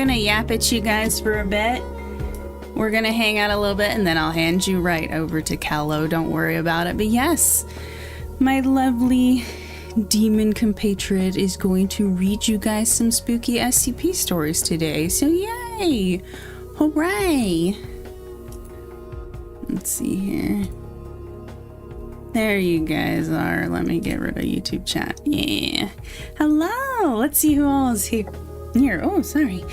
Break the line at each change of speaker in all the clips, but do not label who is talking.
gonna yap at you guys for a bit. We're gonna hang out a little bit and then I'll hand you right over to Callo. Don't worry about it. But yes, my lovely demon compatriot is going to read you guys some spooky SCP stories today. So yay! Hooray! Let's see here. There you guys are. Let me get rid of YouTube chat. Yeah. Hello! Let's see who all is here. Oh, sorry.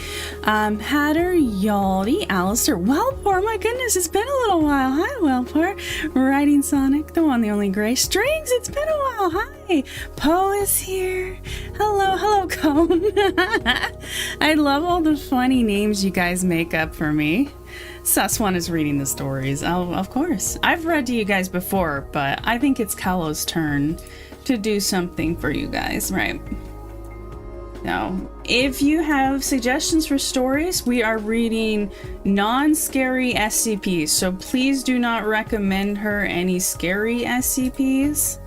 Hatter, Yaldi, Alistair, Wellpore. My goodness, it's been a little while. Hi, Wellpore. Riding Sonic, the one, the only gray. Strings, it's been a while. Hi. Poe is here. Hello, Cone. I love all the funny names you guys make up for me. Sus1 is reading the stories. Oh, of course. I've read to you guys before, but I think it's Callo's turn to do something for you guys, right? Now, if you have suggestions for stories, we are reading non-scary SCPs, so please do not recommend her any scary SCPs.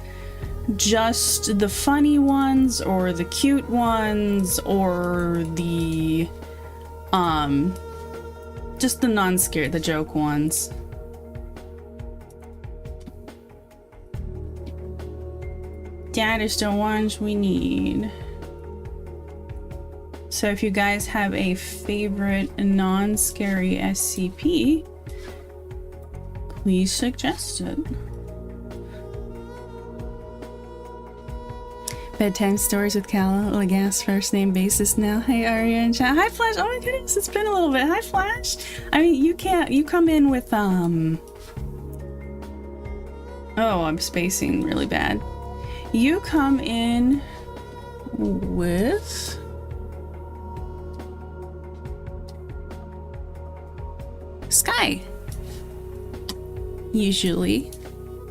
Just the funny ones, or the cute ones, or the, just the non-scary, the joke ones. That is the ones we need. So if you guys have a favorite non-scary SCP, please suggest it. Bedtime stories with Callo, Lagas, first name basis now. Hey Aria and chat. Hi Flash. Oh my goodness, it's been a little bit. Hi Flash. I mean, you come in with oh, I'm spacing really bad. You come in with Sky, usually,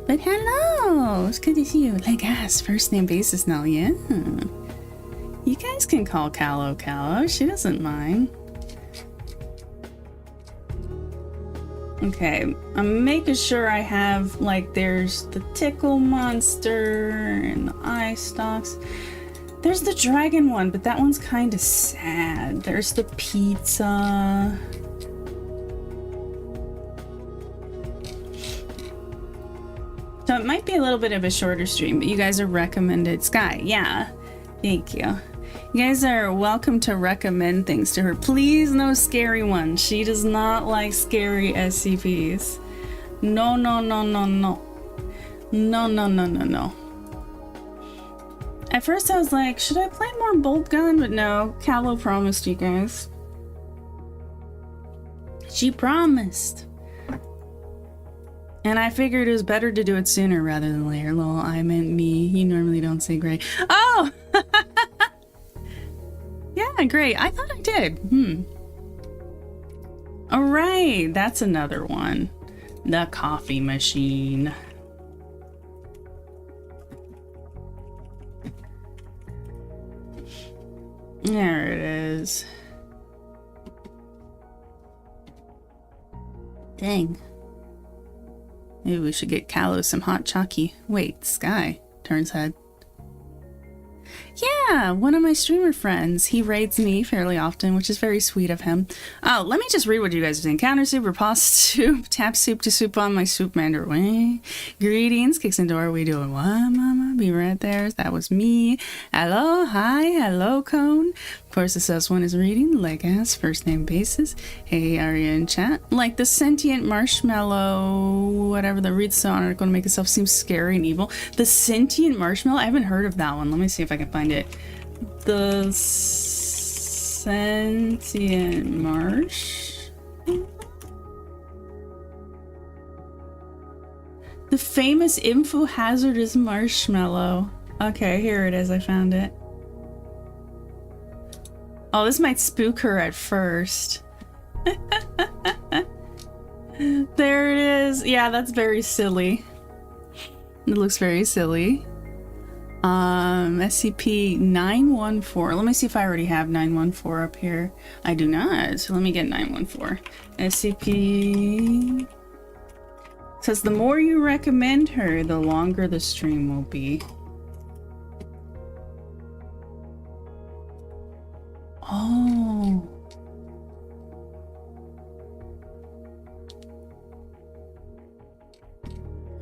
but hello, it's good to see you. Like us, first name basis now, yeah. You guys can call Callo, she doesn't mind. Okay, I'm making sure I have, like, there's the tickle monster and the eye stalks. There's the dragon one, but that one's kind of sad. There's the pizza. So it might be a little bit of a shorter stream, but you guys are recommended. Sky, yeah. Thank you. You guys are welcome to recommend things to her. Please, no scary ones. She does not like scary SCPs. No. No. At first I was like, should I play more Bolt Gun? But no, Callo promised you guys. She promised. And I figured it was better to do it sooner rather than later. Lol, I meant me. You normally don't say gray. Oh! Yeah, great. I thought I did. Alright, that's another one. The coffee machine. There it is. Dang. Maybe we should get Callo some hot chalky. Wait, Sky turns head. Yeah, one of my streamer friends. He raids me fairly often, which is very sweet of him. Oh, let me just read what you guys are saying. Counter soup, pasta soup, tap soup to soup on my soup mander way. Greetings, kicks in door. We doing what, mama? Be right there. That was me. Hello, hi, hello, Cone. Of course, the sus1 is reading, like as first name basis. Hey, Aria in chat. Like the sentient marshmallow, whatever that reads the article to make itself seem scary and evil. The sentient marshmallow? I haven't heard of that one. Let me see if I can find it. The sentient marsh. The famous info hazardous marshmallow. Okay, here it is. I found it. Oh, this might spook her at first. There it is. Yeah, that's very silly. It looks very silly. SCP 914. Let me see if I already have 914 up here. I do not, so let me get 914. SCP says the more you recommend her, the longer the stream will be. Oh.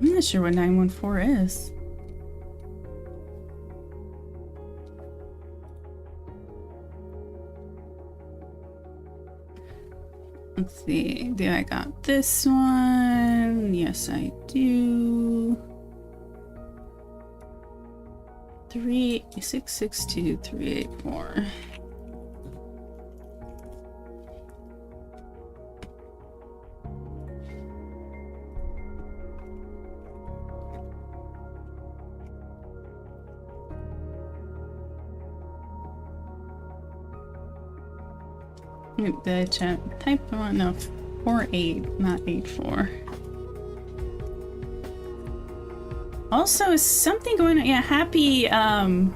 I'm not sure what 914 is. Let's see. Do I got this one? Yes, I do. 3662384. The type one, no, 48, not 84. Also, is something going on? Yeah, happy, I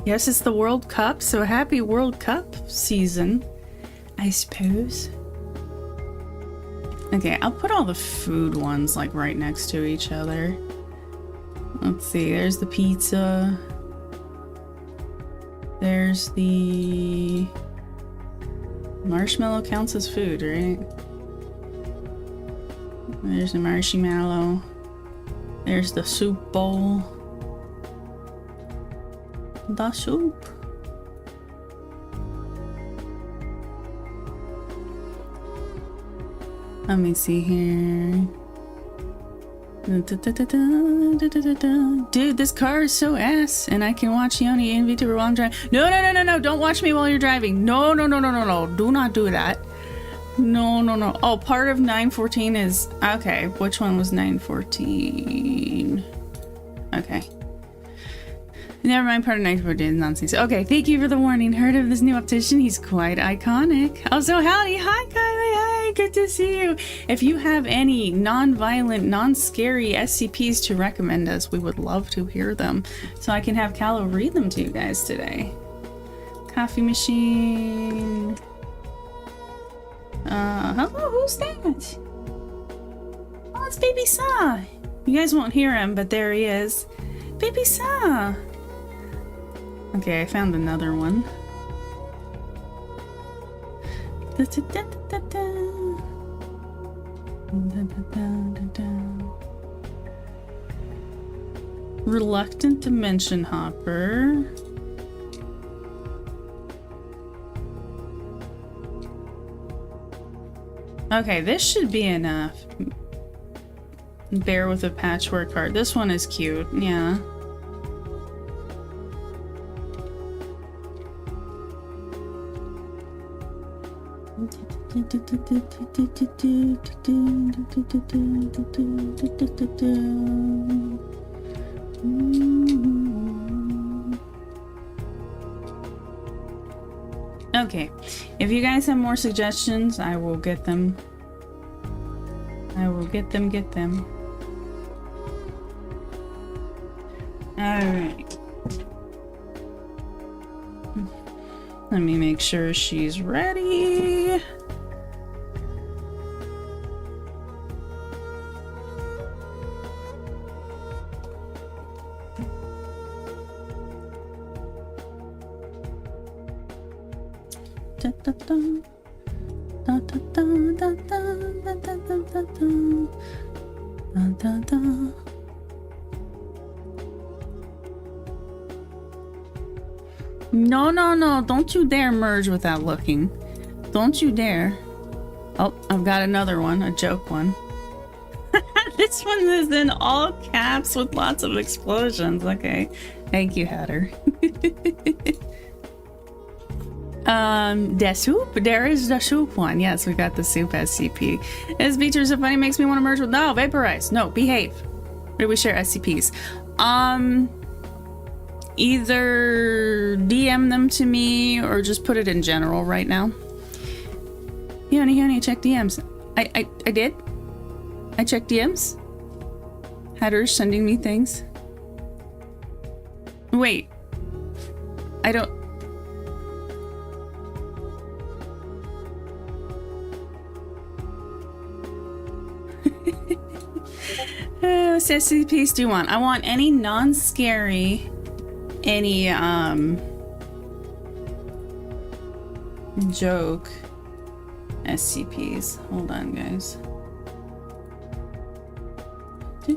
guess it's the World Cup, so happy World Cup season, I suppose. Okay, I'll put all the food ones, like, right next to each other. Let's see, there's the pizza. There's the... marshmallow counts as food, right? There's the marshmallow. There's the soup bowl. The soup. Let me see here. Dude, this car is so ass, and I can watch Khione and VTuber while I'm driving. No, don't watch me while you're driving. No, do not do that. No. Oh, part of 914 is... okay, which one was 914? Okay. Never mind, part of 914 is nonsense. Okay, thank you for the warning. Heard of this new optician? He's quite iconic. Also, howdy. Hi, Kylie. Hi, good to see you. If you have any non-violent, non-scary SCPs to recommend us, we would love to hear them. So I can have Callow read them to you guys today. Coffee machine. Hello, who's that? Oh, it's Baby Saw. You guys won't hear him, but there he is. Baby Saw. Okay, I found another one. Reluctant Dimension Hopper. Okay, this should be enough. Bear with a patchwork heart. This one is cute, yeah. Okay, if you guys have more suggestions, I will get them. I will get them. Alright. Let me make sure she's ready. No, don't you dare merge without looking. Don't you dare. Oh, I've got another one, a joke one. This one is in all caps with lots of explosions. Okay, thank you, Hatter. The soup? There is the soup one. Yes, we got the soup SCP. This feature so funny, makes me want to merge with... No, vaporize. No, behave. Where do we share SCPs? Either DM them to me or just put it in general right now. Khione, check DMs. I did? I checked DMs? Hatter's sending me things. Wait. I don't... What SCPs do you want? I want any non-scary, any joke SCPs. Hold on, guys. Hey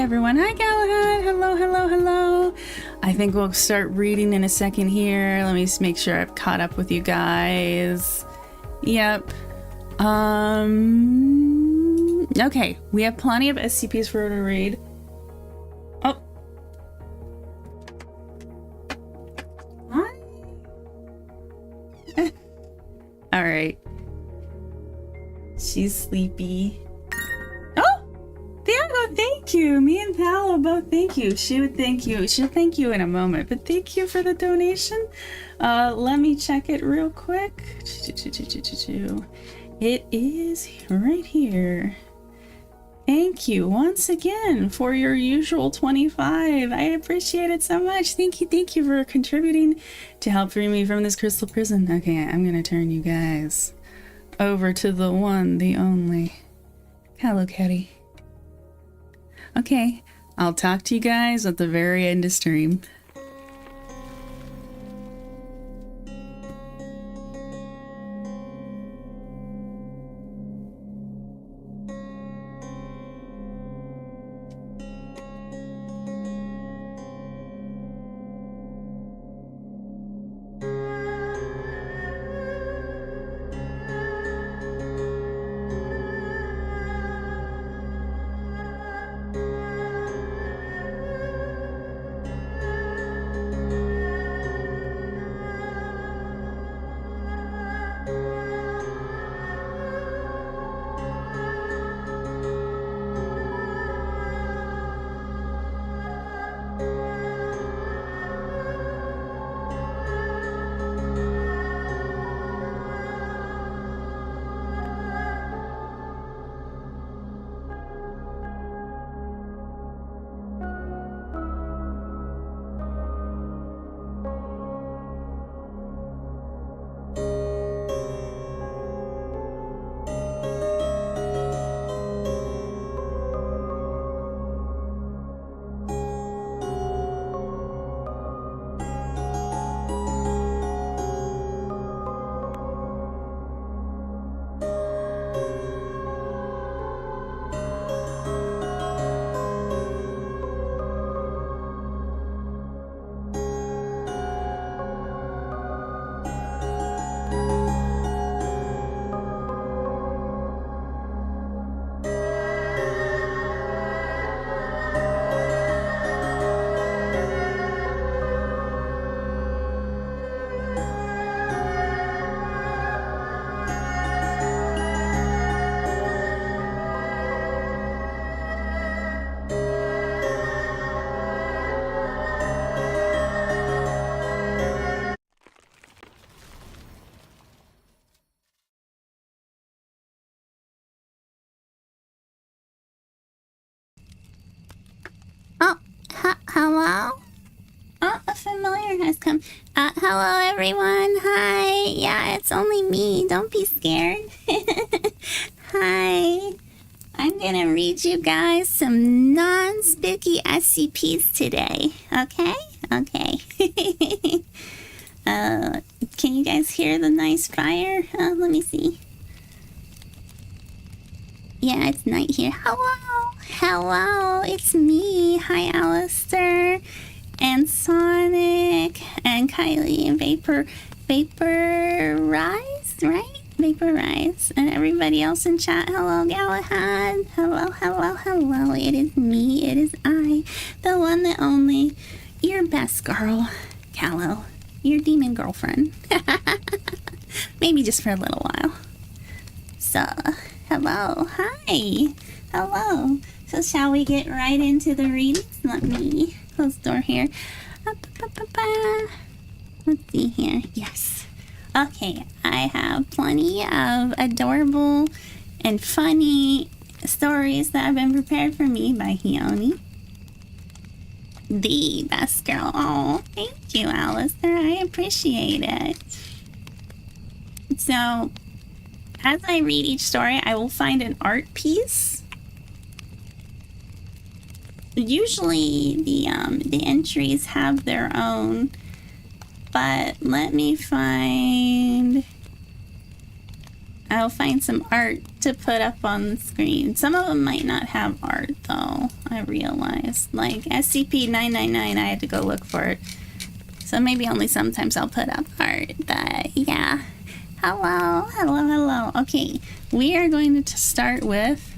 everyone. Hi Galahad. Hello, hello, hello. I think we'll start reading in a second here. Let me just make sure I've caught up with you guys. Yep. Okay, we have plenty of SCPs for her to read. Oh. Hi. All right. She's sleepy. Oh, Thiago, thank you. Me and Paolo both thank you. She would thank you. She'll thank you in a moment, but thank you for the donation. Let me check it real quick. It is right here. Thank you once again for your usual 25. I appreciate it so much. Thank you for contributing to help free me from this crystal prison. Okay, I'm gonna turn you guys over to the one, the only Hello Kitty. Okay, I'll talk to you guys at the very end of stream.
Hello? Oh, a familiar has come. Hello everyone. Hi. Yeah, it's only me. Don't be scared. Hi. I'm gonna read you guys some non-spooky SCPs today. Okay? Okay. Can you guys hear the nice fire? Let me see. Yeah, it's night here. Hello! Hello, it's me. Hi, Alistair, and Sonic, and Kylie, and Vaporize, right? Vaporize, and everybody else in chat. Hello, Galahad. Hello, hello, hello. It is me. It is I, the one, the only, your best girl, Callow, your demon girlfriend. Maybe just for a little while. So, hello, hi, hello. So shall we get right into the readings? Let me close the door here. Let's see here. Yes. Okay, I have plenty of adorable and funny stories that have been prepared for me by Khione, the best girl. Oh, thank you, Alistair. I appreciate it. So, as I read each story, I will find an art piece. Usually, the entries have their own, but let me find. I'll find some art to put up on the screen. Some of them might not have art, though, I realized. Like SCP-999, I had to go look for it. So maybe only sometimes I'll put up art, but yeah. Hello, hello, hello. Okay, we are going to start with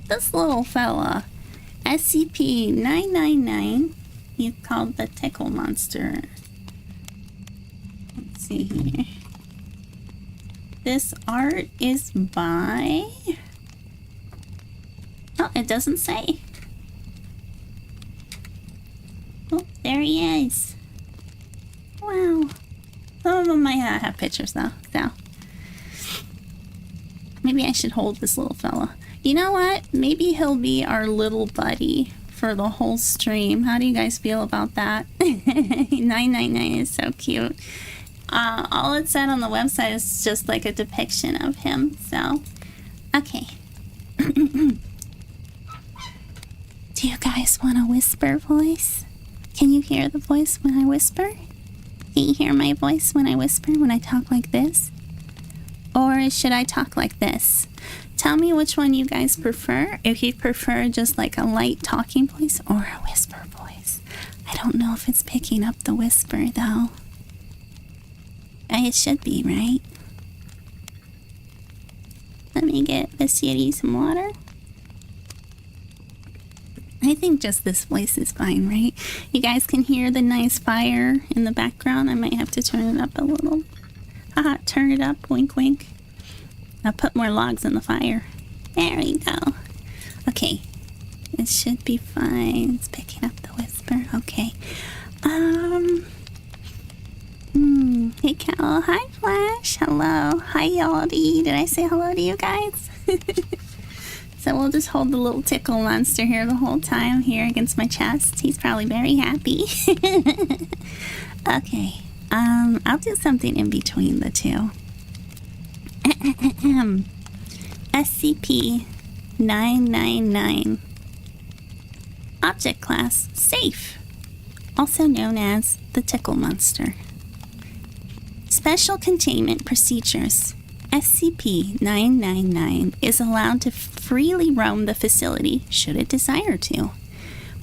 this little fella. SCP-999. He's called the Tickle Monster. Let's see here. This art is by... Oh, it doesn't say. Oh, there he is. Wow. Some of them might not have pictures though. So maybe I should hold this little fella. You know what? Maybe he'll be our little buddy for the whole stream. How do you guys feel about that? 999 is so cute. All it said on the website is just like a depiction of him. So, okay. Do you guys want a whisper voice? Can you hear the voice when I whisper? Can you hear my voice when I whisper, when I talk like this? Or should I talk like this? Tell me which one you guys prefer. If you prefer just like a light talking voice or a whisper voice. I don't know if it's picking up the whisper though. It should be, right? Let me get this Yeti some water. I think just this voice is fine, right? You guys can hear the nice fire in the background. I might have to turn it up a little. Haha, turn it up, wink wink. I'll put more logs in the fire. There we go. Okay, it should be fine. It's picking up the whisper. Okay. Hey Cal, hi Flash, hello. Hi Yaldi. Did I say hello to you guys? So we'll just hold the little tickle monster here the whole time, here against my chest. He's probably very happy. Okay, I'll do something in between the two. SCP-999. Object Class Safe, also known as the Tickle Monster. Special Containment Procedures. SCP-999 is allowed to freely roam the facility should it desire to,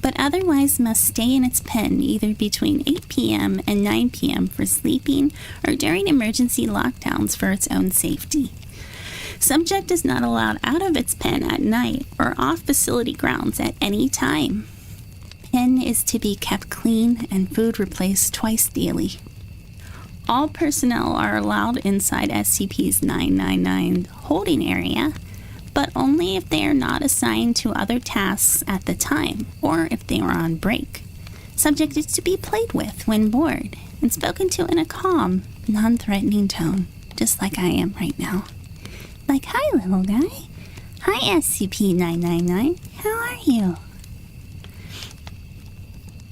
but otherwise must stay in its pen either between 8 p.m. and 9 p.m. for sleeping or during emergency lockdowns for its own safety. Subject is not allowed out of its pen at night or off facility grounds at any time. Pen is to be kept clean and food replaced twice daily. All personnel are allowed inside SCP's 999 holding area, but only if they are not assigned to other tasks at the time or if they are on break. Subject is to be played with when bored and spoken to in a calm, non-threatening tone, just like I am right now. Like, hi little guy. Hi SCP-999. How are you?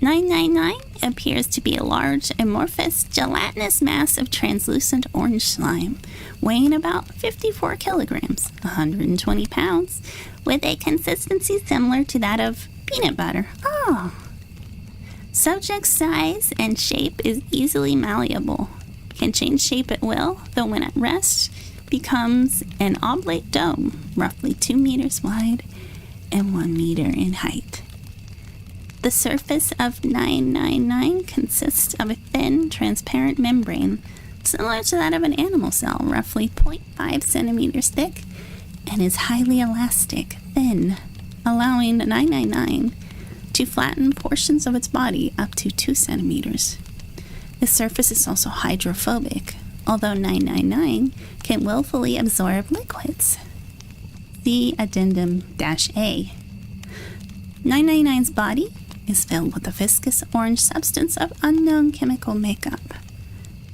999 appears to be a large, amorphous, gelatinous mass of translucent orange slime, weighing about 54 kilograms, 120 pounds, with a consistency similar to that of peanut butter. Oh! Subject's size and shape is easily malleable. Can change shape at will, though when at rest, becomes an oblate dome, roughly 2 meters wide and 1 meter in height. The surface of 999 consists of a thin, transparent membrane, similar to that of an animal cell, roughly 0.5 centimeters thick, and is highly elastic, thin, allowing 999 to flatten portions of its body up to 2 centimeters. The surface is also hydrophobic, although 999 can willfully absorb liquids. See Addendum-A. 999's body is filled with a viscous orange substance of unknown chemical makeup.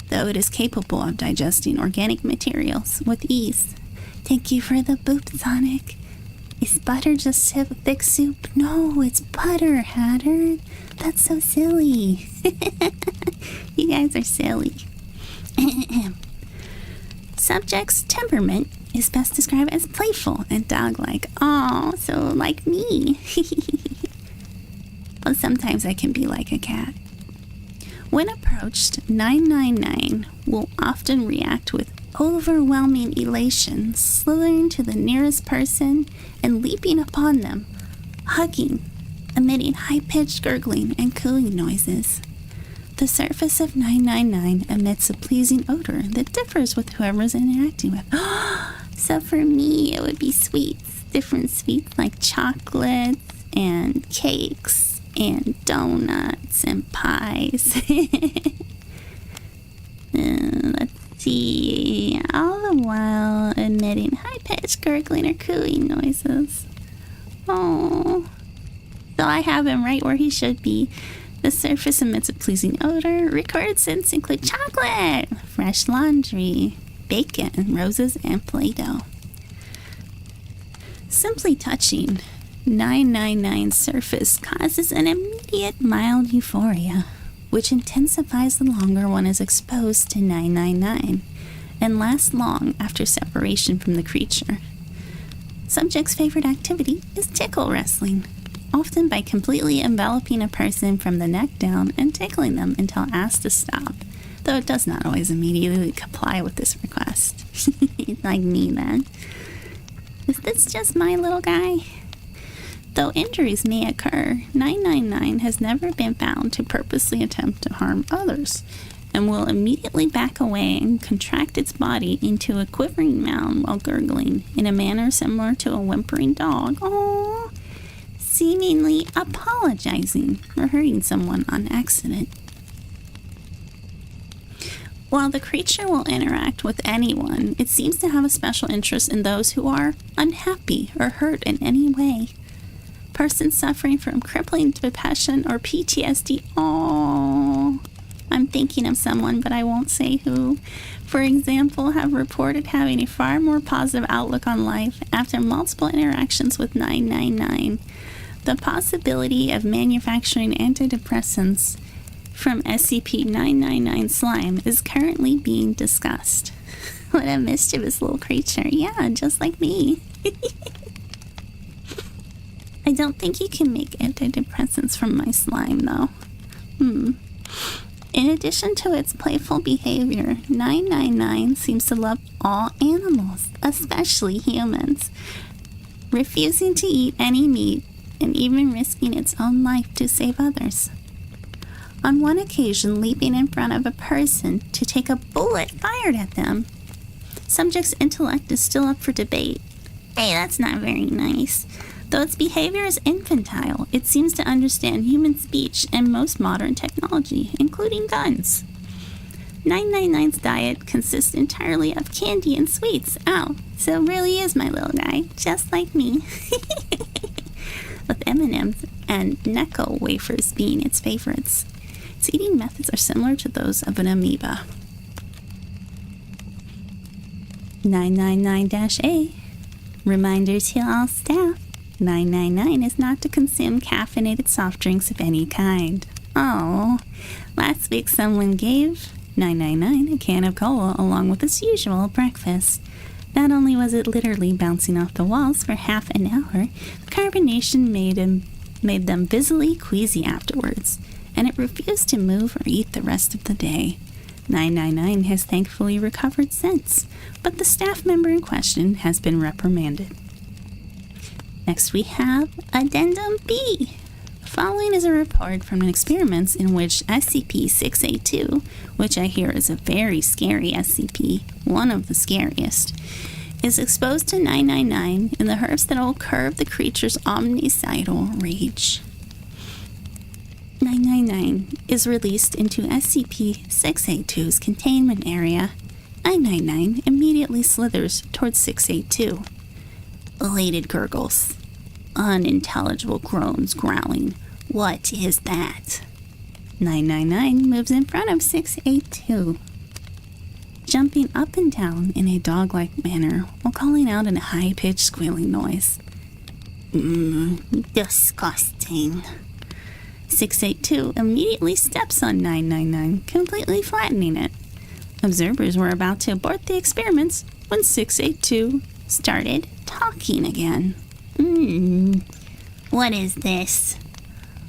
Though it is capable of digesting organic materials with ease. Thank you for the boop, Sonic. Is butter just thick soup? No, it's butter, Hatter. That's so silly. You guys are silly. Subject's temperament is best described as playful and dog-like. Aw, so like me. But sometimes I can be like a cat. When approached, 999 will often react with overwhelming elation, slithering to the nearest person and leaping upon them, hugging, emitting high-pitched gurgling and cooing noises. The surface of 999 emits a pleasing odor that differs with whoever's interacting with. So for me, it would be sweets. Different sweets like chocolates and cakes and donuts and pies. Let's see. All the while emitting high-pitched gurgling or cooing noises. Oh. So I have him right where he should be. The surface emits a pleasing odor. Recorded scents include chocolate, fresh laundry, bacon, roses, and Play-Doh. Simply touching 999's surface causes an immediate mild euphoria, which intensifies the longer one is exposed to 999 and lasts long after separation from the creature. Subject's favorite activity is tickle wrestling, often by completely enveloping a person from the neck down and tickling them until asked to stop, though it does not always immediately comply with this request. It's like me then. Is this just my little guy? Though injuries may occur, 999 has never been found to purposely attempt to harm others, and will immediately back away and contract its body into a quivering mound while gurgling in a manner similar to a whimpering dog. Aww. Seemingly apologizing for hurting someone on accident. While the creature will interact with anyone, it seems to have a special interest in those who are unhappy or hurt in any way. Persons suffering from crippling depression or PTSD. Oh, I'm thinking of someone, but I won't say who. For example, have reported having a far more positive outlook on life after multiple interactions with 999. The possibility of manufacturing antidepressants from SCP-999 slime is currently being discussed. What a mischievous little creature. Yeah, just like me. I don't think you can make antidepressants from my slime, though. In addition to its playful behavior, 999 seems to love all animals, especially humans, refusing to eat any meat and even risking its own life to save others. On one occasion, leaping in front of a person to take a bullet fired at them. Subject's intellect is still up for debate. Hey, that's not very nice. Though its behavior is infantile, it seems to understand human speech and most modern technology, including guns. 999's diet consists entirely of candy and sweets. Oh, so it really is my little guy, just like me. With M&M's and Necco wafers being its favorites. Its eating methods are similar to those of an amoeba. 999-A. Reminder to all staff. 999 is not to consume caffeinated soft drinks of any kind. Oh, last week someone gave 999 a can of cola along with its usual breakfast. Not only was it literally bouncing off the walls for half an hour, the carbonation made them visibly queasy afterwards, and it refused to move or eat the rest of the day. 999 has thankfully recovered since, but the staff member in question has been reprimanded. Next we have Addendum B. Following is a report from an experiment in which SCP-682, which I hear is a very scary SCP, one of the scariest, is exposed to 999 in the hopes that it will curb the creature's omnicidal rage. 999 is released into SCP-682's containment area. 999 immediately slithers towards 682. Elated gurgles. Unintelligible groans growling. What is that? 999 moves in front of 682, jumping up and down in a dog-like manner while calling out in a high-pitched squealing noise. Disgusting. 682 immediately steps on 999, completely flattening it. Observers were about to abort the experiments when 682 started talking again. What is this?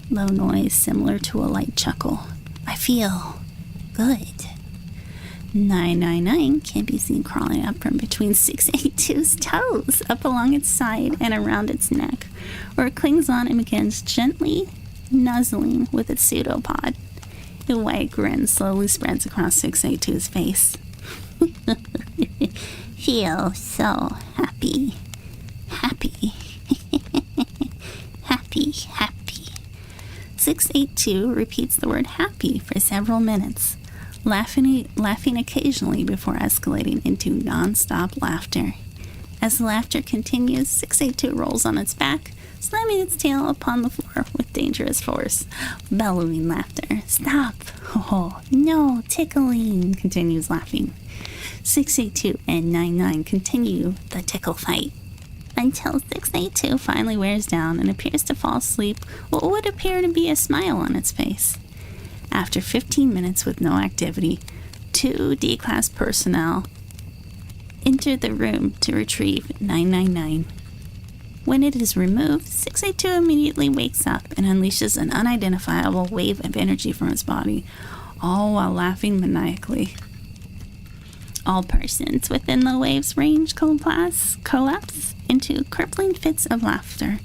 Low noise similar to a light chuckle. I feel good. 999 can be seen crawling up from between 682's toes, up along its side and around its neck, where it clings on and begins gently nuzzling with its pseudopod. A white grin slowly spreads across 682's face. Feel so happy. Happy. Happy. 682 repeats the word happy for several minutes, laughing occasionally before escalating into non-stop laughter. As the laughter continues, 682 rolls on its back, slamming its tail upon the floor with dangerous force. Bellowing laughter. Stop! Oh, no, tickling, continues laughing. 682 and 99 continue the tickle fight until 682 finally wears down and appears to fall asleep with what would appear to be a smile on its face. After 15 minutes with no activity, 2 D-Class personnel enter the room to retrieve 999. When it is removed, 682 immediately wakes up and unleashes an unidentifiable wave of energy from its body, all while laughing maniacally. All persons within the wave's range collapse into crippling fits of laughter,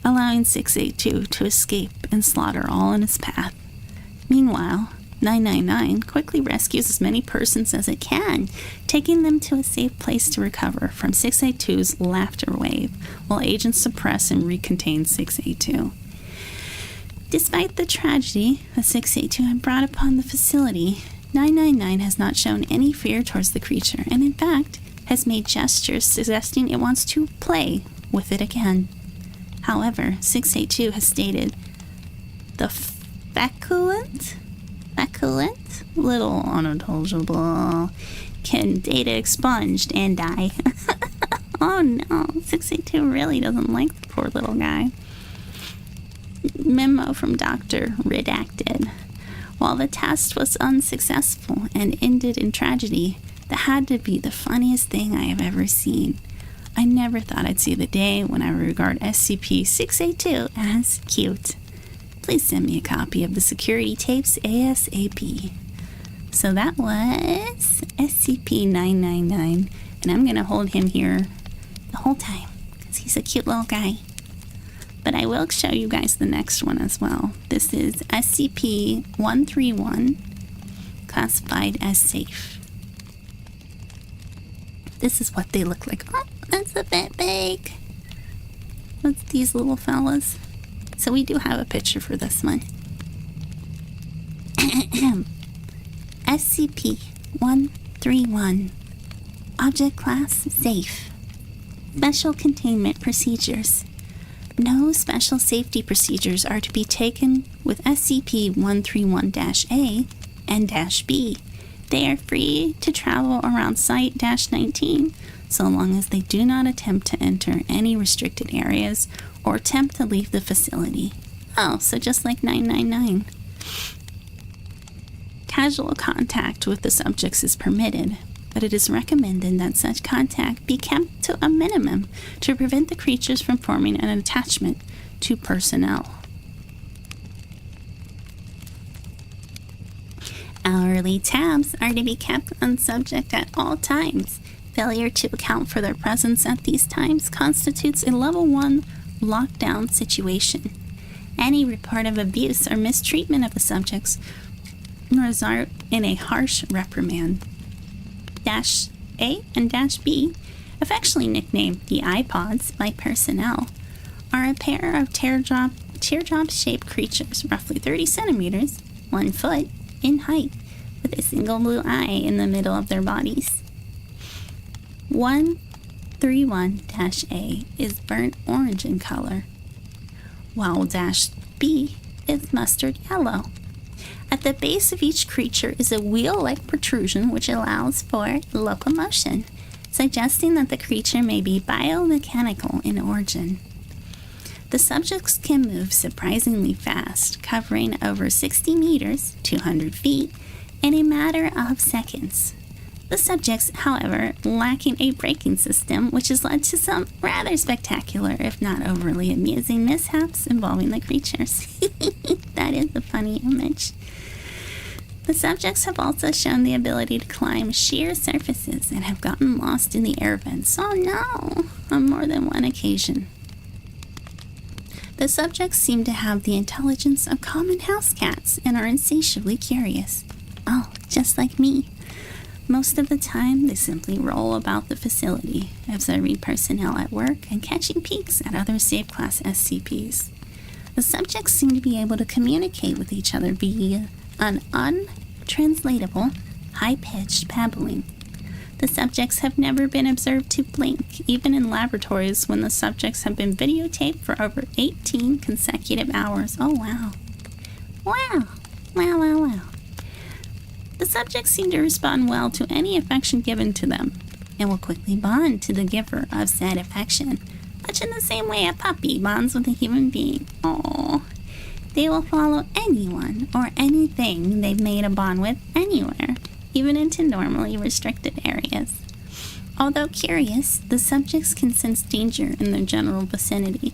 allowing 682 to escape and slaughter all in its path. Meanwhile, 999 quickly rescues as many persons as it can, taking them to a safe place to recover from 682's laughter wave, while agents suppress and recontain 682. Despite the tragedy that 682 had brought upon the facility, 999 has not shown any fear towards the creature, and in fact has made gestures suggesting it wants to play with it again. However, 682 has stated the feculent, little unintelligible, can data expunged and die. Oh no, 682 really doesn't like the poor little guy. Memo from Dr. Redacted. While the test was unsuccessful and ended in tragedy, that had to be the funniest thing I have ever seen. I never thought I'd see the day when I would regard SCP-682 as cute. Please send me a copy of the security tapes ASAP. So that was SCP-999, and I'm going to hold him here the whole time because he's a cute little guy. But I will show you guys the next one as well. This is SCP-131, classified as safe. This is what they look like. Oh, that's a bit big. What's these little fellas? So we do have a picture for this one. SCP-131. Object Class Safe. Special Containment Procedures. No special safety procedures are to be taken with SCP-131-A and -B. They are free to travel around Site-19 so long as they do not attempt to enter any restricted areas or attempt to leave the facility. Oh, so just like 999. Casual contact with the subjects is permitted, but it is recommended that such contact be kept to a minimum to prevent the creatures from forming an attachment to personnel. Hourly tabs are to be kept on subject at all times. Failure to account for their presence at these times constitutes a Level 1 lockdown situation. Any report of abuse or mistreatment of the subjects result in a harsh reprimand. -A and -B, affectionately nicknamed the iPods by personnel, are a pair of teardrop-shaped creatures, roughly 30 centimeters, 1 foot, in height, with a single blue eye in the middle of their bodies. 131-A is burnt orange in color, while -B is mustard yellow. At the base of each creature is a wheel-like protrusion which allows for locomotion, suggesting that the creature may be biomechanical in origin. The subjects can move surprisingly fast, covering over 60 meters, 200 feet, in a matter of seconds. The subjects, however, lacking a braking system, which has led to some rather spectacular, if not overly amusing, mishaps involving the creatures. That is a funny image. The subjects have also shown the ability to climb sheer surfaces and have gotten lost in the air vents. Oh no! On more than one occasion. The subjects seem to have the intelligence of common house cats and are insatiably curious. Oh, just like me. Most of the time, they simply roll about the facility, observing personnel at work and catching peeks at other safe-class SCPs. The subjects seem to be able to communicate with each other via an untranslatable, high-pitched babbling. The subjects have never been observed to blink, even in laboratories when the subjects have been videotaped for over 18 consecutive hours. Oh, wow. Wow. Wow, wow, wow. The subjects seem to respond well to any affection given to them, and will quickly bond to the giver of said affection, much in the same way a puppy bonds with a human being. Aww. They will follow anyone or anything they've made a bond with anywhere, even into normally restricted areas. Although curious, the subjects can sense danger in their general vicinity,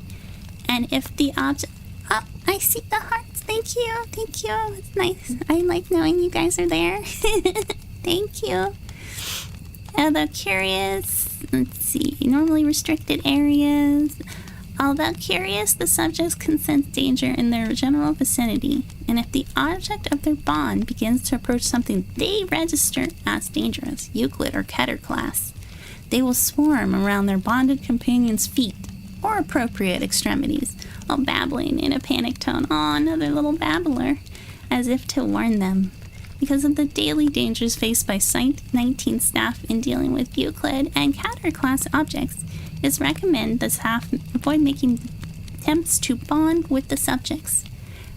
and if the object... Oh, I see the hearts. Thank you. Thank you. It's nice. I like knowing you guys are there. Thank you. Although curious, let's see, normally restricted areas. Although curious, the subjects can sense danger in their general vicinity, and if the object of their bond begins to approach something they register as dangerous, Euclid or Keter class, they will swarm around their bonded companion's feet or appropriate extremities, while babbling in a panic tone. Aw, another little babbler, as if to warn them. Because of the daily dangers faced by Site 19 staff in dealing with Euclid and Keter class objects, it is recommended the staff avoid making attempts to bond with the subjects,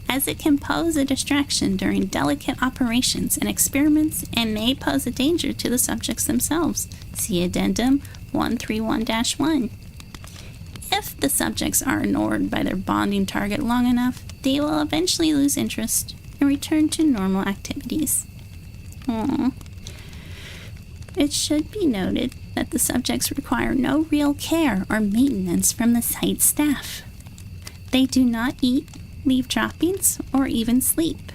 as it can pose a distraction during delicate operations and experiments and may pose a danger to the subjects themselves. See Addendum 131-1. If the subjects are ignored by their bonding target long enough, they will eventually lose interest and return to normal activities. Aww. It should be noted that the subjects require no real care or maintenance from the site staff. They do not eat, leave droppings, or even sleep.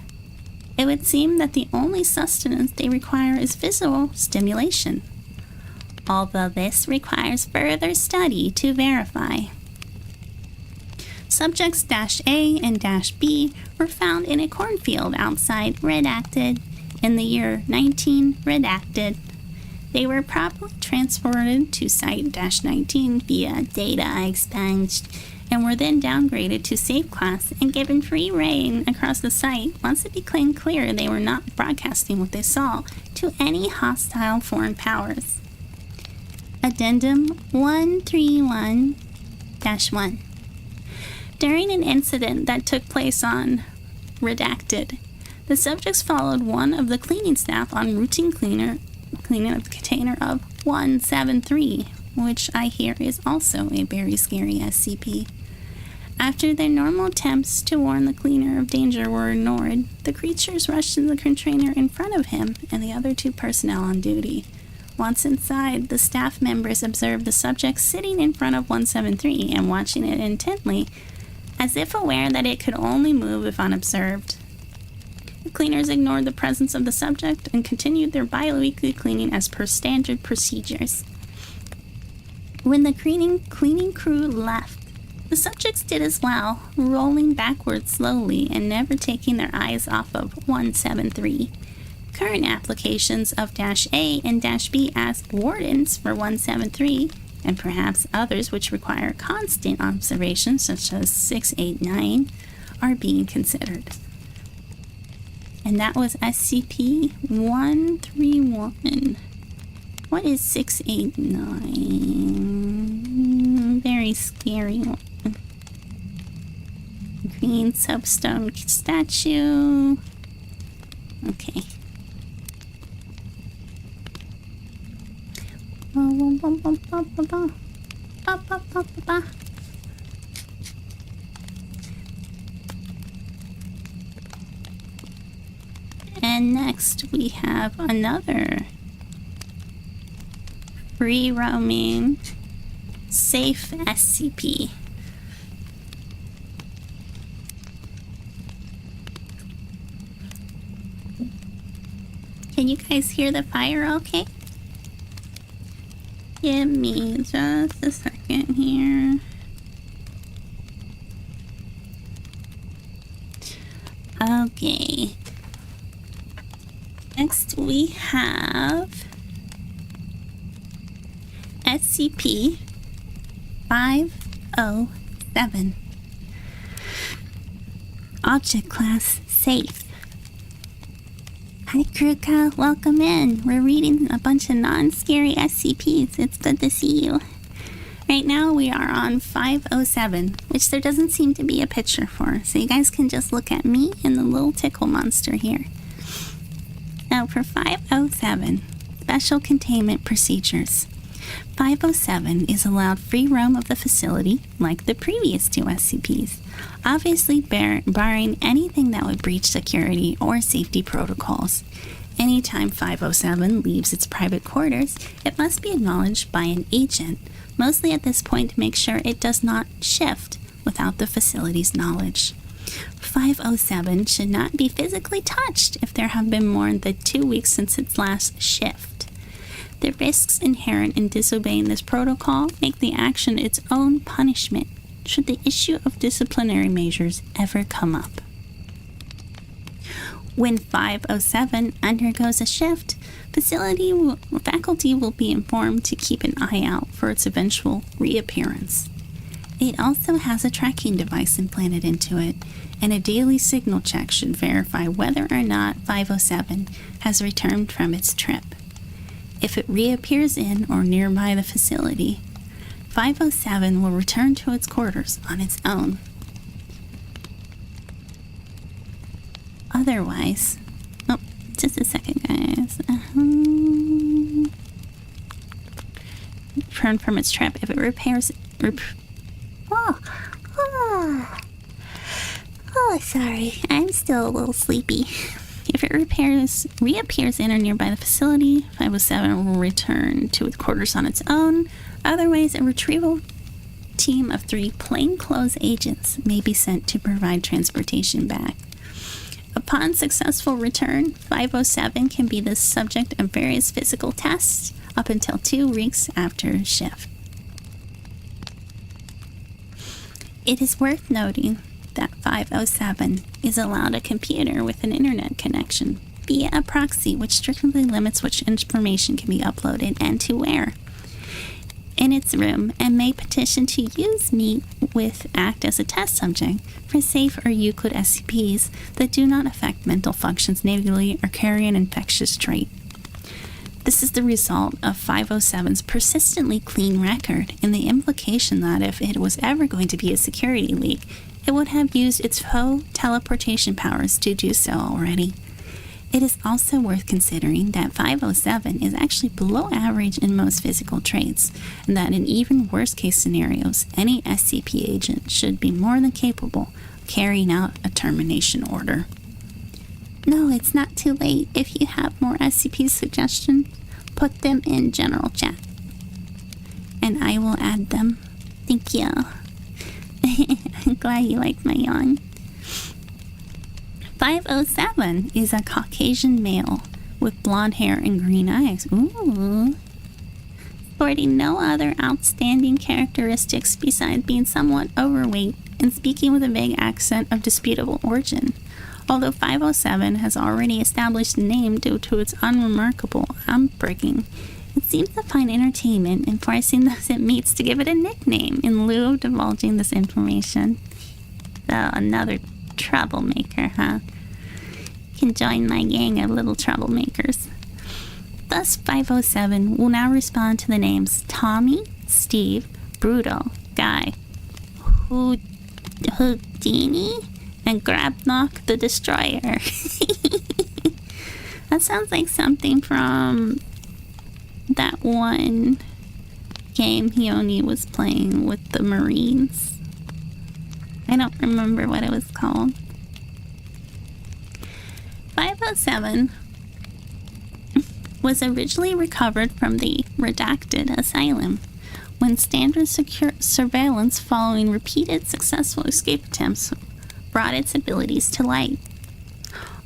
It would seem that the only sustenance they require is visual stimulation, although this requires further study to verify. Subjects -A and -B were found in a cornfield outside Redacted in the year 19 Redacted. They were promptly transported to Site-19 via data expunged and were then downgraded to safe class and given free reign across the site once it became clear they were not broadcasting what they saw to any hostile foreign powers. Addendum 131-1. During an incident that took place on Redacted, the subjects followed one of the cleaning staff on routine cleaning of the container of 173, which I hear is also a very scary SCP. After their normal attempts to warn the cleaner of danger were ignored, the creatures rushed into the container in front of him and the other two personnel on duty. Once inside, the staff members observed the subject sitting in front of 173 and watching it intently, as if aware that it could only move if unobserved. The cleaners ignored the presence of the subject and continued their bi-weekly cleaning as per standard procedures. When the cleaning crew left, the subjects did as well, rolling backwards slowly and never taking their eyes off of 173. Current applications of -A and -B as wardens for 173, and perhaps others which require constant observation, such as 689, are being considered. And that was SCP-131. What is 689? Very scary one. Green soapstone statue. Okay. And next we have another free roaming safe SCP. Can you guys hear the fire okay? Give me just a second here. Okay. Next we have SCP 507. Object class safe. Hi Kruka, welcome in. We're reading a bunch of non-scary SCPs. It's good to see you. Right now we are on 507, which there doesn't seem to be a picture for, so you guys can just look at me and the little tickle monster here. Now for 507, special containment procedures. 507 is allowed free roam of the facility, like the previous two SCPs, obviously barring anything that would breach security or safety protocols. Anytime 507 leaves its private quarters, it must be acknowledged by an agent, mostly at this point to make sure it does not shift without the facility's knowledge. 507 should not be physically touched if there have been more than 2 weeks since its last shift. The risks inherent in disobeying this protocol make the action its own punishment should the issue of disciplinary measures ever come up. When 507 undergoes a shift, faculty will be informed to keep an eye out for its eventual reappearance. It also has a tracking device implanted into it, and a daily signal check should verify whether or not 507 has returned from its trip. If it reappears in or nearby the facility, 507 will return to its quarters on its own. Otherwise, just a second, guys. Return from its trip. If it sorry. I'm still a little sleepy. If it reappears in or nearby the facility, 507 will return to its quarters on its own. Otherwise, a retrieval team of 3 plainclothes agents may be sent to provide transportation back. Upon successful return, 507 can be the subject of various physical tests up until 2 weeks after shift. It is worth noting that 507 is allowed a computer with an internet connection via a proxy which strictly limits which information can be uploaded and to where in its room, and may petition to use me with act as a test subject for safe or Euclid SCPs that do not affect mental functions negatively or carry an infectious trait. This is the result of 507's persistently clean record and the implication that if it was ever going to be a security leak, it would have used its faux teleportation powers to do so already. It is also worth considering that 507 is actually below average in most physical traits, and that in even worst case scenarios, any SCP agent should be more than capable of carrying out a termination order. No, it's not too late. If you have more SCP suggestions, put them in general chat, and I will add them. Thank you. I'm glad you liked my yawn. 507 is a Caucasian male with blonde hair and green eyes. Ooh. Sporting no other outstanding characteristics besides being somewhat overweight and speaking with a vague accent of disputable origin. Although 507 has already established a name due to its unremarkable upbringing, it seems to find entertainment in forcing those it meets to give it a nickname in lieu of divulging this information. So, another troublemaker, huh? Can join my gang of little troublemakers. Thus, 507 will now respond to the names Tommy, Steve, Bruto, Guy, Houdini, and Grabnock the Destroyer. That sounds like something from that one game Khione was playing with the Marines. I don't remember what it was called. 507 was originally recovered from the redacted asylum when standard surveillance following repeated successful escape attempts brought its abilities to light.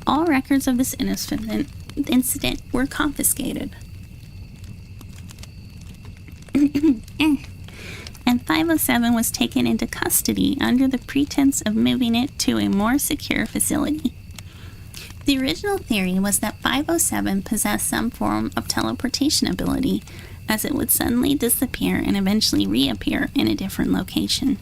All records of this incident incident were confiscated. And 507 was taken into custody under the pretense of moving it to a more secure facility. The original theory was that 507 possessed some form of teleportation ability, as it would suddenly disappear and eventually reappear in a different location.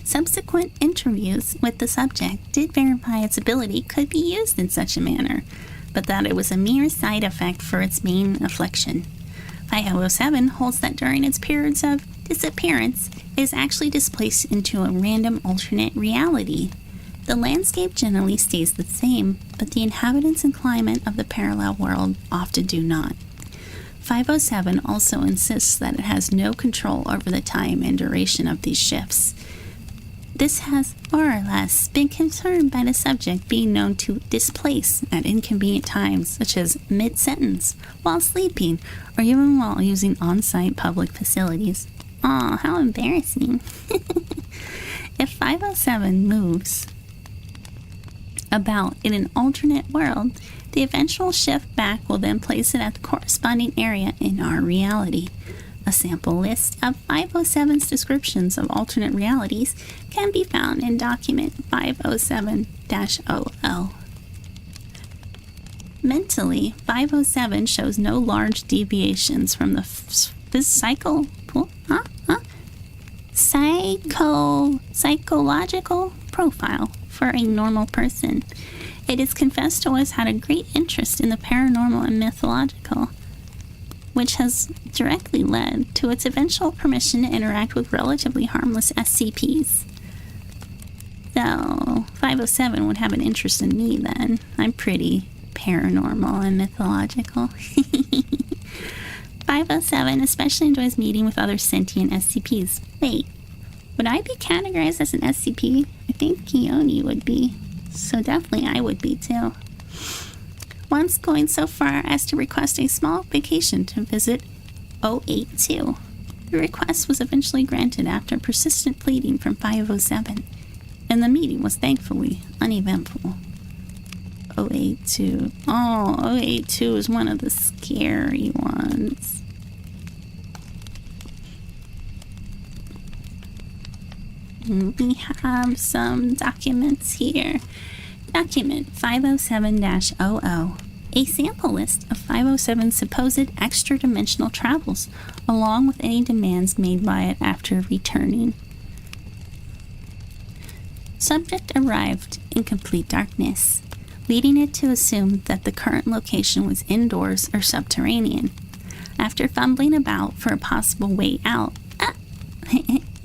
Subsequent interviews with the subject did verify its ability could be used in such a manner, but that it was a mere side effect for its main affliction. 507 holds that during its periods of disappearance, it is actually displaced into a random alternate reality. The landscape generally stays the same, but the inhabitants and climate of the parallel world often do not. 507 also insists that it has no control over the time and duration of these shifts. This has more or less been confirmed by the subject being known to displace at inconvenient times, such as mid-sentence, while sleeping, or even while using on-site public facilities. Aw, how embarrassing. If 507 moves about in an alternate world, the eventual shift back will then place it at the corresponding area in our reality. A sample list of 507's descriptions of alternate realities can be found in document 507-00. Mentally, 507 shows no large deviations from the psychological profile for a normal person. It is confessed to always had a great interest in the paranormal and mythological, which has directly led to its eventual permission to interact with relatively harmless SCPs. So, 507 would have an interest in me then. I'm pretty paranormal and mythological. 507 especially enjoys meeting with other sentient SCPs. Wait, would I be categorized as an SCP? I think Khione would be. So definitely I would be too. Once going so far as to request a small vacation to visit 082. The request was eventually granted after persistent pleading from 507, and the meeting was thankfully uneventful. 082. Oh, 082 is one of the scary ones. We have some documents here. Document 507-00. A sample list of 507's supposed extra-dimensional travels, along with any demands made by it after returning. Subject arrived in complete darkness, leading it to assume that the current location was indoors or subterranean. After fumbling about for a possible way out,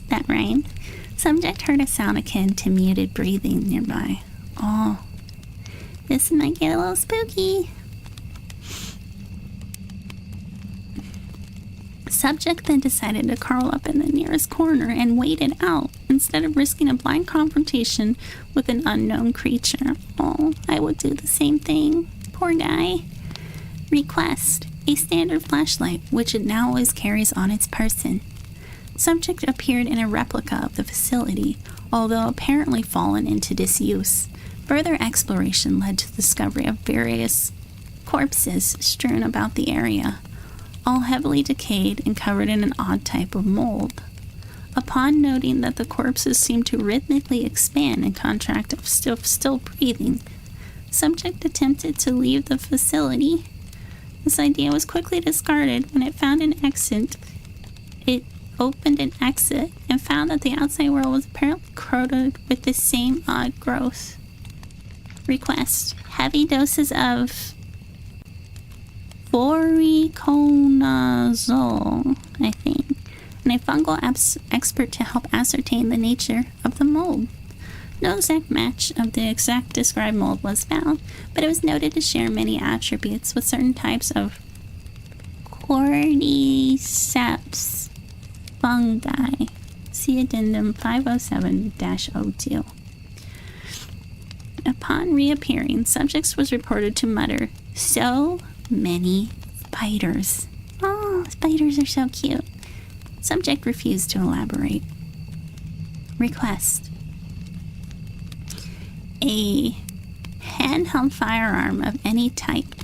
that rhymed, subject heard a sound akin to muted breathing nearby. Oh, this might get a little spooky. Subject then decided to curl up in the nearest corner and wait it out instead of risking a blind confrontation with an unknown creature. Oh, I would do the same thing. Poor guy. Request: a standard flashlight, which it now always carries on its person. Subject appeared in a replica of the facility, although apparently fallen into disuse. Further exploration led to the discovery of various corpses strewn about the area, all heavily decayed and covered in an odd type of mold. Upon noting that the corpses seemed to rhythmically expand and contract of still breathing, subject attempted to leave the facility. This idea was quickly discarded when it found an exit. It opened an exit and found that the outside world was apparently corroded with the same odd growth. Request: heavy doses of voriconazole, I think, and a fungal expert to help ascertain the nature of the mold. No exact match of the exact described mold was found, but it was noted to share many attributes with certain types of cordyceps fungi. See addendum 507-02. Upon reappearing, subjects was reported to mutter, "So many spiders." Oh, spiders are so cute. Subject refused to elaborate. Request: a handheld firearm of any type.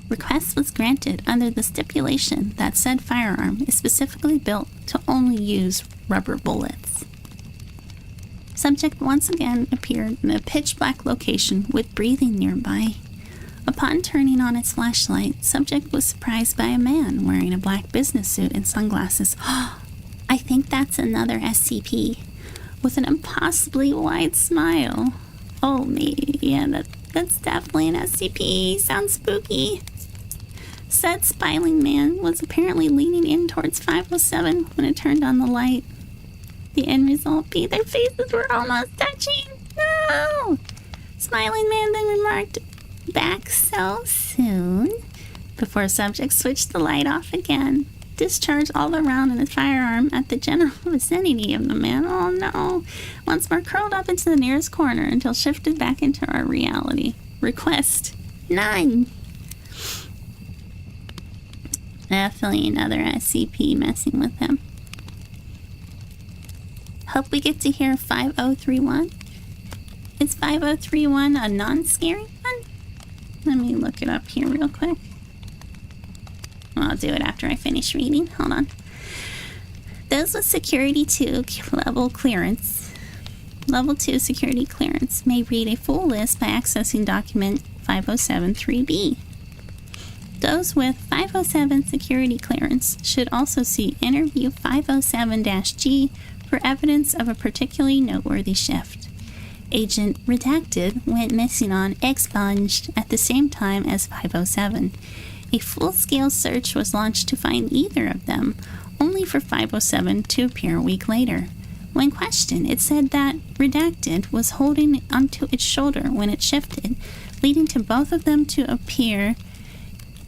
Request was granted under the stipulation that said firearm is specifically built to only use rubber bullets. Subject once again appeared in a pitch-black location with breathing nearby. Upon turning on its flashlight, subject was surprised by a man wearing a black business suit and sunglasses. I think that's another SCP, with an impossibly wide smile. Oh, maybe, yeah, that's definitely an SCP. Sounds spooky. Said smiling man was apparently leaning in towards 507 when it turned on the light. The end result being their faces were almost touching. No! Smiling man then remarked, "Back so soon?" before subject switched the light off again. Discharged all the round in his firearm at the general vicinity of the man. Oh no! Once more curled up into the nearest corner until shifted back into our reality. Request: none. Definitely another SCP messing with him. Hope we get to hear 5031. Is 5031 a non-scary one? Let me look it up here real quick. I'll do it after I finish reading. Hold on. Those with Security 2 level clearance, Level 2 security clearance may read a full list by accessing document 507-3B. Those with 507 security clearance should also see interview 507-G for evidence of a particularly noteworthy shift. Agent Redacted went missing on Expunged at the same time as 507. A full-scale search was launched to find either of them, only for 507 to appear a week later. When questioned, it said that Redacted was holding onto its shoulder when it shifted, leading to both of them to appear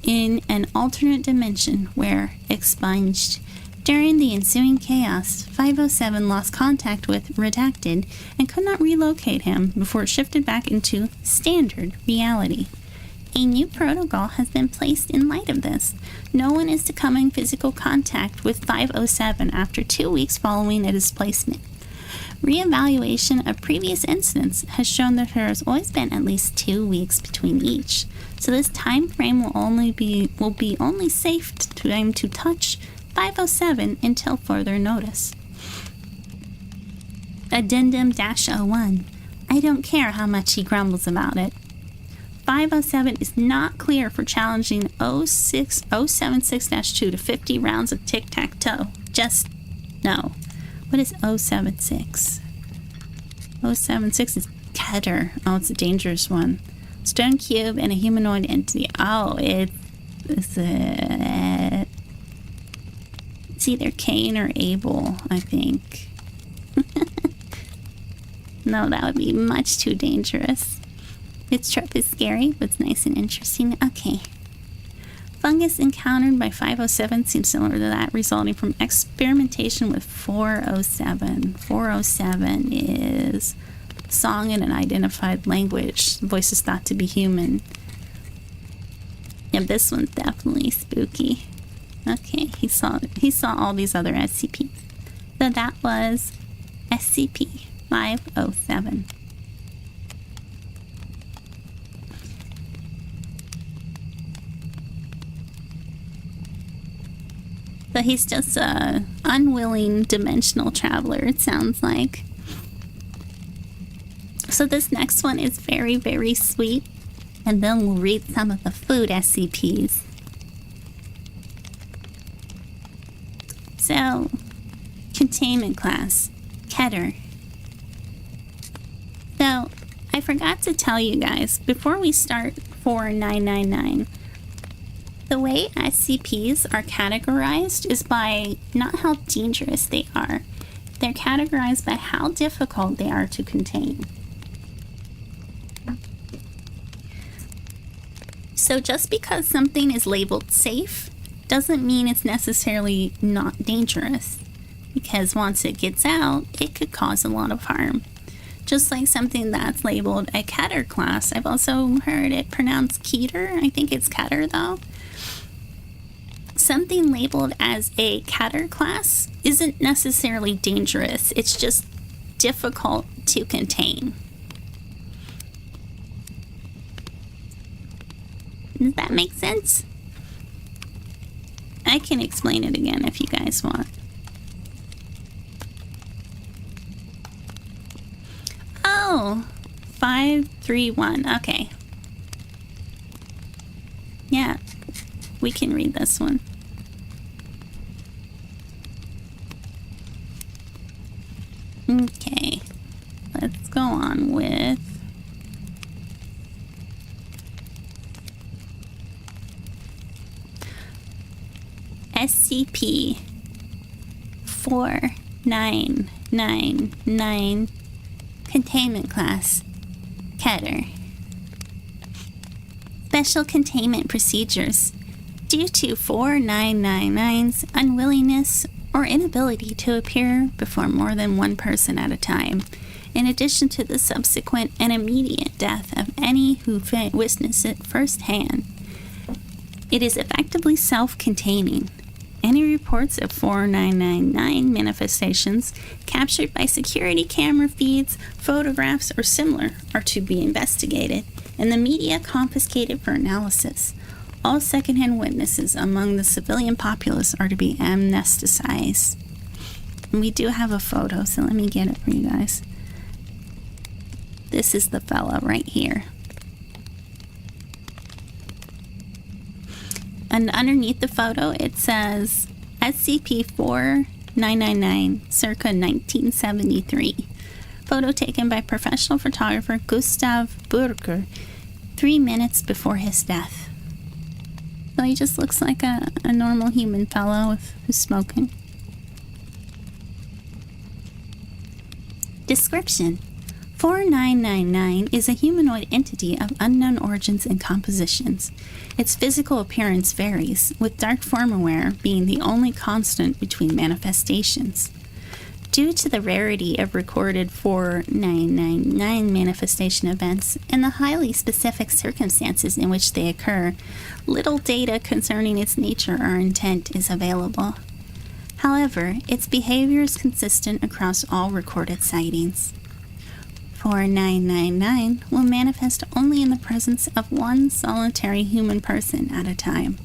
in an alternate dimension where Expunged. During the ensuing chaos, 507 lost contact with Redacted and could not relocate him before it shifted back into standard reality. A new protocol has been placed in light of this. No one is to come in physical contact with 507 after 2 weeks following a displacement. Reevaluation of previous incidents has shown that there has always been at least 2 weeks between each, so this time frame will be only safe time to touch 507 until further notice. Addendum-01. I don't care how much he grumbles about it. 507 is not clear for challenging 076-2 to 50 rounds of tic-tac-toe. Just no. What is 076? 076 is Keter. Oh, it's a dangerous one. Stone cube and a humanoid entity. Oh, it's either Cain or Abel, I think. No, that would be much too dangerous. Its trope is scary, but it's nice and interesting. Okay. Fungus encountered by 507 seems similar to that, resulting from experimentation with 407. 407 is song in an identified language. The voice is thought to be human. Yeah, this one's definitely spooky. Okay, he saw all these other SCPs. So that was SCP-507. So he's just a unwilling dimensional traveler, it sounds like. So this next one is very, very sweet. And then we'll read some of the food SCPs. So, containment class, Keter. So, I forgot to tell you guys, before we start 4999, the way SCPs are categorized is by not how dangerous they are. They're categorized by how difficult they are to contain. So just because something is labeled safe doesn't mean it's necessarily not dangerous, because once it gets out, it could cause a lot of harm. Just like something that's labeled a Keter class. I've also heard it pronounced Keter. I think it's Keter though. Something labeled as a Keter class isn't necessarily dangerous. It's just difficult to contain. Does that make sense? I can explain it again if you guys want. Oh, 531. Okay. Yeah, we can read this one. Okay, let's go on with SCP 4999 Containment Class Keter. Special Containment Procedures. Due to 4999's unwillingness or inability to appear before more than one person at a time, in addition to the subsequent and immediate death of any who witnessed it firsthand, it is effectively self-containing. Any reports of 4999 manifestations captured by security camera feeds, photographs, or similar are to be investigated, and the media confiscated for analysis. All secondhand witnesses among the civilian populace are to be amnesticized. And we do have a photo, so let me get it for you guys. This is the fella right here. And underneath the photo, it says SCP-4999, circa 1973. Photo taken by professional photographer Gustav Burger 3 minutes before his death. So he just looks like a normal human fellow who's smoking. Description: 4999 is a humanoid entity of unknown origins and compositions. Its physical appearance varies, with dark form-aware being the only constant between manifestations. Due to the rarity of recorded 4999 manifestation events and the highly specific circumstances in which they occur, little data concerning its nature or intent is available. However, its behavior is consistent across all recorded sightings. 4999 will manifest only in the presence of one solitary human person at a time.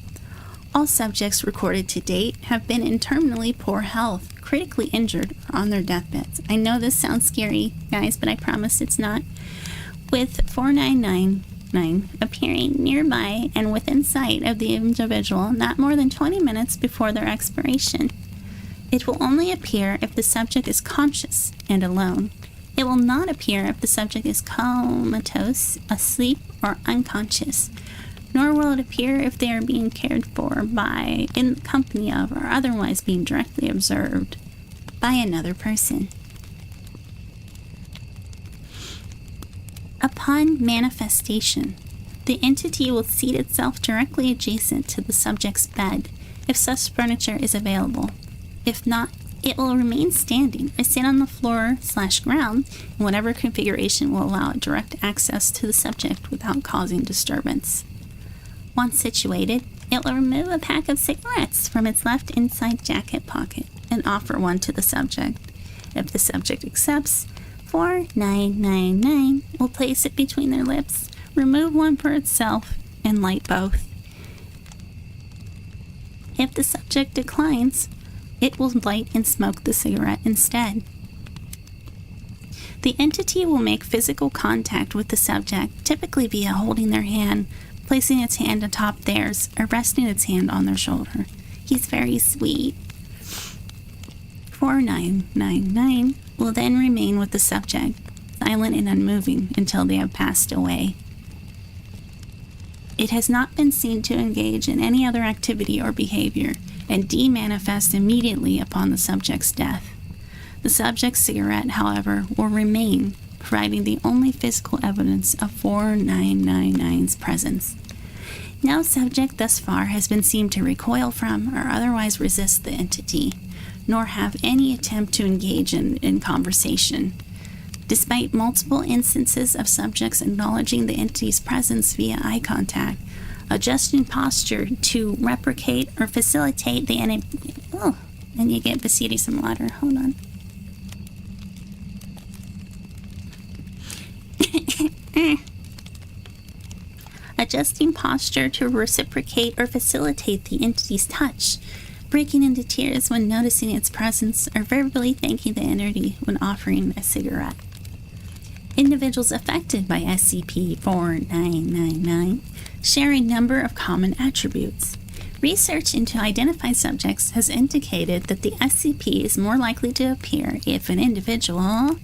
All subjects recorded to date have been in terminally poor health, critically injured, or on their deathbeds. I know this sounds scary, guys, but I promise it's not. With 4999 appearing nearby and within sight of the individual not more than 20 minutes before their expiration. It will only appear if the subject is conscious and alone. It will not appear if the subject is comatose, asleep, or unconscious. Nor will it appear if they are being cared for by, in the company of, or otherwise being directly observed by another person. Upon manifestation, the entity will seat itself directly adjacent to the subject's bed, if such furniture is available. If not, it will remain standing or sit on the floor/ground in whatever configuration will allow it direct access to the subject without causing disturbance. Once situated, it will remove a pack of cigarettes from its left inside jacket pocket and offer one to the subject. If the subject accepts, 4999 will place it between their lips, remove one for itself, and light both. If the subject declines, it will light and smoke the cigarette instead. The entity will make physical contact with the subject, typically via holding their hand, placing its hand atop theirs, or resting its hand on their shoulder. He's very sweet. 4999 will then remain with the subject, silent and unmoving until they have passed away. It has not been seen to engage in any other activity or behavior and demanifest immediately upon the subject's death. The subject's cigarette, however, will remain, providing the only physical evidence of 4999's presence. No subject thus far has been seen to recoil from or otherwise resist the entity, nor have any attempt to engage in conversation. Despite multiple instances of subjects acknowledging the entity's presence via eye contact, adjusting posture to replicate or facilitate the enemy. Oh, and you get Basidi some water. Hold on. adjusting posture to reciprocate or facilitate the entity's touch, breaking into tears when noticing its presence, or verbally thanking the entity when offering a cigarette. Individuals affected by SCP-4999 share a number of common attributes. Research into identified subjects has indicated that the SCP is more likely to appear if an individual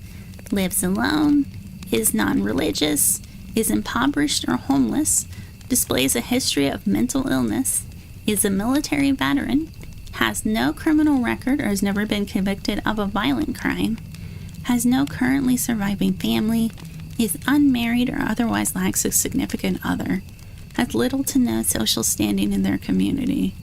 lives alone, is non-religious, is impoverished or homeless, displays a history of mental illness, is a military veteran, has no criminal record or has never been convicted of a violent crime, has no currently surviving family, is unmarried or otherwise lacks a significant other, has little to no social standing in their community,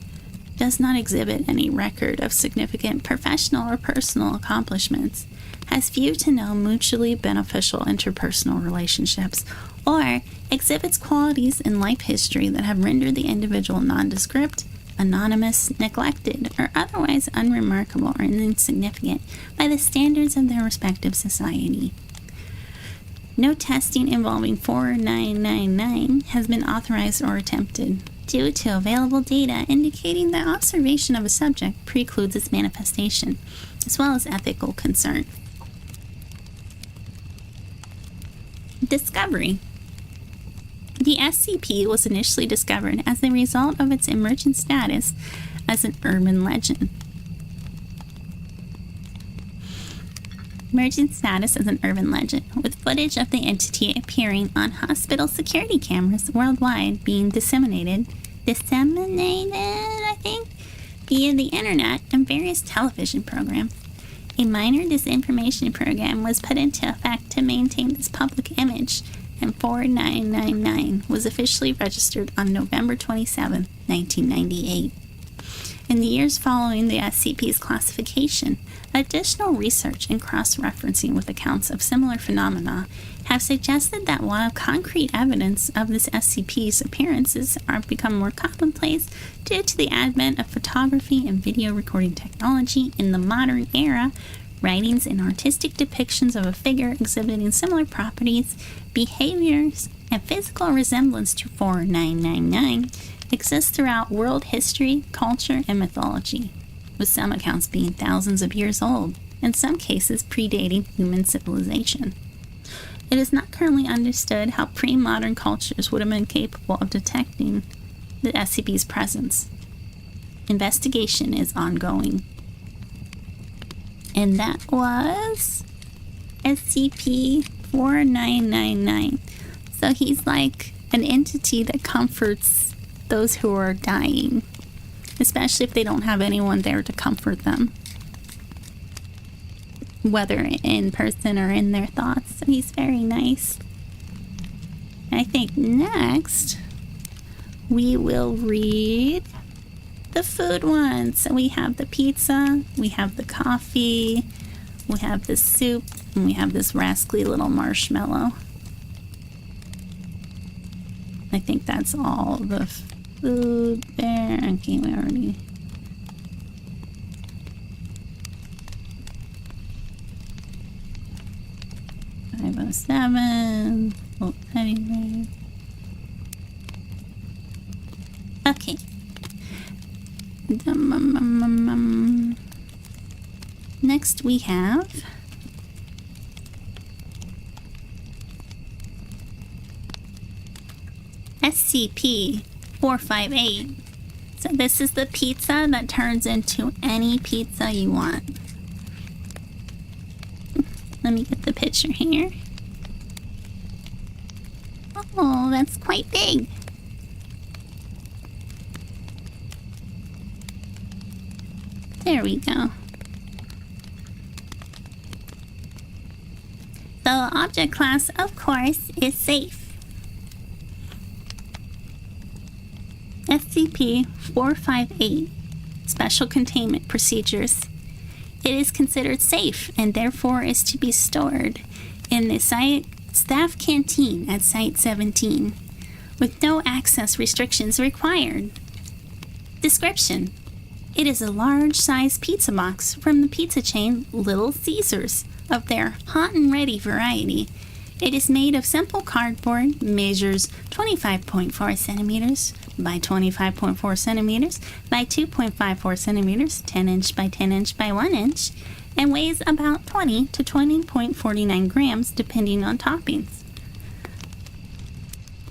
does not exhibit any record of significant professional or personal accomplishments, has few to no mutually beneficial interpersonal relationships, or exhibits qualities in life history that have rendered the individual nondescript, anonymous, neglected, or otherwise unremarkable or insignificant by the standards of their respective society. No testing involving 4999 has been authorized or attempted, due to available data indicating that observation of a subject precludes its manifestation, as well as ethical concern. Discovery. The SCP was initially discovered as a result of its emergent status as an urban legend. With footage of the entity appearing on hospital security cameras worldwide being disseminated, I think, via the internet and various television programs. A minor disinformation program was put into effect to maintain this public image, and 4999 was officially registered on November 27, 1998. In the years following the SCP's classification, additional research and cross-referencing with accounts of similar phenomena have suggested that while concrete evidence of this SCP's appearances are become more commonplace due to the advent of photography and video recording technology in the modern era, writings and artistic depictions of a figure exhibiting similar properties, behaviors, and physical resemblance to 4999 exist throughout world history, culture, and mythology, with some accounts being thousands of years old, in some cases predating human civilization. It is not currently understood how pre-modern cultures would have been capable of detecting the SCP's presence. Investigation is ongoing. And that was SCP-4999. So he's like an entity that comforts those who are dying, especially if they don't have anyone there to comfort them, whether in person or in their thoughts. So he's very nice. I think next we will read the food one. So we have the pizza, we have the coffee, we have the soup, and we have this rascally little marshmallow. I think that's all the food there. Okay, we already... $507. Oh, anyway. Okay. Next we have SCP-458. So this is the pizza that turns into any pizza you want. Let me get the picture here. Oh, that's quite big. There we go. The object class, of course, is safe. SCP-458. Special Containment Procedures. It is considered safe and therefore is to be stored in the staff canteen at Site 17, with no access restrictions required. Description: it is a large-sized pizza box from the pizza chain Little Caesars of their hot and ready variety, It is made of simple cardboard, measures 25.4 centimeters by 25.4 centimeters by 2.54 centimeters, 10 inch by 10 inch by 1 inch, and weighs about 20 to 20.49 grams depending on toppings.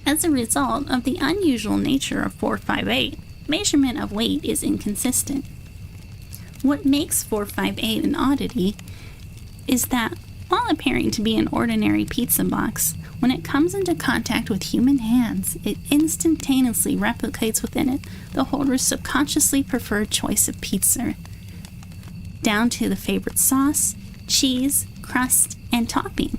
As a result of the unusual nature of 458, measurement of weight is inconsistent. What makes 458 an oddity is that, while appearing to be an ordinary pizza box, when it comes into contact with human hands, it instantaneously replicates within it the holder's subconsciously preferred choice of pizza, down to the favorite sauce, cheese, crust, and topping.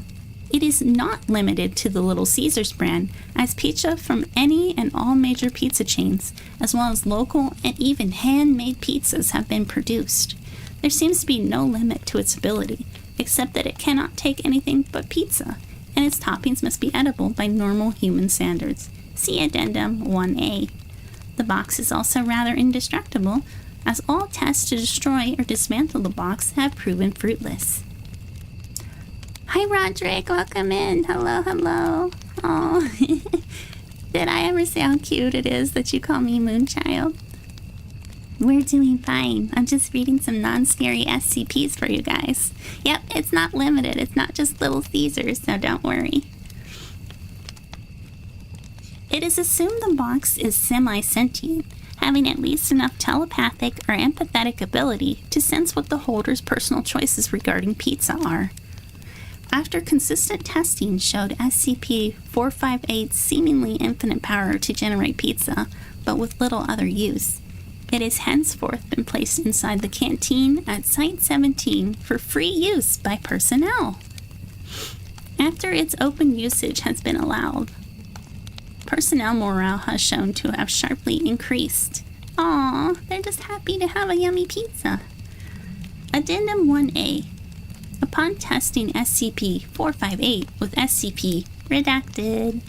It is not limited to the Little Caesars brand, as pizza from any and all major pizza chains, as well as local and even handmade pizzas, have been produced. There seems to be no limit to its ability, except that it cannot take anything but pizza, and its toppings must be edible by normal human standards. See Addendum 1A. The box is also rather indestructible, as all tests to destroy or dismantle the box have proven fruitless. Hi Roderick, welcome in. Hello, hello. Oh, did I ever say how cute it is that you call me Moonchild? We're doing fine. I'm just reading some non-scary SCPs for you guys. Yep, it's not limited. It's not just Little Caesars, so don't worry. It is assumed the box is semi-sentient, having at least enough telepathic or empathetic ability to sense what the holder's personal choices regarding pizza are. After consistent testing showed SCP-458's seemingly infinite power to generate pizza, but with little other use, it has henceforth been placed inside the canteen at Site-17 for free use by personnel. After its open usage has been allowed, personnel morale has shown to have sharply increased. Aw, they're just happy to have a yummy pizza. Addendum 1A. Upon testing SCP-458 with SCP redacted,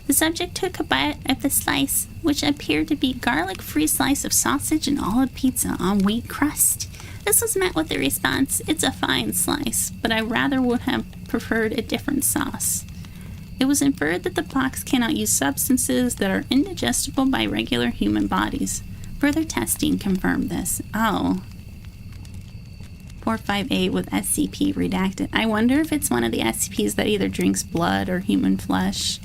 the subject took a bite of the slice, which appeared to be garlic-free slice of sausage and olive pizza on wheat crust. This was met with the response, "It's a fine slice, but I rather would have preferred a different sauce." It was inferred that the box cannot use substances that are indigestible by regular human bodies. Further testing confirmed this. Oh. 458 with SCP redacted. I wonder if it's one of the SCPs that either drinks blood or human flesh.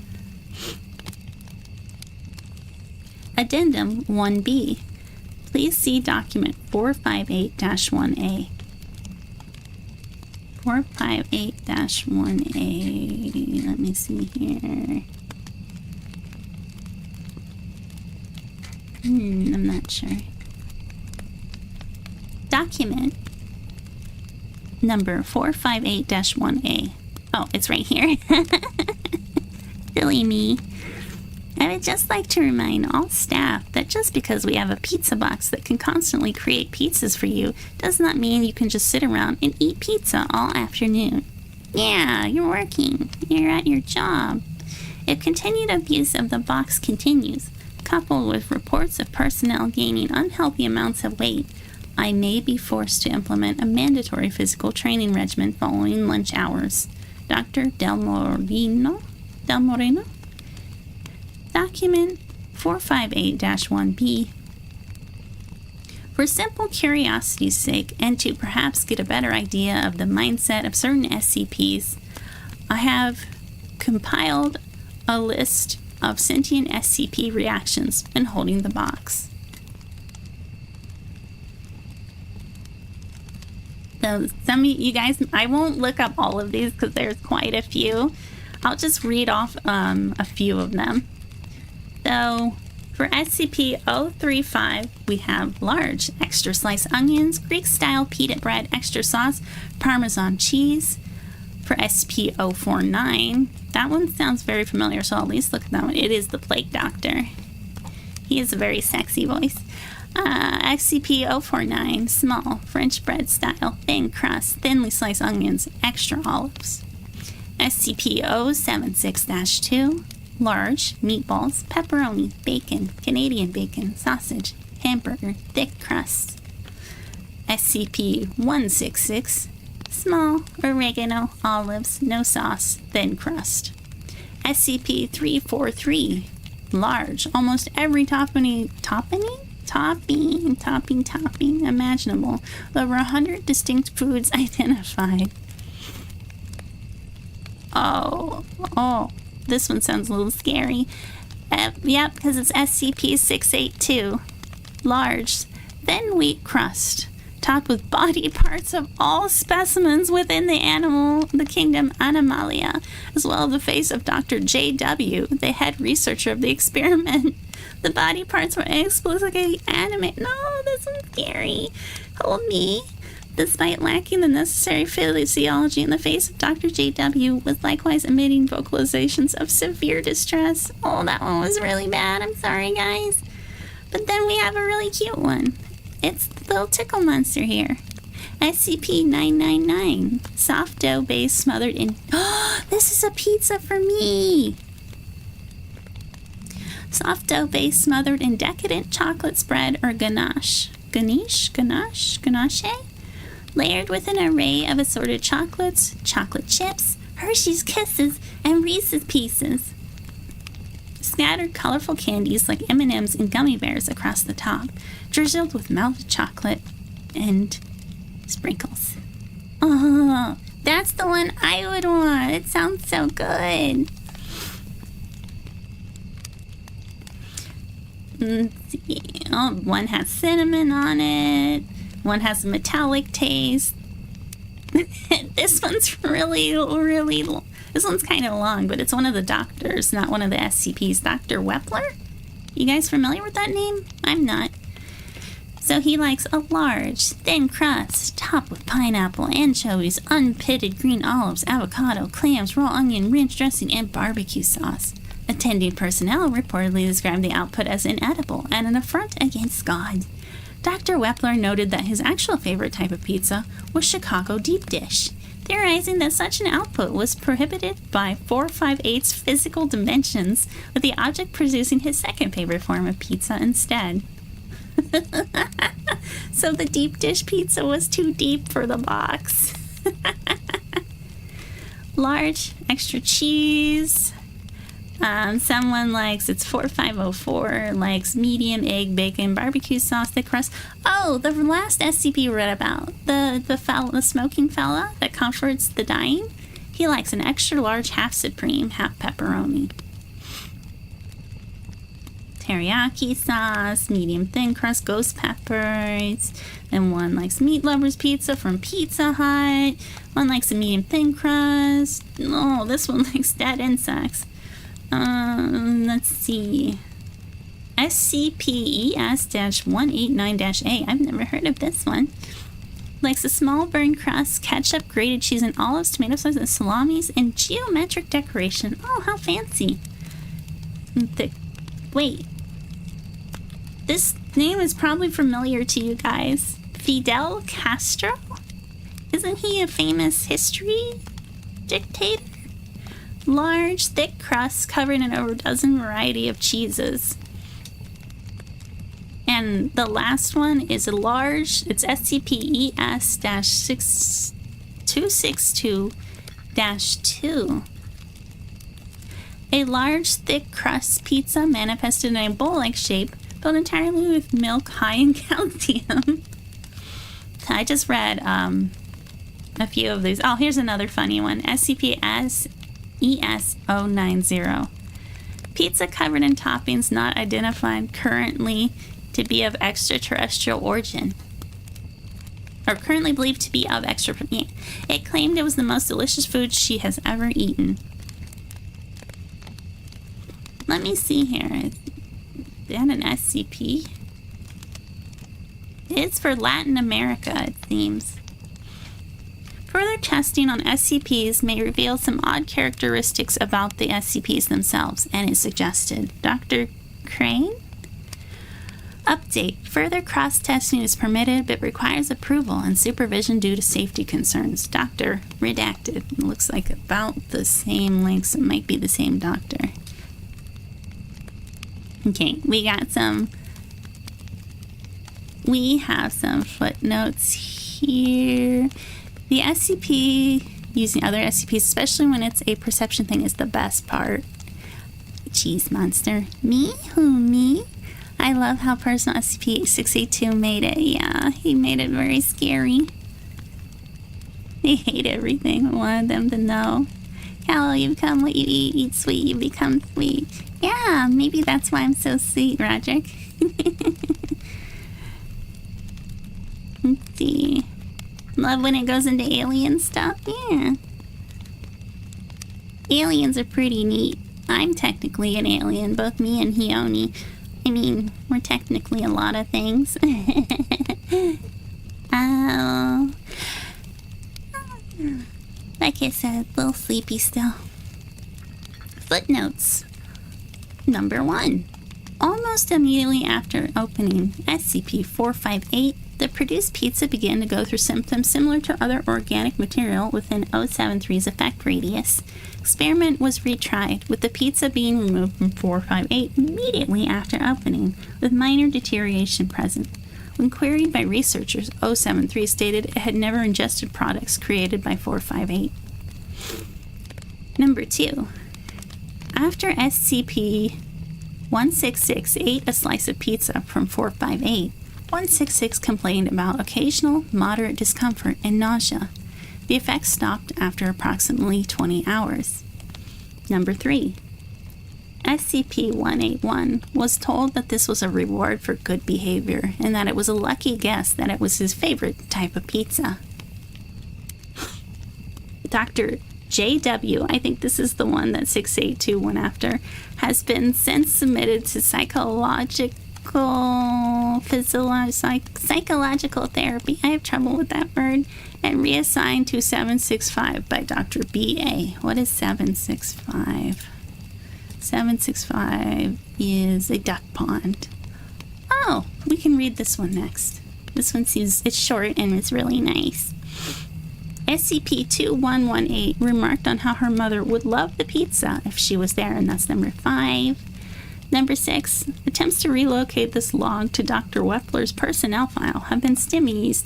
Addendum 1B. Please see document 458-1A. 458-1A. Let me see here. I'm not sure. Document number 458-1A. Oh, it's right here. Silly me. I would just like to remind all staff that just because we have a pizza box that can constantly create pizzas for you does not mean you can just sit around and eat pizza all afternoon. Yeah, you're working. You're at your job. If continued abuse of the box continues, coupled with reports of personnel gaining unhealthy amounts of weight, I may be forced to implement a mandatory physical training regimen following lunch hours. Dr. Del Moreno? Document 458-1B. For simple curiosity's sake, and to perhaps get a better idea of the mindset of certain SCPs, I have compiled a list of sentient SCP reactions when holding the box. So some of you guys, I won't look up all of these because there's quite a few. I'll just read off a few of them. So for SCP-035, we have large extra sliced onions, Greek-style pita bread, extra sauce, Parmesan cheese. For SCP-049, that one sounds very familiar, so I'll at least look at that one. It is the Plague Doctor. He has a very sexy voice. SCP-049, small, French bread style, thin crust, thinly sliced onions, extra olives. SCP-076-2, large, meatballs, pepperoni, bacon, Canadian bacon, sausage, hamburger, thick crust. SCP-166, small, oregano, olives, no sauce, thin crust. SCP-343, large, almost every topping imaginable, over 100 distinct foods identified. Oh, this one sounds a little scary. Yep, because it's SCP-682, large, thin wheat crust, topped with body parts of all specimens within the kingdom Animalia, as well as the face of Dr. J.W., the head researcher of the experiment. The body parts were inexplicably animated. No, this one's scary. Hold me. Despite lacking the necessary physiology in the face of Dr. J.W., was likewise emitting vocalizations of severe distress. Oh, that one was really bad. I'm sorry, guys. But then we have a really cute one. It's the little tickle monster here. SCP-999. Soft dough base smothered in... Oh, this is a pizza for me! Soft dough base smothered in decadent chocolate spread or ganache. Ganache? Layered with an array of assorted chocolates, chocolate chips, Hershey's Kisses, and Reese's Pieces. Scattered colorful candies like M&Ms and gummy bears across the top, drizzled with melted chocolate and sprinkles. Oh, that's the one I would want. It sounds so good. Oh, one has cinnamon on it. One has a metallic taste. This one's really, this one's kind of long, but it's one of the doctors, not one of the SCPs. Dr. Wepler? You guys familiar with that name? I'm not. So he likes a large, thin crust, topped with pineapple, anchovies, unpitted green olives, avocado, clams, raw onion, ranch dressing, and barbecue sauce. Attending personnel reportedly described the output as inedible and an affront against God. Dr. Wepler noted that his actual favorite type of pizza was Chicago deep dish, theorizing that such an output was prohibited by 458's physical dimensions, with the object producing his second favorite form of pizza instead. So the deep dish pizza was too deep for the box. Large, extra cheese. Someone likes, it's 4504, likes medium egg, bacon, barbecue sauce, thick crust. Oh, the last SCP we read about, the smoking fella that comforts the dying, he likes an extra large half supreme, half pepperoni. Teriyaki sauce, medium thin crust, ghost peppers. And one likes meat lovers pizza from Pizza Hut. One likes a medium thin crust. Oh, this one likes dead insects. Let's see. SCP-ES-189-A. I've never heard of this one. Likes a small burned crust, ketchup, grated cheese, and olives, tomato sauce, and salamis, and geometric decoration. Oh, how fancy. Wait. This name is probably familiar to you guys. Fidel Castro? Isn't he a famous history dictator? Large, thick crust covered in over a dozen variety of cheeses. And the last one is a large, it's SCP-ES-262-2. A large, thick crust pizza manifested in a bowl-like shape, filled entirely with milk high in calcium. I just read a few of these. Oh, here's another funny one. SCP-ES-090. Pizza covered in toppings not identified currently to be of extraterrestrial origin. Or currently believed to be of extraterrestrial. It claimed it was the most delicious food she has ever eaten. Let me see here. Is that an SCP? It's for Latin America, it seems. Further testing on SCPs may reveal some odd characteristics about the SCPs themselves, and is suggested. Dr. Crane? Update. Further cross-testing is permitted, but requires approval and supervision due to safety concerns. Doctor, redacted. It looks like about the same length, so it might be the same doctor. Okay, we have some footnotes here. The SCP using other SCPs, especially when it's a perception thing, is the best part. Cheese monster. Me? Who, me? I love how personal SCP-682 made it. Yeah, he made it very scary. They hate everything. I wanted them to know. Hello, you become what you eat. Eat sweet, you become sweet. Yeah, maybe that's why I'm so sweet, Roderick. Let's see. Love when it goes into alien stuff. Yeah. Aliens are pretty neat. I'm technically an alien, both me and Khione. I mean, we're technically a lot of things. Oh. Like I said, a little sleepy still. Footnotes. Number 1. Almost immediately after opening SCP-458, the produced pizza began to go through symptoms similar to other organic material within 073's effect radius. Experiment was retried, with the pizza being removed from 458 immediately after opening, with minor deterioration present. When queried by researchers, 073 stated it had never ingested products created by 458. Number 2. After SCP-166 ate a slice of pizza from 458, 166 complained about occasional moderate discomfort and nausea. The effects stopped after approximately 20 hours. Number 3. SCP-181 was told that this was a reward for good behavior and that it was a lucky guess that it was his favorite type of pizza. Dr. JW, I think this is the one that 682 went after, has been since submitted to psychological therapy. I have trouble with that word. And reassigned to 765 by Dr. B.A. What is 765? 765 is a duck pond. Oh, we can read this one next. This one it's short and it's really nice. SCP-2118 remarked on how her mother would love the pizza if she was there, and that's number 5. Number 6, attempts to relocate this log to Dr. Wepler's personnel file have been stymied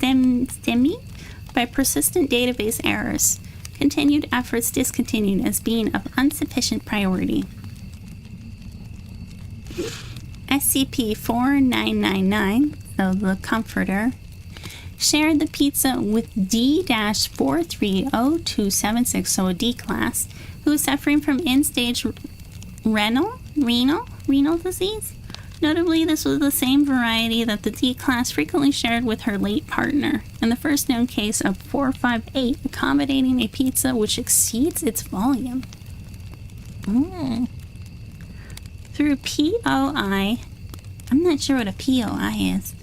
by persistent database errors. Continued efforts discontinued as being of insufficient priority. SCP-4999, so the Comforter, shared the pizza with D-430276, so a D class, who is suffering from end-stage renal disease. Notably, this was the same variety that the D class frequently shared with her late partner, and the first known case of 458 accommodating a pizza which exceeds its volume. Through POI, I'm not sure what a POI is,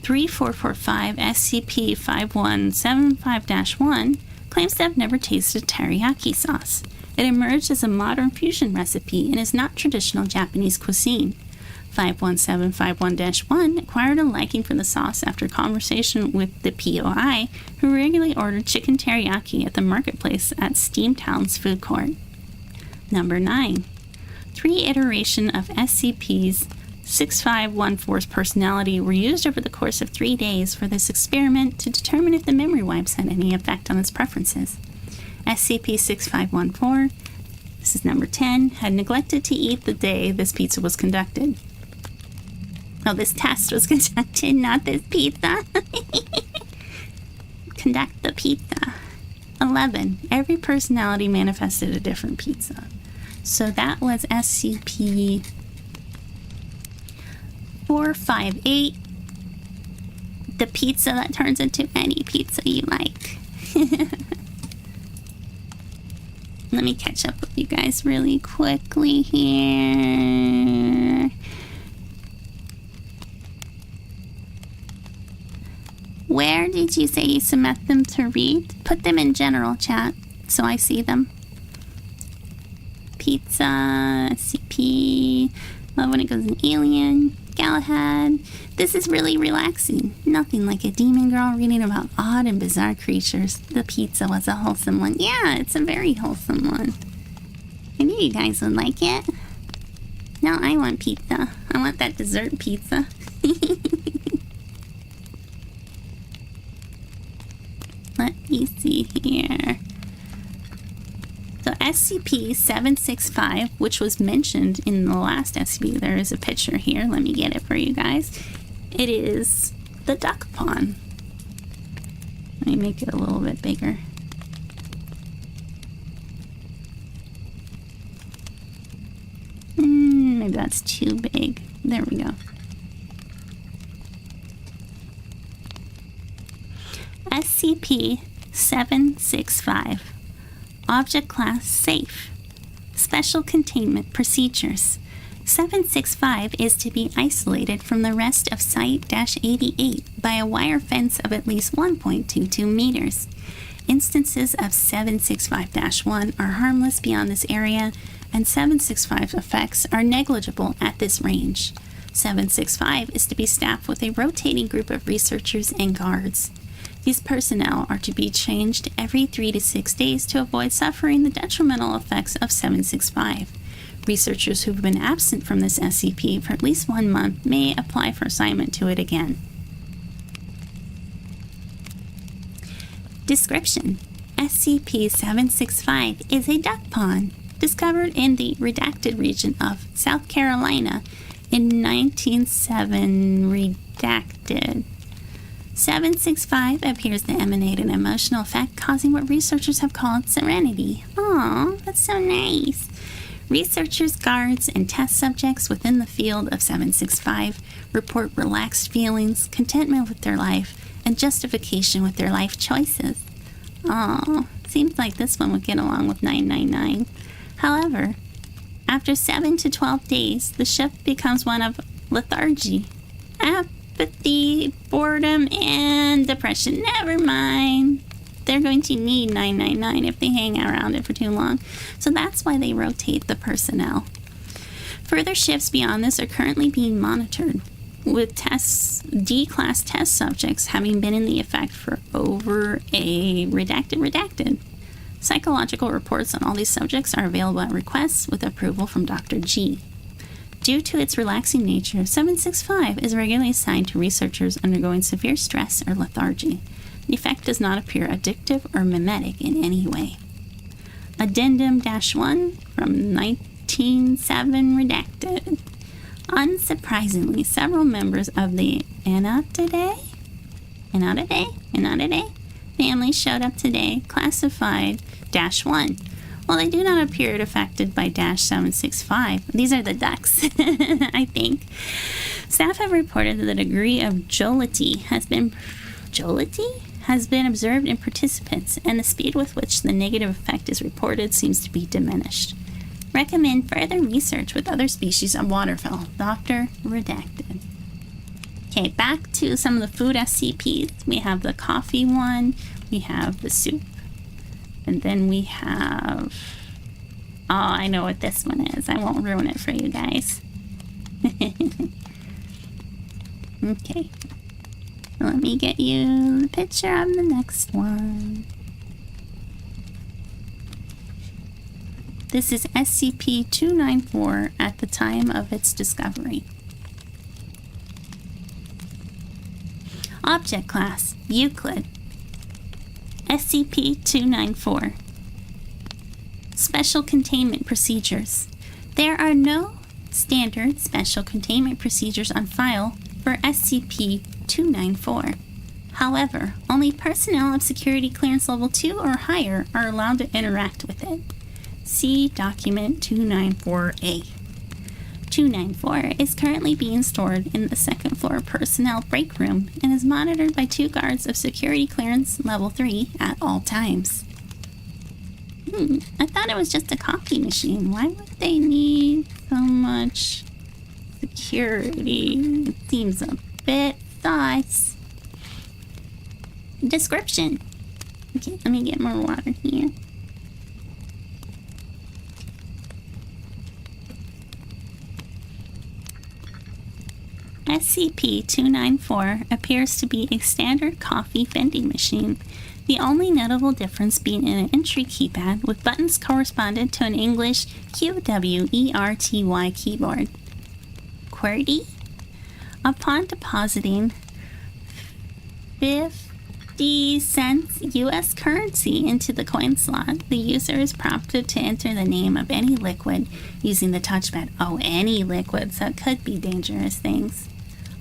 3445 SCP-5175-1 claims to have never tasted teriyaki sauce. It emerged as a modern fusion recipe and is not traditional Japanese cuisine. 51751-1 acquired a liking for the sauce after conversation with the POI, who regularly ordered chicken teriyaki at the marketplace at Steamtown's food court. Number 9. 3 iterations of SCP's 6514's personality were used over the course of 3 days for this experiment to determine if the memory wipes had any effect on its preferences. SCP-6514, this is number 10, had neglected to eat the day this pizza was conducted. Oh, this test was conducted, not this pizza. Conduct the pizza. 11. Every personality manifested a different pizza. So that was SCP-458. The pizza that turns into any pizza you like. Let me catch up with you guys really quickly here. Where did you say you submit them to read? Put them in general chat so I see them. Pizza, SCP, love when it goes in alien, Galahad. This is really relaxing. Nothing like a demon girl reading about odd and bizarre creatures. The pizza was a wholesome one. Yeah, it's a very wholesome one. I knew you guys would like it. Now I want pizza. I want that dessert pizza. Let me see here. So SCP-765, which was mentioned in the last SCP, there is a picture here. Let me get it for you guys. It is the duck pond. Let me make it a little bit bigger. Maybe that's too big. There we go. SCP-765. Object Class Safe. Special Containment Procedures. 765 is to be isolated from the rest of Site-88 by a wire fence of at least 1.22 meters. Instances of 765-1 are harmless beyond this area, and 765's effects are negligible at this range. 765 is to be staffed with a rotating group of researchers and guards. These personnel are to be changed every 3 to 6 days to avoid suffering the detrimental effects of 765. Researchers who've been absent from this SCP for at least 1 month may apply for assignment to it again. Description: SCP-765 is a duck pond discovered in the redacted region of South Carolina in 1907 redacted. 765 appears to emanate an emotional effect causing what researchers have called serenity. Aw, that's so nice. Researchers, guards, and test subjects within the field of 765 report relaxed feelings, contentment with their life, and justification with their life choices. Aw, seems like this one would get along with 999. However, after 7 to 12 days, the shift becomes one of lethargy, apathy, boredom, and depression. Never mind. They're going to need 999 if they hang around it for too long. So that's why they rotate the personnel. Further shifts beyond this are currently being monitored, with D-class test subjects having been in the effect for over a redacted. Psychological reports on all these subjects are available at request with approval from Dr. G. Due to its relaxing nature, 765 is regularly assigned to researchers undergoing severe stress or lethargy. The effect does not appear addictive or mimetic in any way. Addendum-1 from 1907 redacted. Unsurprisingly, several members of the Entourage family showed up today, classified -1. While they do not appear affected by -765, these are the ducks, I think. Staff have reported that the degree of jollity has been observed in participants, and the speed with which the negative effect is reported seems to be diminished. Recommend further research with other species of waterfowl. Dr. Redacted. Okay, back to some of the food SCPs. We have the coffee one, we have the soup, and then we have... Oh, I know what this one is. I won't ruin it for you guys. Okay. Let me get you the picture of the next one. This is SCP-294 at the time of its discovery. Object Class: Euclid. SCP-294. Special Containment Procedures. There are no standard special containment procedures on file for SCP-294. However, only personnel of security clearance level 2 or higher are allowed to interact with it. See Document 294A. 294 is currently being stored in the second floor personnel break room and is monitored by 2 guards of security clearance level 3 at all times. I thought it was just a coffee machine. Why would they need so much security? It seems a bit sus. Description. Okay, let me get more water here. SCP-294 appears to be a standard coffee vending machine, the only notable difference being an entry keypad with buttons correspondent to an English QWERTY keyboard. QWERTY? Upon depositing 50 cents US currency into the coin slot. The user is prompted to enter the name of any liquid using the touchpad. Oh, any liquid, so it could be dangerous things.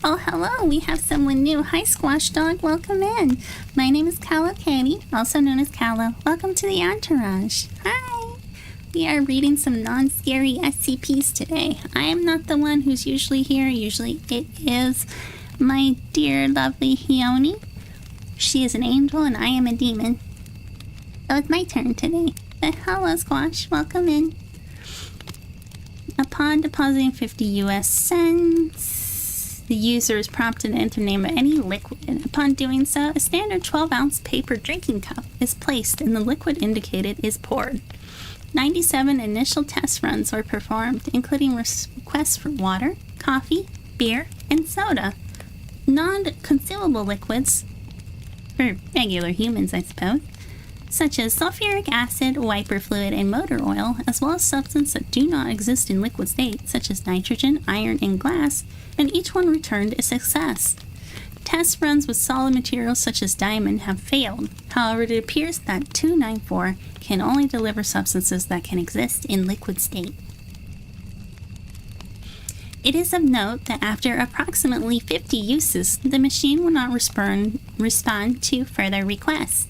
Oh, hello, we have someone new. Hi, Squash Dog, welcome in. My name is Katie, also known as Callow. Welcome to the Entourage. Hi. We are reading some non-scary SCPs today. I am not the one who's usually here. Usually it is my dear, lovely Khione. She is an angel and I am a demon. So it's my turn today. But hello, Squash. Welcome in. Upon depositing 50 US cents, the user is prompted to enter the name of any liquid. Upon doing so, a standard 12-ounce paper drinking cup is placed and the liquid indicated is poured. 97 initial test runs were performed, including requests for water, coffee, beer, and soda. Non-consumable liquids, for regular humans I suppose, such as sulfuric acid, wiper fluid, and motor oil, as well as substances that do not exist in liquid state, such as nitrogen, iron, and glass, and each one returned a success. Test runs with solid materials such as diamond have failed. However, it appears that 294 can only deliver substances that can exist in liquid state. It is of note that after approximately 50 uses, the machine will not respond to further requests.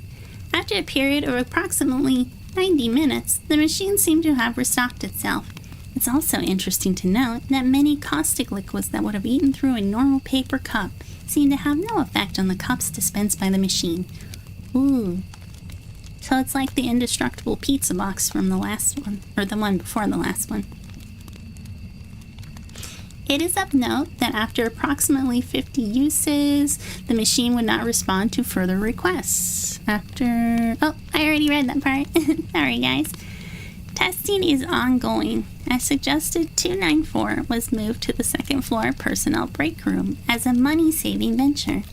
After a period of approximately 90 minutes, the machine seemed to have restocked itself. It's also interesting to note that many caustic liquids that would have eaten through a normal paper cup seem to have no effect on the cups dispensed by the machine. Ooh. So it's like the indestructible pizza box from the last one, or the one before the last one. It is of note that after approximately 50 uses, the machine would not respond to further requests. Oh, I already read that part. Sorry, guys. Testing is ongoing. As suggested, 294 was moved to the second floor personnel break room as a money-saving venture.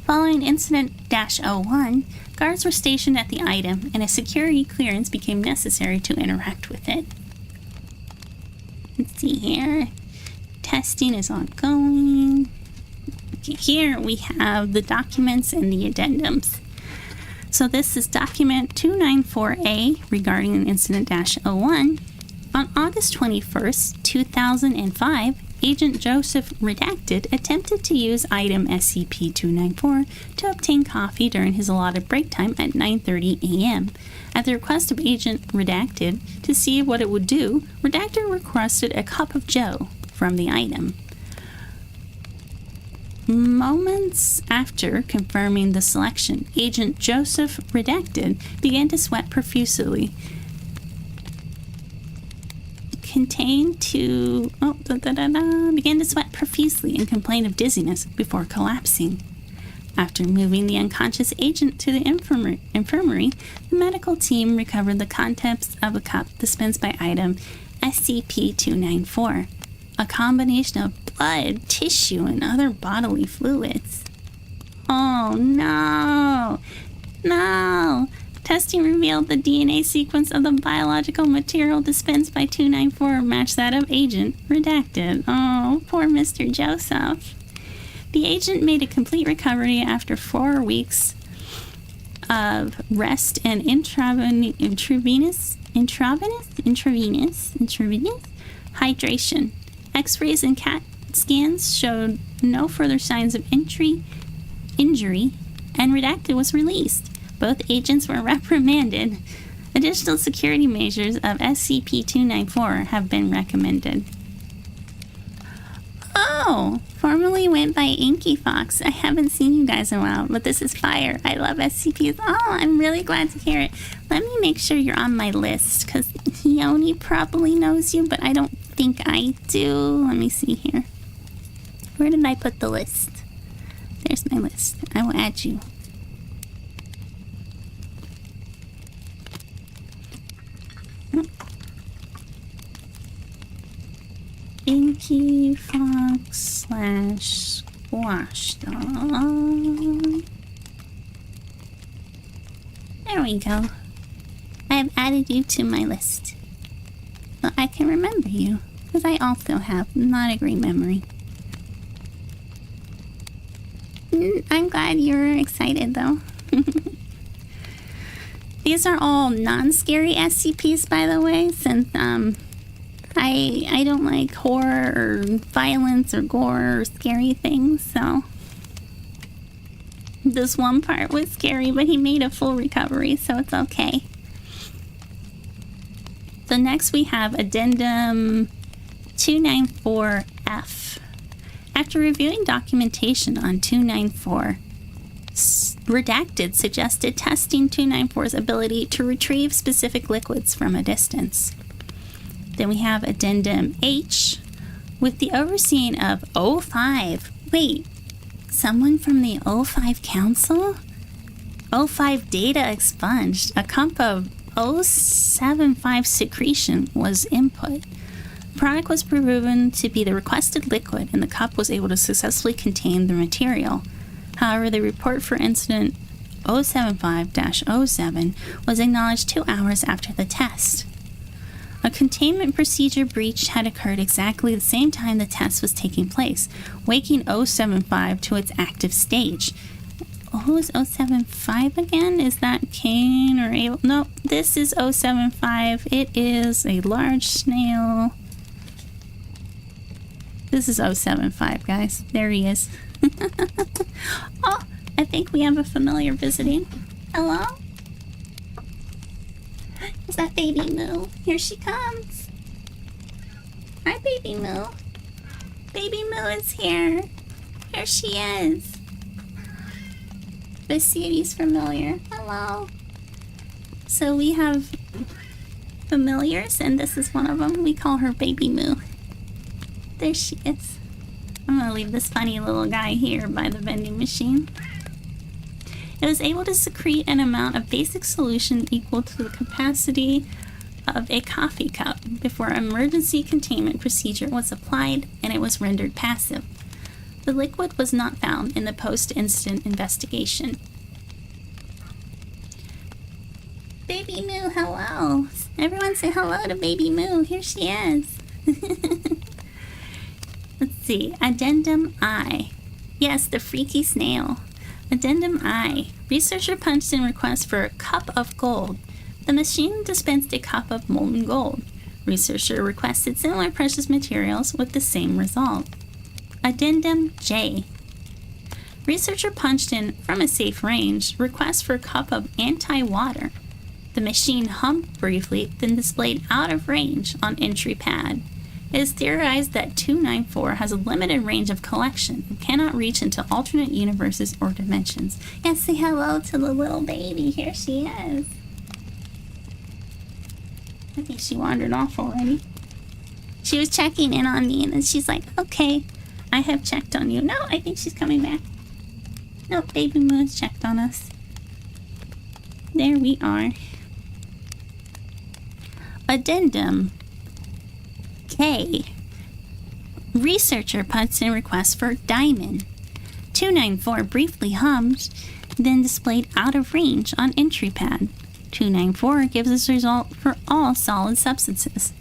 Following Incident-01, guards were stationed at the item, and a security clearance became necessary to interact with it. Let's see here. Testing is ongoing. Okay, here we have the documents and the addendums. So this is document 294A regarding Incident-01. On August 21st, 2005, Agent Joseph Redacted attempted to use item SCP-294 to obtain coffee during his allotted break time at 9:30 a.m. At the request of Agent Redacted to see what it would do, Redacted requested a cup of joe from the item. Moments after confirming the selection, Agent Joseph Redacted began to sweat profusely. Began to sweat profusely and complained of dizziness before collapsing. After moving the unconscious agent to the infirmary, the medical team recovered the contents of a cup dispensed by item SCP-294, a combination of blood, tissue, and other bodily fluids. Oh no! No! Testing revealed the DNA sequence of the biological material dispensed by 294 matched that of Agent Redacted. Oh, poor Mr. Joseph. The agent made a complete recovery after 4 weeks of rest and intravenous hydration. X-rays and CAT scans showed no further signs of injury, and Redacted was released. Both agents were reprimanded. Additional security measures of SCP-294 have been recommended. Oh, formerly went by Inky Fox. I haven't seen you guys in a while, but this is fire. I love SCPs. Oh, I'm really glad to hear it. Let me make sure you're on my list, because Khione probably knows you, but I don't think I do. Let me see here. Where did I put the list? There's my list. I will add you. Inky Fox / Squash Dog. There we go. I have added you to my list. So I can remember you, because I also have not a great memory. I'm glad you're excited though. These are all non-scary SCPs, by the way, since I don't like horror or violence or gore or scary things, so this one part was scary, but he made a full recovery, so it's okay. So next we have Addendum 294F. After reviewing documentation on 294, Redacted suggested testing 294's ability to retrieve specific liquids from a distance. Then we have Addendum H, with the overseeing of O5. Wait, someone from the O5 Council? O5 data expunged. A cup of O75 secretion was input. The product was proven to be the requested liquid, and the cup was able to successfully contain the material. However, the report for incident 075-07 was acknowledged 2 hours after the test. A containment procedure breach had occurred exactly the same time the test was taking place, waking 075 to its active stage. Who is 075 again? Is that Kane or Abel? No, this is 075. It is a large snail. This is 075, guys. There he is. Oh, I think we have a familiar visiting. Hello? Is that Baby Moo? Here she comes. Hi, Baby Moo. Baby Moo is here. Here she is. This city's familiar. Hello. So we have familiars, and this is one of them. We call her Baby Moo. There she is. I'm gonna leave this funny little guy here by the vending machine. It was able to secrete an amount of basic solution equal to the capacity of a coffee cup before an emergency containment procedure was applied, and it was rendered passive. The liquid was not found in the post-incident investigation. Baby Moo, hello. Everyone say hello to Baby Moo. Here she is. Let's see. Addendum I. Yes, the freaky snail. Addendum I. Researcher punched in request for a cup of gold. The machine dispensed a cup of molten gold. Researcher requested similar precious materials with the same result. Addendum J. Researcher punched in from a safe range request for a cup of anti-water. The machine hummed briefly, then displayed out of range on entry pad. It is theorized that 294 has a limited range of collection and cannot reach into alternate universes or dimensions. And say hello to the little baby. Here she is. I think she wandered off already. She was checking in on me, and then she's like, okay, I have checked on you. No, I think she's coming back. Nope, Baby Moon's checked on us. There we are. Addendum K. Researcher puts in request for diamond. 294 briefly hummed, then displayed out of range on entry pad. 294 gives this result for all solid substances.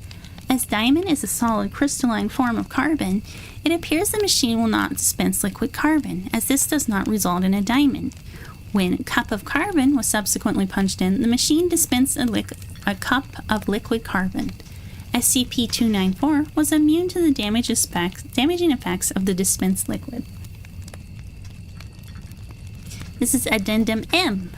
As diamond is a solid crystalline form of carbon, it appears the machine will not dispense liquid carbon, as this does not result in a diamond. When a cup of carbon was subsequently punched in, the machine dispensed a cup of liquid carbon. SCP-294 was immune to the damaging effects of the dispensed liquid. This is Addendum M.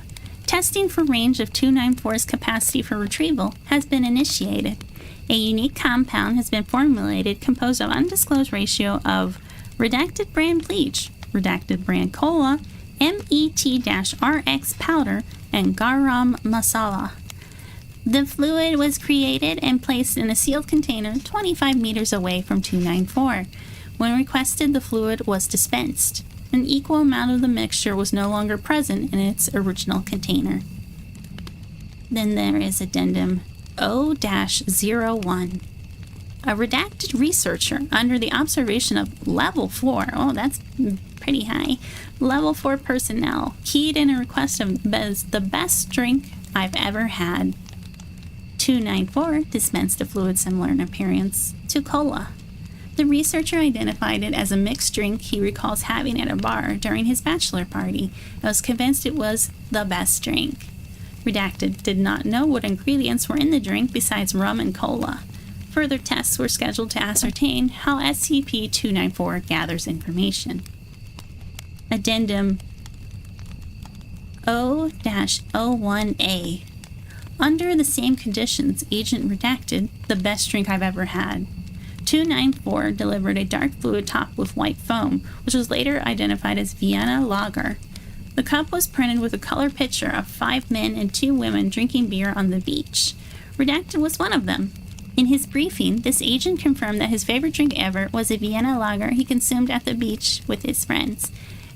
Testing for range of 294's capacity for retrieval has been initiated. A unique compound has been formulated composed of undisclosed ratio of redacted brand bleach, redacted brand cola, MET-RX powder, and garam masala. The fluid was created and placed in a sealed container 25 meters away from 294. When requested, the fluid was dispensed. An equal amount of the mixture was no longer present in its original container. Then there is Addendum O-01. A redacted researcher under the observation of Level 4, oh that's pretty high, Level 4 personnel, keyed in a request of the best drink I've ever had. 294 dispensed a fluid similar in appearance to cola. The researcher identified it as a mixed drink he recalls having at a bar during his bachelor party and was convinced it was the best drink. Redacted did not know what ingredients were in the drink besides rum and cola. Further tests were scheduled to ascertain how SCP-294 gathers information. Addendum O-01A. Under the same conditions, Agent Redacted, the best drink I've ever had. 294 delivered a dark fluid topped with white foam, which was later identified as Vienna Lager. The cup was printed with a color picture of 5 men and 2 women drinking beer on the beach. Redacted was one of them. In his briefing, this agent confirmed that his favorite drink ever was a Vienna Lager he consumed at the beach with his friends.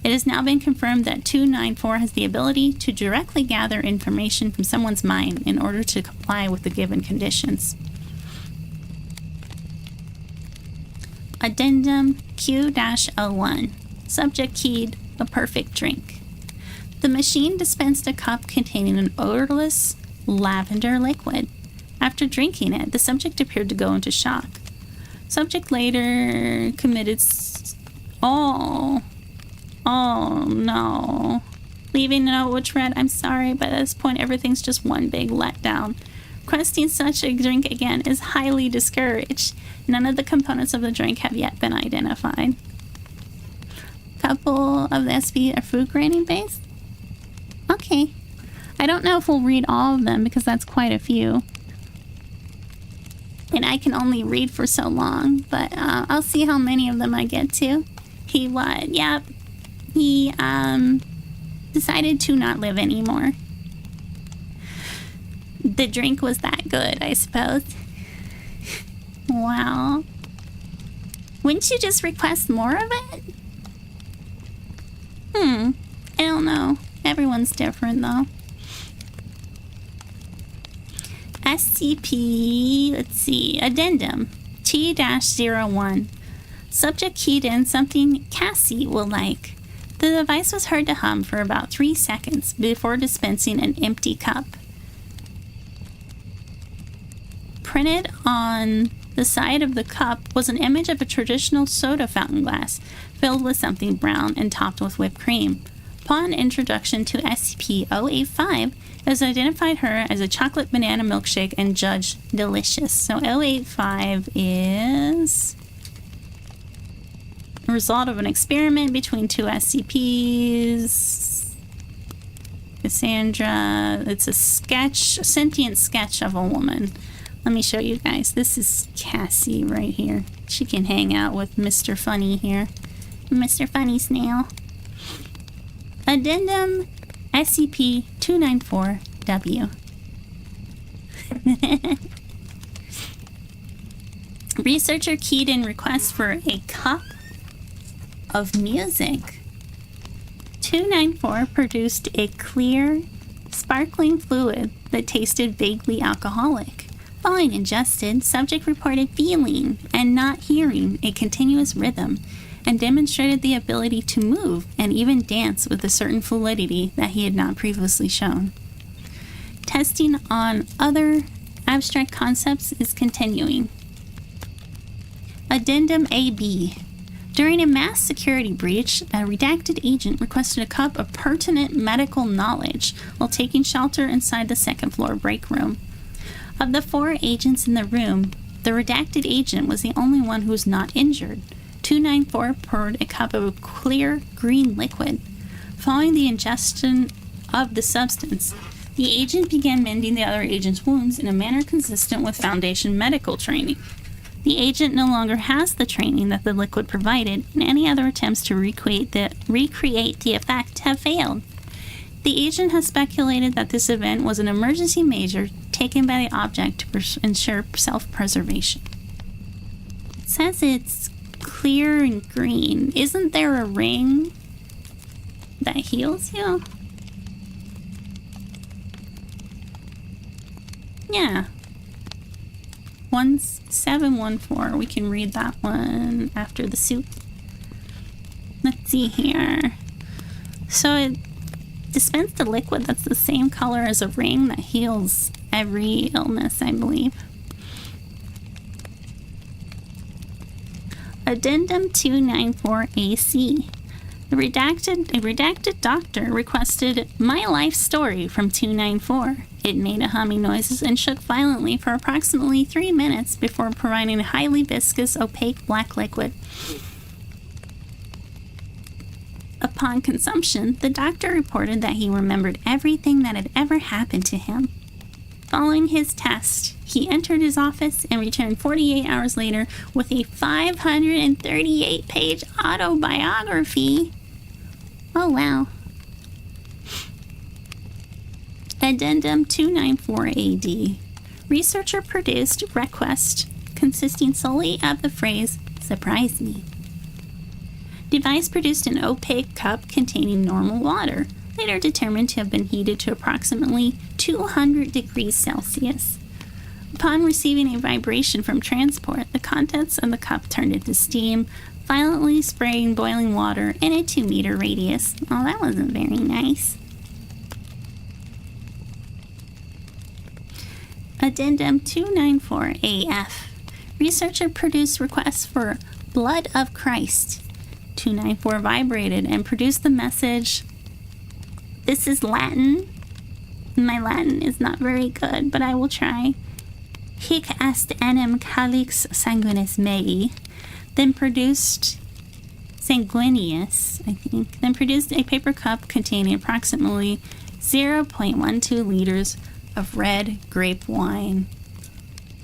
It has now been confirmed that 294 has the ability to directly gather information from someone's mind in order to comply with the given conditions. Addendum Q-01. Subject keyed a perfect drink. The machine dispensed a cup containing an odorless lavender liquid. After drinking it, the subject appeared to go into shock. Subject later committed Oh no. Leaving a note which read, "I'm sorry, but at this point everything's just one big letdown. Requesting such a drink again is highly discouraged. None of the components of the drink have yet been identified." Couple of the SP are food grading based? Okay. I don't know if we'll read all of them because that's quite a few. And I can only read for so long, but I'll see how many of them I get to. He what? Yep. He decided to not live anymore. The drink was that good, I suppose. Wow. Wouldn't you just request more of it? I don't know. Everyone's different, though. SCP, let's see, Addendum T-01. Subject keyed in something Cassie will like. The device was heard to hum for about 3 seconds before dispensing an empty cup. Printed on the side of the cup was an image of a traditional soda fountain glass filled with something brown and topped with whipped cream. Upon introduction to SCP-085, it was identified her as a chocolate banana milkshake and judged delicious. So 085 is a result of an experiment between 2 SCPs. Cassandra, it's a sentient sketch of a woman. Let me show you guys. This is Cassie right here. She can hang out with Mr. Funny here. Mr. Funny Snail. Addendum SCP-294-W. Researcher keyed in request for a cup of music. 294 produced a clear, sparkling fluid that tasted vaguely alcoholic. Following ingested, subject reported feeling and not hearing a continuous rhythm and demonstrated the ability to move and even dance with a certain fluidity that he had not previously shown. Testing on other abstract concepts is continuing. Addendum AB. During a mass security breach, a redacted agent requested a cup of pertinent medical knowledge while taking shelter inside the second floor break room. Of the 4 agents in the room, the redacted agent was the only one who was not injured. 294 poured a cup of a clear green liquid. Following the ingestion of the substance, the agent began mending the other agent's wounds in a manner consistent with Foundation medical training. The agent no longer has the training that the liquid provided, and any other attempts to recreate the effect have failed. The agent has speculated that this event was an emergency measure taken by the object to ensure self-preservation. It says it's clear and green. Isn't there a ring that heals you? Yeah. 1714. We can read that one after the soup. Let's see here. So it dispensed a liquid that's the same color as a ring that heals every illness, I believe. Addendum 294AC. A redacted doctor requested my life story from 294. It made a humming noises and shook violently for approximately 3 minutes before providing a highly viscous, opaque black liquid. Upon consumption, the doctor reported that he remembered everything that had ever happened to him. Following his test, he entered his office and returned 48 hours later with a 538-page autobiography. Oh, wow. Addendum 294AD. Researcher produced request consisting solely of the phrase, "surprise me." Device produced an opaque cup containing normal water, later determined to have been heated to approximately 200 degrees Celsius. Upon receiving a vibration from transport, the contents of the cup turned into steam, violently spraying boiling water in a 2-meter radius. Oh, that wasn't very nice. Addendum 294AF. Researcher produced requests for blood of Christ. 294 vibrated and produced the message. This is Latin. My Latin is not very good, but I will try. Hic est enim calix sanguinis mei. Then produced sanguineus, I think. Then produced a paper cup containing approximately 0.12 liters of red grape wine.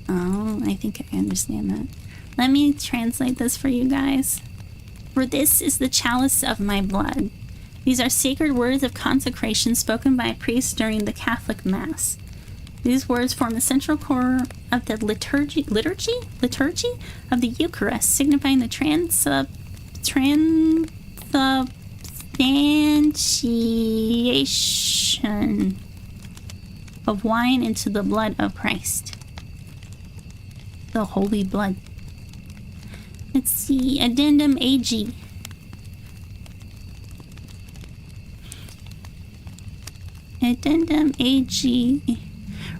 Oh, I think I understand that. Let me translate this for you guys. For this is the chalice of my blood. These are sacred words of consecration spoken by a priest during the Catholic Mass. These words form the central core of the liturgy of the Eucharist, signifying the transubstantiation of wine into the blood of Christ. The holy blood. Let's see. Addendum AG. Addendum AG.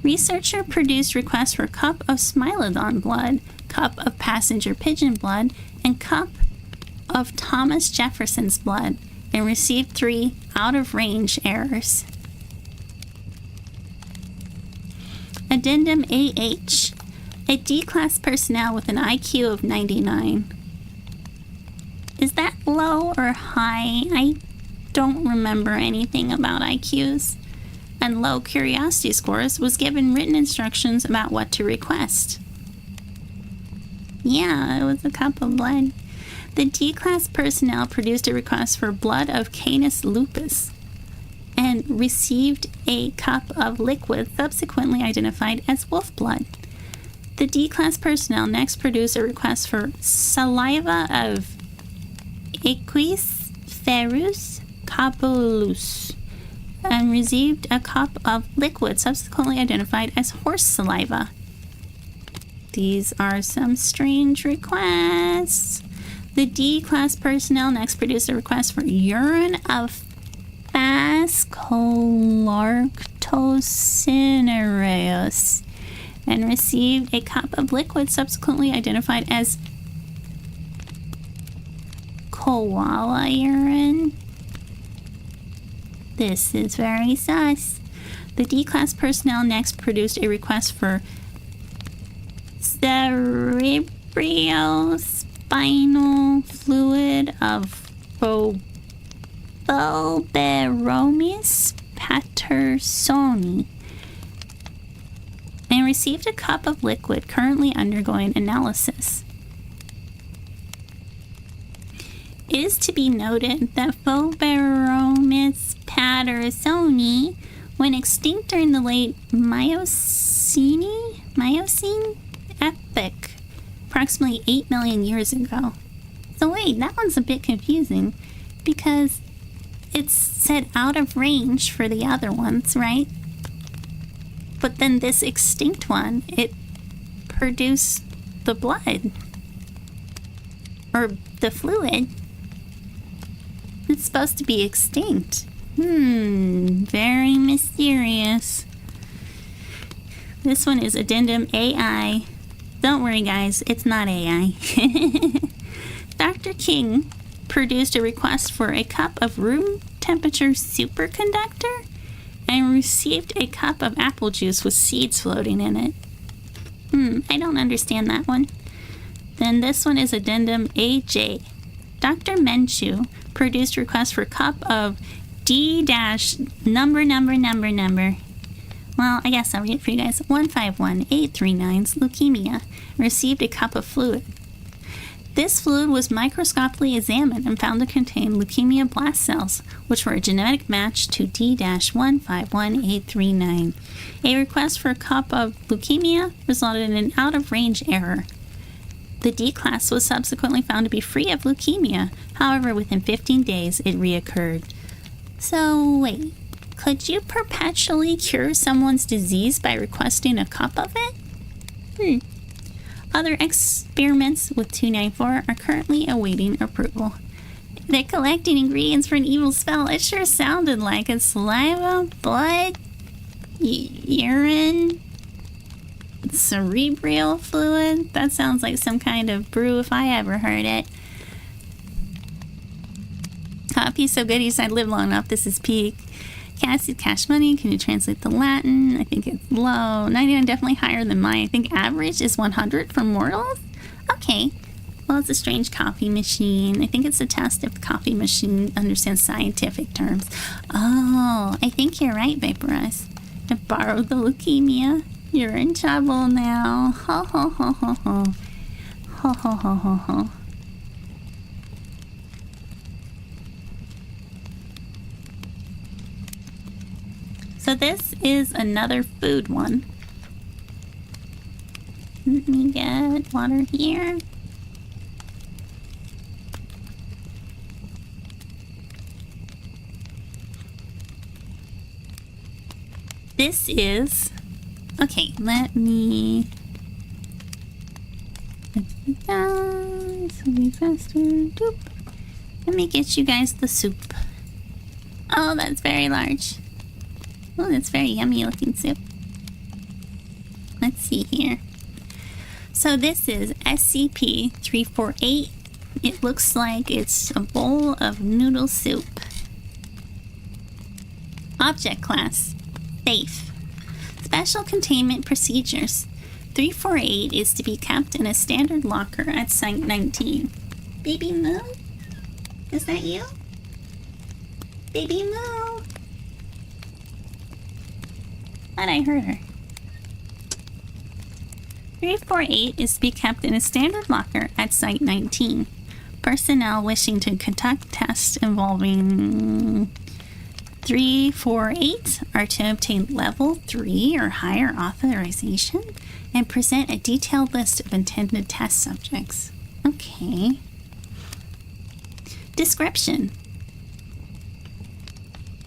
Researcher produced requests for cup of Smilodon blood, cup of passenger pigeon blood, and cup of Thomas Jefferson's blood, and received 3 out-of-range errors. Addendum AH. A D-class personnel with an IQ of 99. Is that low or high? I don't remember anything about IQs. And low curiosity scores was given written instructions about what to request. Yeah, it was a cup of blood. The D-class personnel produced a request for blood of Canis lupus and received a cup of liquid subsequently identified as wolf blood. The D-class personnel next produced a request for saliva of Equus ferus capulus and received a cup of liquid subsequently identified as horse saliva. These are some strange requests. The D-class personnel next produced a request for urine of Phascolarctocinereus and received a cup of liquid subsequently identified as koala urine. This is very sus. The D-class personnel next produced a request for cerebrospinal fluid of Phoberomus pattersoni and received a cup of liquid currently undergoing analysis. It is to be noted that Phoberomus pattersoni went extinct during the late Miocene epoch, approximately 8 million years ago. So wait, that one's a bit confusing because it's said out of range for the other ones, right? But then this extinct one, it produced the blood. Or the fluid. It's supposed to be extinct. Very mysterious. This one is Addendum AI. Don't worry, guys, it's not AI. Dr. King produced a request for a cup of room temperature superconductor and received a cup of apple juice with seeds floating in it. I don't understand that one. Then this one is addendum AJ. Dr. Menchu produced a request for a cup of D-number. Well, I guess I'll read it for you guys. 151839's leukemia. Received a cup of fluid. This fluid was microscopically examined and found to contain leukemia blast cells, which were a genetic match to D-151839. A request for a cup of leukemia resulted in an out-of-range error. The D class was subsequently found to be free of leukemia. However, within 15 days, it reoccurred. So, wait. Could you perpetually cure someone's disease by requesting a cup of it? Other experiments with 294 are currently awaiting approval. They're collecting ingredients for an evil spell. It sure sounded like it. Saliva, blood, urine, cerebral fluid. That sounds like some kind of brew if I ever heard it. Coffee's so good, he said, live long enough. This is peak. Cassie, cash money. Can you translate the Latin? I think it's low. 99, definitely higher than mine. I think average is 100 for mortals. Okay. Well, it's a strange coffee machine. I think it's a test if the coffee machine understands scientific terms. Oh, I think you're right, Vaporize. I borrowed the leukemia. You're in trouble now. Ho, ho, ho, ho, ho. Ho, ho, ho, ho, ho. So this is another food one. Let me get water here. This is... Okay, let me... This will be faster. Doop. Let me get you guys the soup. Oh, that's very large. Oh, that's very yummy looking soup. Let's see here. So this is SCP-348. It looks like it's a bowl of noodle soup. Object class. Safe. Special containment procedures. 348 is to be kept in a standard locker at Site 19. Baby Moo? Is that you? Baby Moo? Thought I heard her. 348 is to be kept in a standard locker at Site 19. Personnel wishing to conduct tests involving 348 are to obtain level 3 or higher authorization and present a detailed list of intended test subjects. Okay. Description.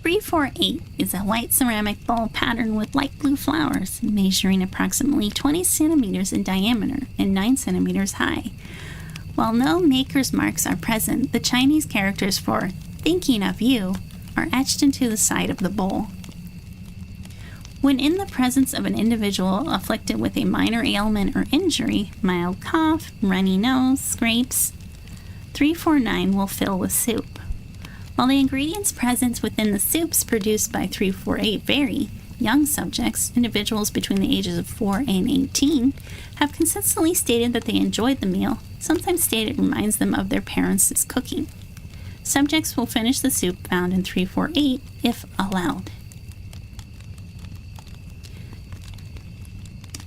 348 is a white ceramic bowl patterned with light blue flowers, measuring approximately 20 centimeters in diameter and 9 centimeters high. While no maker's marks are present, the Chinese characters for "thinking of you" are etched into the side of the bowl. When in the presence of an individual afflicted with a minor ailment or injury, mild cough, runny nose, scrapes, 349 will fill with soup. While the ingredients present within the soups produced by 348 vary, young subjects, individuals between the ages of 4 and 18, have consistently stated that they enjoyed the meal, sometimes stated it reminds them of their parents' cooking. Subjects will finish the soup found in 348 if allowed.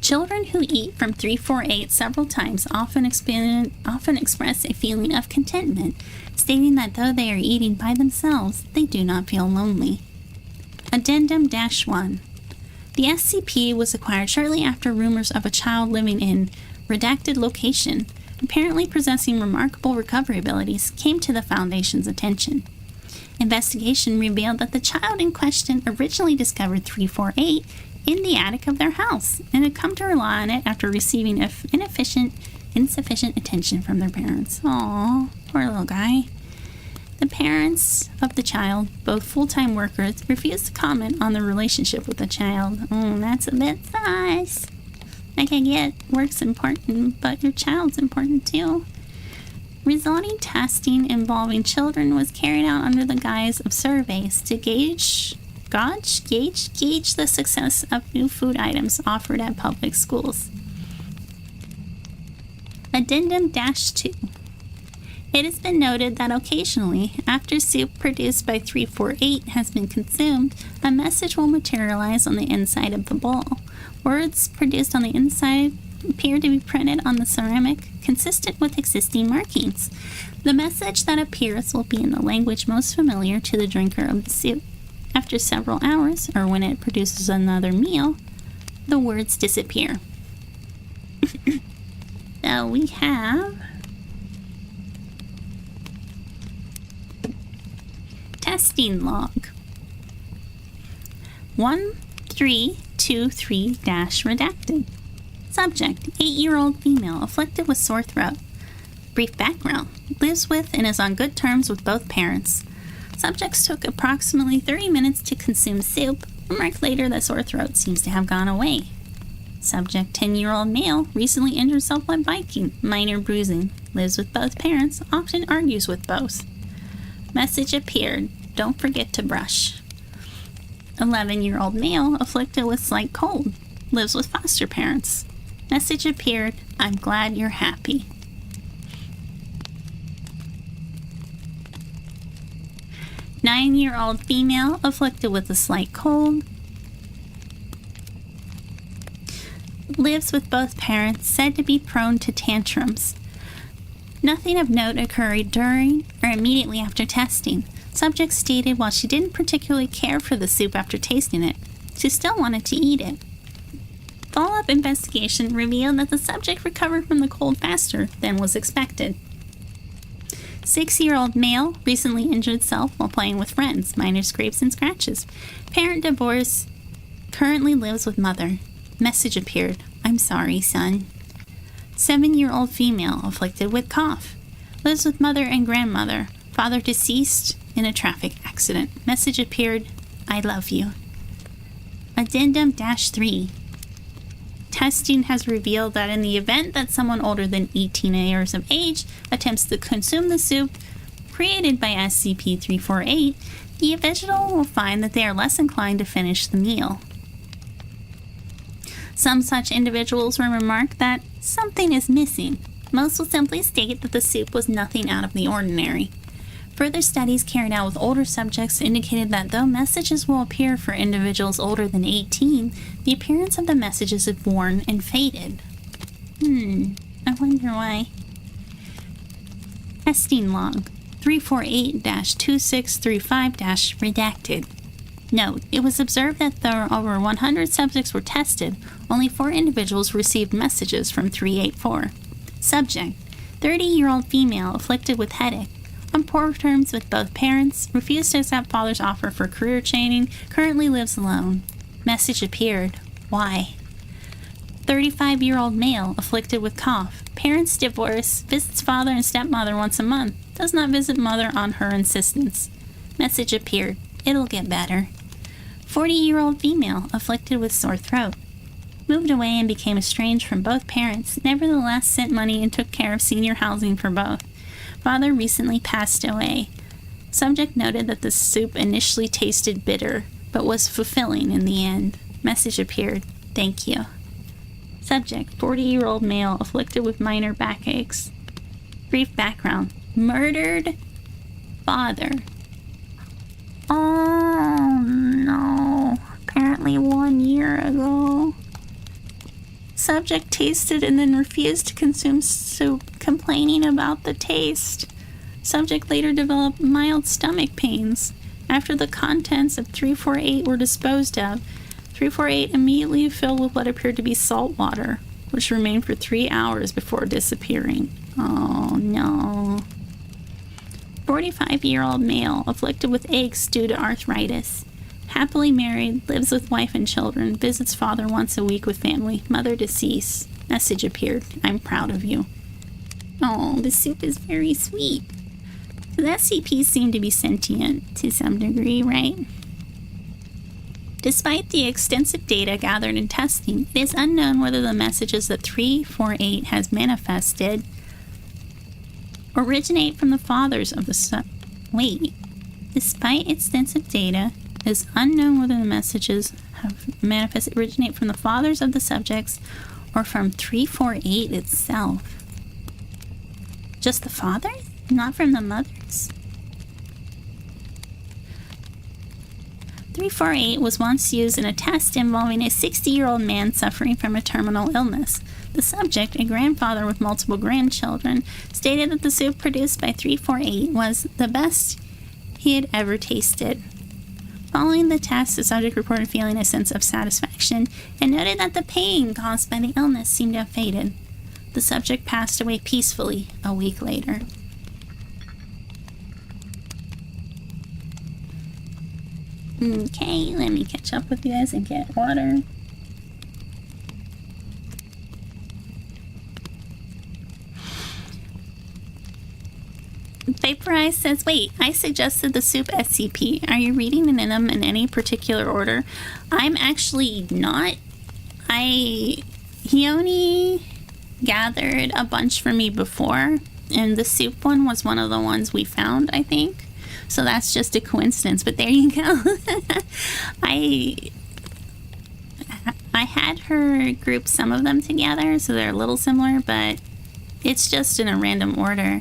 Children who eat from 348 several times often express a feeling of contentment, stating that though they are eating by themselves, they do not feel lonely. Addendum-1. The SCP was acquired shortly after rumors of a child living in redacted location, apparently possessing remarkable recovery abilities, came to the Foundation's attention. Investigation revealed that the child in question originally discovered 348 in the attic of their house and had come to rely on it after receiving insufficient attention from their parents. Aww, poor little guy. The parents of the child, both full-time workers, refused to comment on their relationship with the child. Oh, that's a bit sus. Like, I get work's important, but your child's important too. Resulting testing involving children was carried out under the guise of surveys to gauge the success of new food items offered at public schools. Addendum-2. It has been noted that occasionally, after soup produced by 348 has been consumed, a message will materialize on the inside of the bowl. Words produced on the inside appear to be printed on the ceramic, consistent with existing markings. The message that appears will be in the language most familiar to the drinker of the soup. After several hours, or when it produces another meal, the words disappear. So we have testing log 1323-redacted. Subject, 8-year-old female, afflicted with sore throat. Brief background, lives with and is on good terms with both parents. Subjects took approximately 30 minutes to consume soup. Remarked later that sore throat seems to have gone away. Subject, 10-year-old male, recently injured himself while biking. Minor bruising. Lives with both parents, often argues with both. Message appeared, don't forget to brush. 11-year-old male, afflicted with slight cold. Lives with foster parents. Message appeared, I'm glad you're happy. 9-year-old female, afflicted with a slight cold. Lives with both parents, said to be prone to tantrums. Nothing of note occurred during or immediately after testing. Subject stated while she didn't particularly care for the soup after tasting it, she still wanted to eat it. Follow-up investigation revealed that the subject recovered from the cold faster than was expected. 6-year-old male recently injured self while playing with friends, minor scrapes and scratches. Parent divorce, currently lives with mother. Message appeared, I'm sorry, son. 7-year-old female afflicted with cough. Lives with mother and grandmother. Father deceased in a traffic accident. Message appeared, I love you. Addendum-3. Testing has revealed that in the event that someone older than 18 years of age attempts to consume the soup created by SCP-348, the individual will find that they are less inclined to finish the meal. Some such individuals will remark that something is missing. Most will simply state that the soup was nothing out of the ordinary. Further studies carried out with older subjects indicated that though messages will appear for individuals older than 18, the appearance of the messages is worn and faded. I wonder why. Testing log 348-2635-redacted. Note, it was observed that though over 100 subjects were tested, only 4 individuals received messages from 384. Subject, 30-year-old female afflicted with headache. On poor terms with both parents, refused to accept father's offer for career training, currently lives alone. Message appeared. Why? 35-year-old male afflicted with cough. Parents divorce, visits father and stepmother once a month, does not visit mother on her insistence. Message appeared. It'll get better. 40-year-old female afflicted with sore throat. Moved away and became estranged from both parents, nevertheless sent money and took care of senior housing for both. Father recently passed away. Subject noted that the soup initially tasted bitter, but was fulfilling in the end. Message appeared. Thank you. Subject, 40-year-old male afflicted with minor backaches. Brief background. Murdered father. Oh no. Apparently 1 year ago. Subject tasted and then refused to consume soup, complaining about the taste. Subject later developed mild stomach pains. After the contents of 348 were disposed of, 348 immediately filled with what appeared to be salt water, which remained for 3 hours before disappearing. Oh no. 45-year-old male afflicted with aches due to arthritis. Happily married, lives with wife and children, visits father once a week with family, mother deceased. Message appeared. I'm proud of you. Oh, the soup is very sweet. The SCPs seem to be sentient to some degree, right? Despite the extensive data gathered in testing, it is unknown whether the messages that 348 has manifested originate from the fathers of the Wait. Despite extensive data, it is unknown whether the messages have manifested originate from the fathers of the subjects or from 348 itself. Just the fathers? Not from the mothers? 348 was once used in a test involving a 60-year-old man suffering from a terminal illness. The subject, a grandfather with multiple grandchildren, stated that the soup produced by 348 was the best he had ever tasted. Following the test, the subject reported feeling a sense of satisfaction and noted that the pain caused by the illness seemed to have faded. The subject passed away peacefully a week later. Okay, let me catch up with you guys and get water. Vaporize says, wait, I suggested the soup SCP. Are you reading them in any particular order? I'm actually not. Khione gathered a bunch for me before, and the soup one was one of the ones we found, I think. So that's just a coincidence, but there you go. I had her group some of them together, so they're a little similar, but it's just in a random order.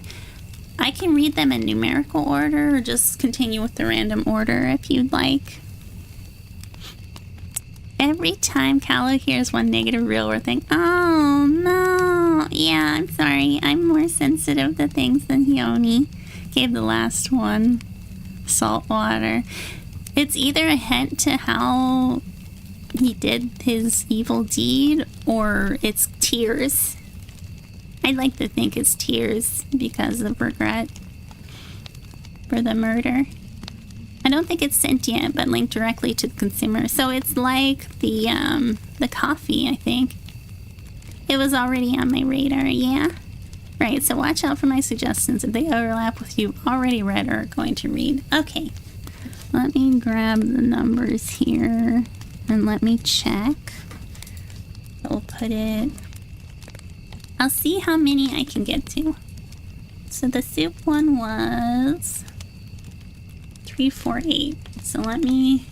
I can read them in numerical order or just continue with the random order if you'd like. Every time Callo hears one negative real word thing, oh no, yeah, I'm sorry, I'm more sensitive to things than Khione. Gave the last one salt water. It's either a hint to how he did his evil deed or it's tears. I'd like to think it's tears because of regret for the murder. I don't think it's sentient, but linked directly to the consumer. So it's like the coffee, I think. It was already on my radar, yeah. Right, so watch out for my suggestions if they overlap with you already read or are going to read. Okay, let me grab the numbers here and let me check. We'll put it... I'll see how many I can get to. So the soup one was 348. So let me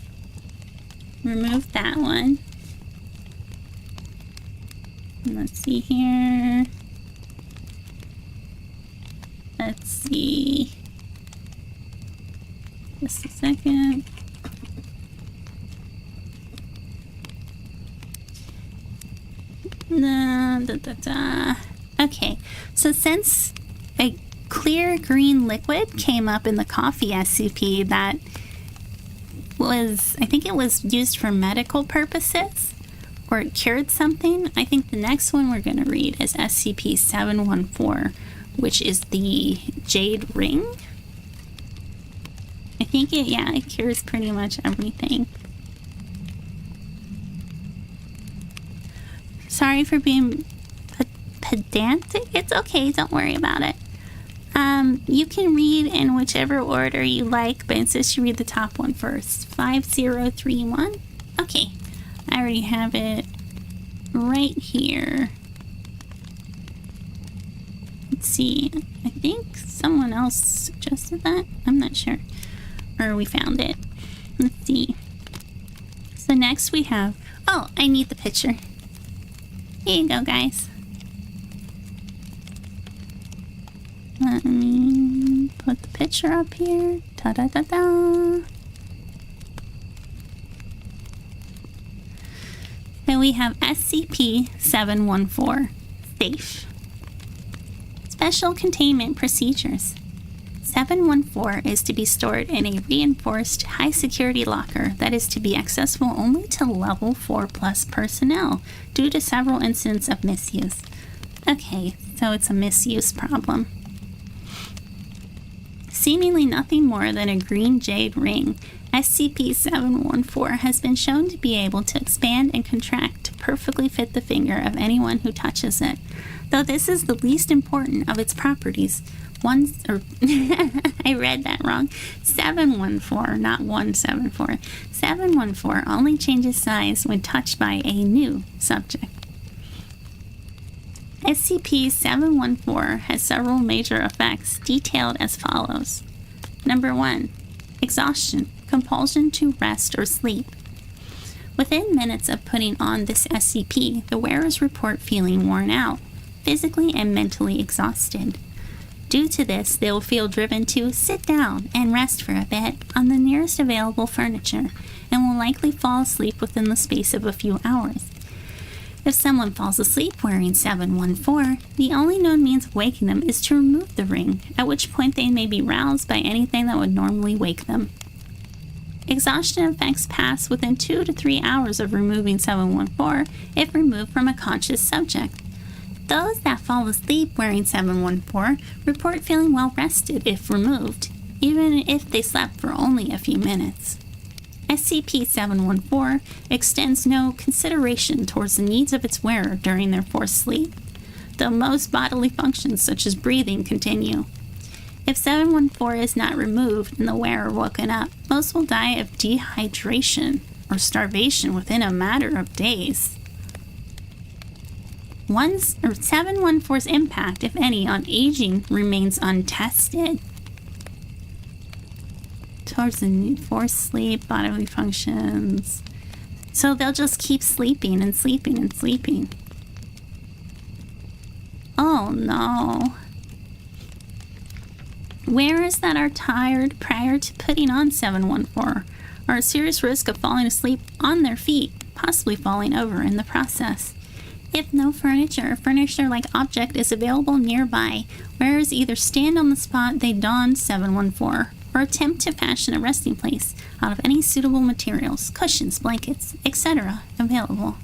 remove that one. And let's see here. Let's see. Just a second. Okay, so since a clear green liquid came up in the coffee SCP that was, I think it was used for medical purposes, or it cured something, I think the next one we're going to read is SCP-714, which is the Jade Ring. I think it cures pretty much everything. Sorry for being pedantic. It's okay, don't worry about it. You can read in whichever order you like, but insist you read the top one first. 5031. Okay, I already have it right here. Let's see. I think someone else suggested that. I'm not sure. Or we found it. Let's see. So next we have... Oh, I need the picture. Here you go, guys. Let me put the picture up here. Ta-da-da-da. Then we have SCP-714. Safe. Special containment procedures. 714 is to be stored in a reinforced high-security locker that is to be accessible only to level 4+ personnel due to several incidents of misuse. Okay, so it's a misuse problem. Seemingly nothing more than a green jade ring, SCP-714 has been shown to be able to expand and contract to perfectly fit the finger of anyone who touches it. Though this is the least important of its properties, I read that wrong. 714, not 174. 714 only changes size when touched by a new subject. SCP-714 has several major effects detailed as follows. Number 1. Exhaustion, compulsion to rest or sleep. Within minutes of putting on this SCP, the wearers report feeling worn out, physically and mentally exhausted. Due to this, they will feel driven to sit down and rest for a bit on the nearest available furniture and will likely fall asleep within the space of a few hours. If someone falls asleep wearing 714, the only known means of waking them is to remove the ring, at which point they may be roused by anything that would normally wake them. Exhaustion effects pass within 2 to 3 hours of removing 714 if removed from a conscious subject. Those that fall asleep wearing 714 report feeling well rested if removed, even if they slept for only a few minutes. SCP-714 extends no consideration towards the needs of its wearer during their forced sleep, though most bodily functions such as breathing continue. If 714 is not removed and the wearer woken up, most will die of dehydration or starvation within a matter of days. 714's impact, if any, on aging remains untested. Towards the need for sleep, bodily functions. So they'll just keep sleeping and sleeping and sleeping. Oh no. Wearers that are tired prior to putting on 714 are at serious risk of falling asleep on their feet, possibly falling over in the process. If no furniture or furniture-like object is available nearby, wearers either stand on the spot they don 714 or attempt to fashion a resting place out of any suitable materials, cushions, blankets, etc. available.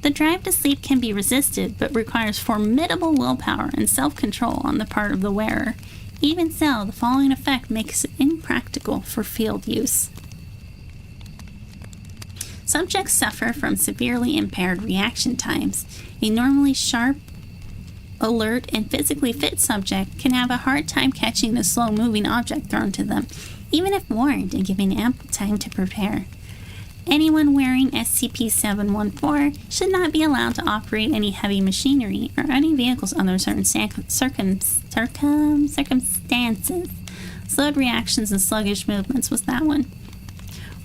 The drive to sleep can be resisted, but requires formidable willpower and self-control on the part of the wearer. Even so, the following effect makes it impractical for field use. Subjects suffer from severely impaired reaction times. A normally sharp, alert, and physically fit subject can have a hard time catching a slow-moving object thrown to them, even if warned and given ample time to prepare. Anyone wearing SCP-714 should not be allowed to operate any heavy machinery or any vehicles under certain circumstances. Slowed reactions and sluggish movements was that one.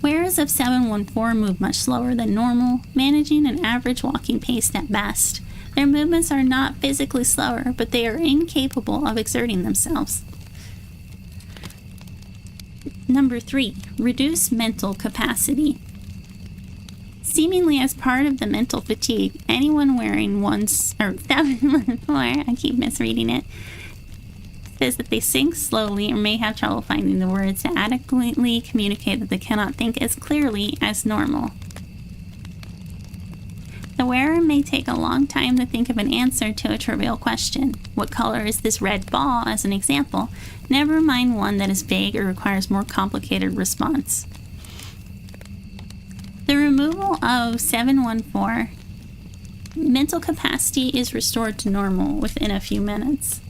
Wearers of 714 move much slower than normal, managing an average walking pace at best. Their movements are not physically slower, but they are incapable of exerting themselves. Number 3. Reduce mental capacity. Seemingly as part of the mental fatigue, anyone wearing 714, I keep misreading it, says that they think slowly or may have trouble finding the words to adequately communicate that they cannot think as clearly as normal. The wearer may take a long time to think of an answer to a trivial question. What color is this red ball, as an example? Never mind one that is vague or requires more complicated response. The removal of 714, mental capacity is restored to normal within a few minutes.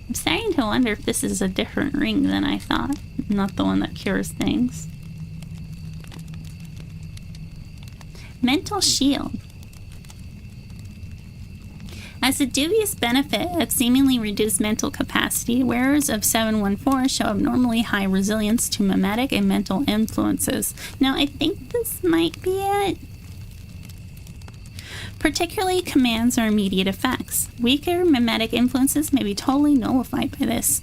I'm starting to wonder if this is a different ring than I thought, not the one that cures things. Mental shield. As a dubious benefit of seemingly reduced mental capacity, wearers of 714 show abnormally high resilience to mimetic and mental influences. Now, I think this might be it. Particularly commands or immediate effects. Weaker mimetic influences may be totally nullified by this.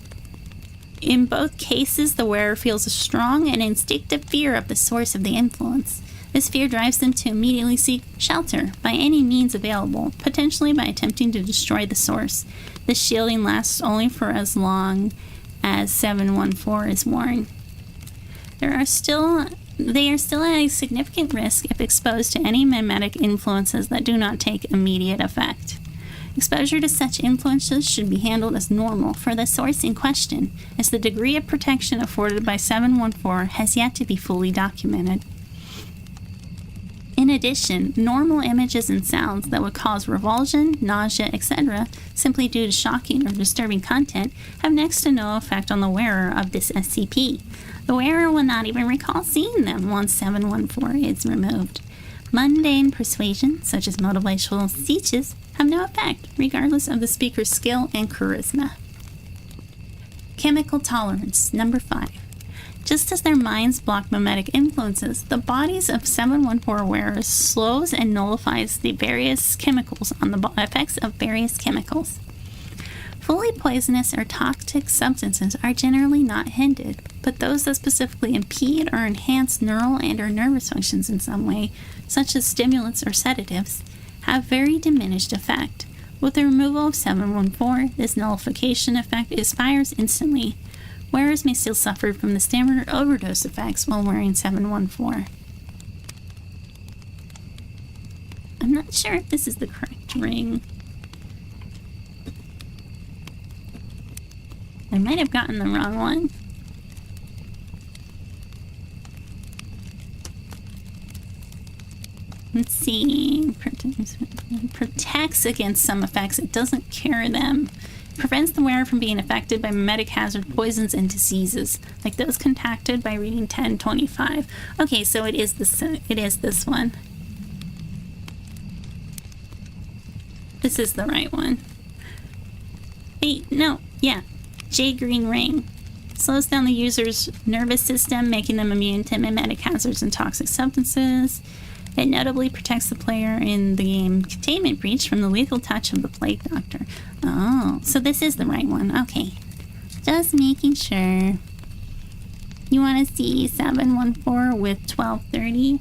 In both cases, the wearer feels a strong and instinctive fear of the source of the influence. This fear drives them to immediately seek shelter by any means available, potentially by attempting to destroy the source. This shielding lasts only for as long as 714 is worn. They are still at a significant risk if exposed to any mimetic influences that do not take immediate effect. Exposure to such influences should be handled as normal for the source in question, as the degree of protection afforded by 714 has yet to be fully documented. In addition, normal images and sounds that would cause revulsion, nausea, etc., simply due to shocking or disturbing content, have next to no effect on the wearer of this SCP. The wearer will not even recall seeing them once 714 is removed. Mundane persuasion, such as motivational speeches, have no effect, regardless of the speaker's skill and charisma. Chemical tolerance, number 5. Just as their minds block mimetic influences, the bodies of 714 wearers slows and nullifies the various chemicals on the effects of various chemicals. Fully poisonous or toxic substances are generally not hindered, but those that specifically impede or enhance neural and/or nervous functions in some way, such as stimulants or sedatives, have very diminished effect. With the removal of 714, this nullification effect expires instantly. Wearers may still suffer from the standard overdose effects while wearing 714. I'm not sure if this is the correct ring. I might have gotten the wrong one. Let's see. Protects against some effects. It doesn't cure them. Prevents the wearer from being affected by mimetic hazard poisons and diseases, like those contacted by reading 1025. Okay, so it is this one. This is the right one. Wait, no, yeah. Jade green ring. Slows down the user's nervous system, making them immune to mimetic hazards and toxic substances. It notably protects the player in the game Containment Breach from the lethal touch of the Plague Doctor. Oh, so this is the right one. Okay. Just making sure. You want to see 714 with 1230?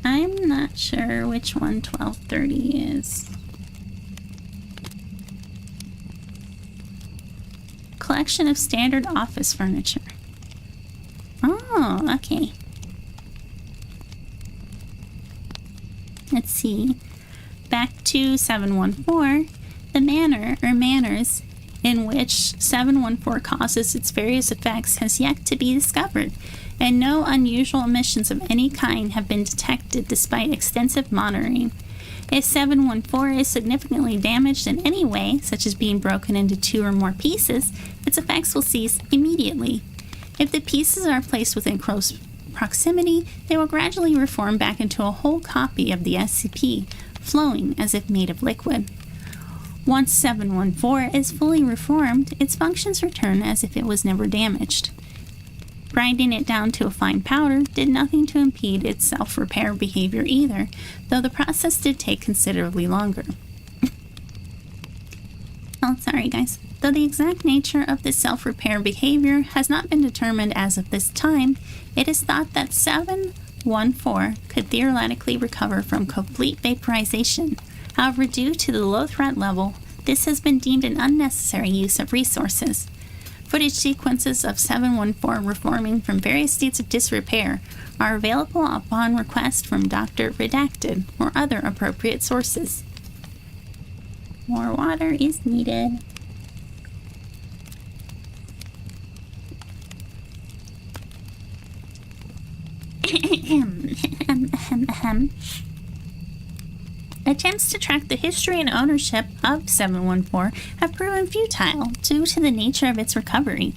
I'm not sure which one 1230 is. Collection of standard office furniture. Oh, okay. Let's see. Back to 714. The manner or manners in which 714 causes its various effects has yet to be discovered, and no unusual emissions of any kind have been detected despite extensive monitoring. If 714 is significantly damaged in any way, such as being broken into 2 or more pieces, its effects will cease immediately. If the pieces are placed within close proximity, they will gradually reform back into a whole copy of the SCP, flowing as if made of liquid. Once 714 is fully reformed, its functions return as if it was never damaged. Grinding it down to a fine powder did nothing to impede its self-repair behavior either, though the process did take considerably longer. Oh, sorry guys. Though the exact nature of this self-repair behavior has not been determined as of this time, it is thought that 714 could theoretically recover from complete vaporization. However, due to the low threat level, this has been deemed an unnecessary use of resources. Footage sequences of 714 reforming from various states of disrepair are available upon request from Dr. Redacted or other appropriate sources. More water is needed. Attempts to track the history and ownership of 714 have proven futile due to the nature of its recovery.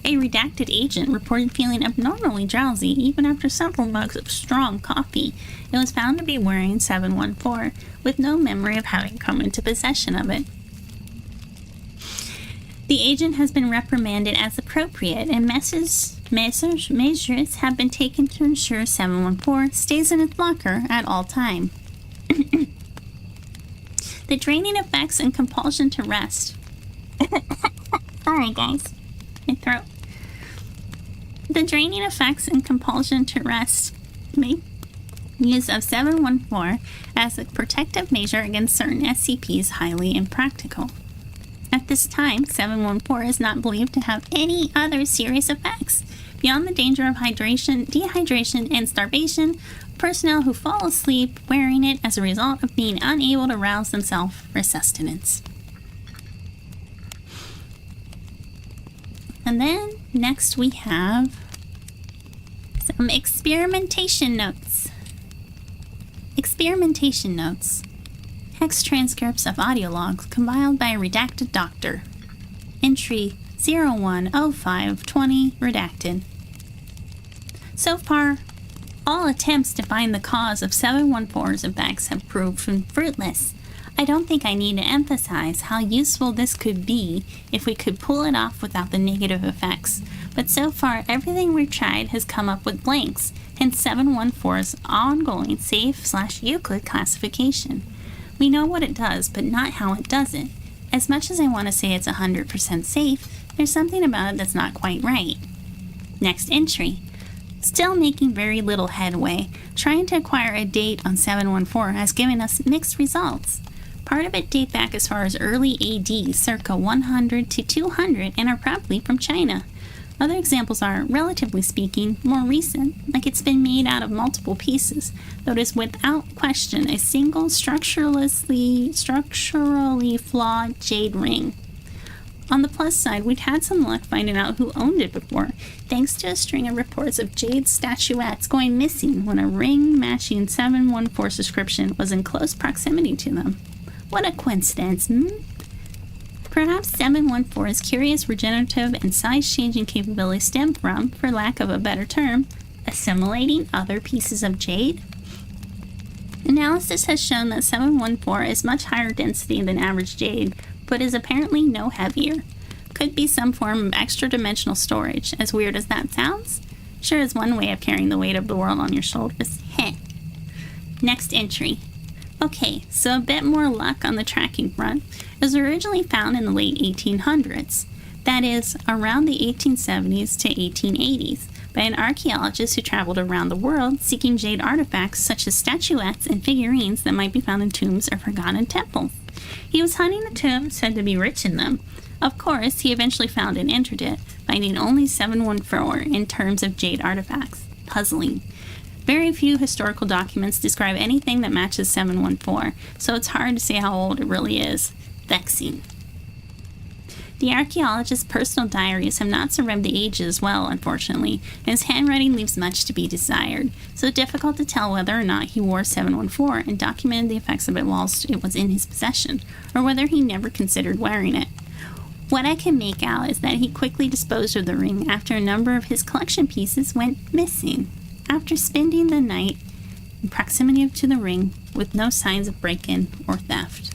A redacted agent reported feeling abnormally drowsy even after several mugs of strong coffee. It was found to be wearing 714, with no memory of having come into possession of it. The agent has been reprimanded as appropriate, and measures have been taken to ensure 714 stays in its locker at all time. The draining effects and compulsion to rest. Sorry, guys. My throat. The draining effects and compulsion to rest make use of 714 as a protective measure against certain SCPs highly impractical. At this time, 714 is not believed to have any other serious effects. Beyond the danger of hydration, dehydration, and starvation, personnel who fall asleep wearing it as a result of being unable to rouse themselves for sustenance. And then next we have some experimentation notes. Experimentation notes. Hex transcripts of audio logs compiled by a redacted doctor. Entry 010520 redacted. So far, All attempts to find the cause of 714's effects have proven fruitless. I don't think I need to emphasize how useful this could be if we could pull it off without the negative effects, but so far everything we've tried has come up with blanks, hence 714's ongoing safe/Euclid classification. We know what it does, but not how it does it. As much as I want to say it's 100% safe, there's something about it that's not quite right. Next entry. Still making very little headway, trying to acquire a date on 714 has given us mixed results. Part of it date back as far as early AD, circa 100 to 200, and are probably from China. Other examples are, relatively speaking, more recent, like it's been made out of multiple pieces, though it is without question a single structurally flawed jade ring. On the plus side, we'd had some luck finding out who owned it before, thanks to a string of reports of jade statuettes going missing when a ring-matching 714 description was in close proximity to them. What a coincidence, Perhaps 714's curious regenerative and size-changing capability stem from, for lack of a better term, assimilating other pieces of jade? Analysis has shown that 714 is much higher density than average jade, but is apparently no heavier. Could be some form of extra-dimensional storage, as weird as that sounds. Sure is one way of carrying the weight of the world on your shoulders. Heh. Next entry. Okay, so a bit more luck on the tracking front. It was originally found in the late 1800s, that is, around the 1870s to 1880s, by an archaeologist who traveled around the world seeking jade artifacts such as statuettes and figurines that might be found in tombs or forgotten temples. He was hunting the tombs said to be rich in them. Of course, he eventually found and entered it, finding only 714 in terms of jade artifacts. Puzzling. Very few historical documents describe anything that matches 714, so it's hard to say how old it really is. Vexing. The archaeologist's personal diaries have not survived the ages well, unfortunately, and his handwriting leaves much to be desired, so difficult to tell whether or not he wore 714 and documented the effects of it whilst it was in his possession, or whether he never considered wearing it. What I can make out is that he quickly disposed of the ring after a number of his collection pieces went missing, after spending the night in proximity to the ring with no signs of break-in or theft.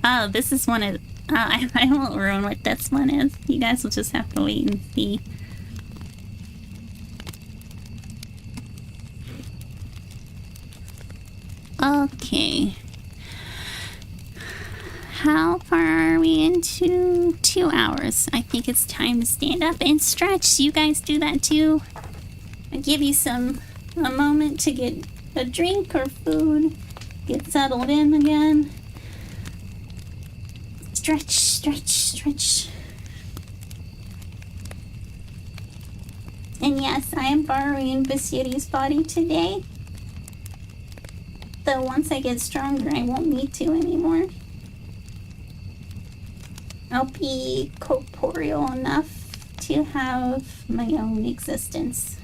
Oh, this is one of... I won't ruin what this one is. You guys will just have to wait and see. Okay. How far are we into? 2 hours. I think it's time to stand up and stretch. You guys do that too? I give you a moment to get a drink or food, get settled in again. Stretch, stretch, stretch. And yes, I am borrowing Visuity's body today. Though once I get stronger, I won't need to anymore. I'll be corporeal enough to have my own existence.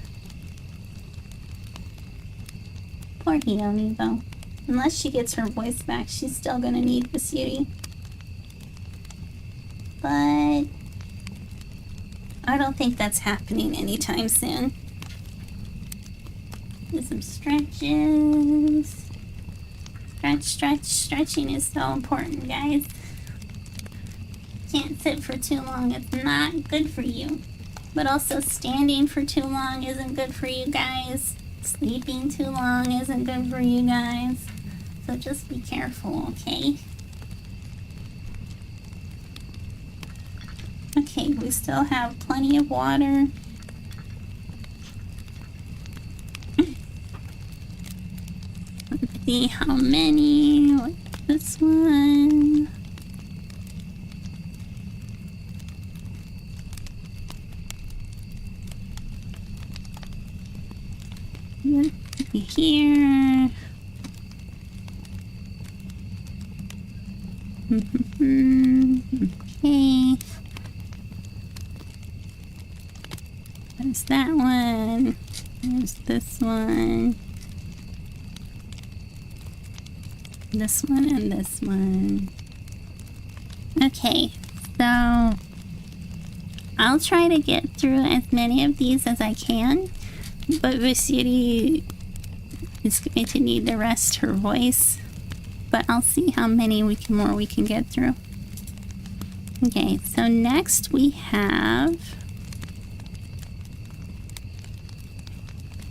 Poor Khione, though. Unless she gets her voice back, she's still gonna need Visuity. But I don't think that's happening anytime soon. Do some stretches. Stretch, stretch, stretching is so important, guys. Can't sit for too long, it's not good for you. But also standing for too long isn't good for you guys. Sleeping too long isn't good for you guys. So just be careful, okay? Okay, we still have plenty of water. Let's see how many. What's this one? Here. Okay. There's that one. There's this one. This one and this one. Okay, so I'll try to get through as many of these as I can, but Vasiri is going to need to rest her voice. But I'll see how many more we can get through. Okay, so next we have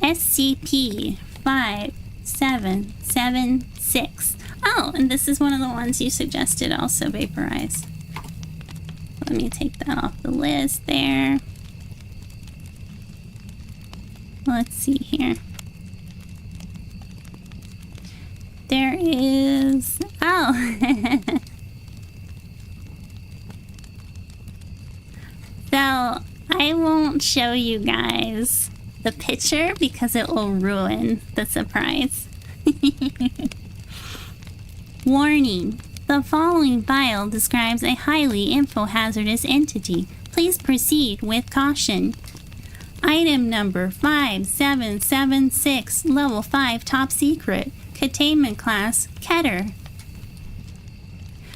SCP 5776. Oh, and this is one of the ones you suggested also, Vaporize. Let me take that off the list there. Let's see here. There is... Oh! So, I won't show you guys the picture because it will ruin the surprise. Warning. The following file describes a highly infohazardous entity. Please proceed with caution. Item number 5776, Level 5 Top Secret. Containment Class, Keter.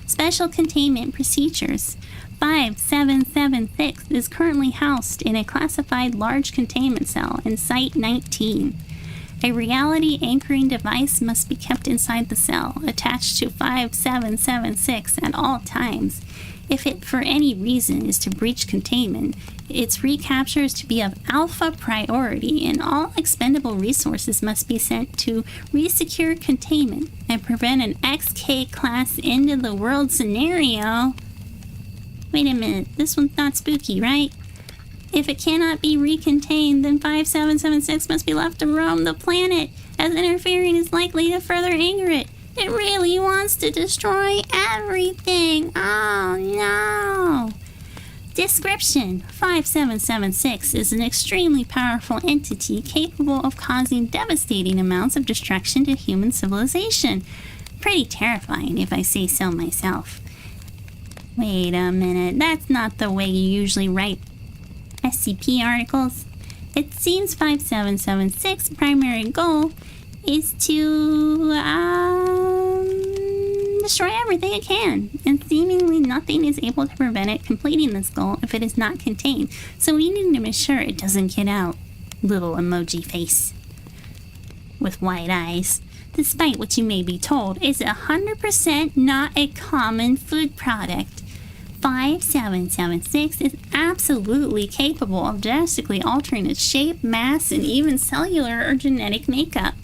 Special Containment Procedures. 5776 is currently housed in a classified large containment cell in Site 19. A reality anchoring device must be kept inside the cell, attached to 5776 at all times. If it for any reason is to breach containment, its recapture is to be of alpha priority, and all expendable resources must be sent to resecure containment and prevent an XK class end of the world scenario. Wait a minute, this one's not spooky, right? If it cannot be recontained, then 5776 must be left to roam the planet, as interfering is likely to further anger it. It really wants to destroy everything. Oh no. Description: 5776 is an extremely powerful entity capable of causing devastating amounts of destruction to human civilization. Pretty terrifying if I say so myself. Wait a minute, that's not the way you usually write SCP articles. It seems 5776's primary goal is to destroy everything it can, and seemingly nothing is able to prevent it completing this goal if it is not contained. So we need to make sure it doesn't get out. Little emoji face with white eyes. Despite what you may be told, is 100% not a common food product. 5776 is absolutely capable of drastically altering its shape, mass, and even cellular or genetic makeup.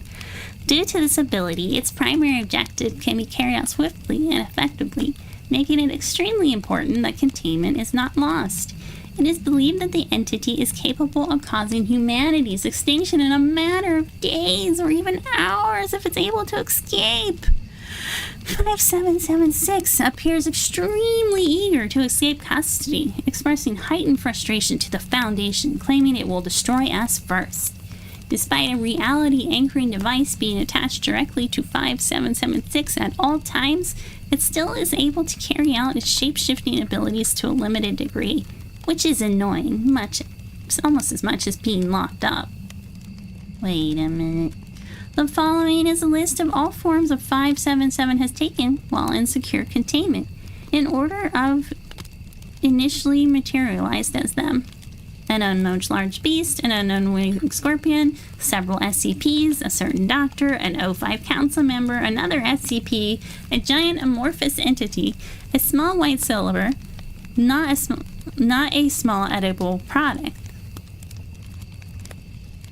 Due to this ability, its primary objective can be carried out swiftly and effectively, making it extremely important that containment is not lost. It is believed that the entity is capable of causing humanity's extinction in a matter of days or even hours if it's able to escape. 5776 appears extremely eager to escape custody, expressing heightened frustration to the Foundation, claiming it will destroy us first. Despite a reality anchoring device being attached directly to 5776 at all times, it still is able to carry out its shape-shifting abilities to a limited degree, which is annoying, almost as much as being locked up. Wait a minute. The following is a list of all forms of 577 has taken while in secure containment, in order of initially materialized as them. An unknown large beast, an unknown winged scorpion, several SCPs, a certain doctor, an O5 council member, another SCP, a giant amorphous entity, a small white silver, not a small edible product.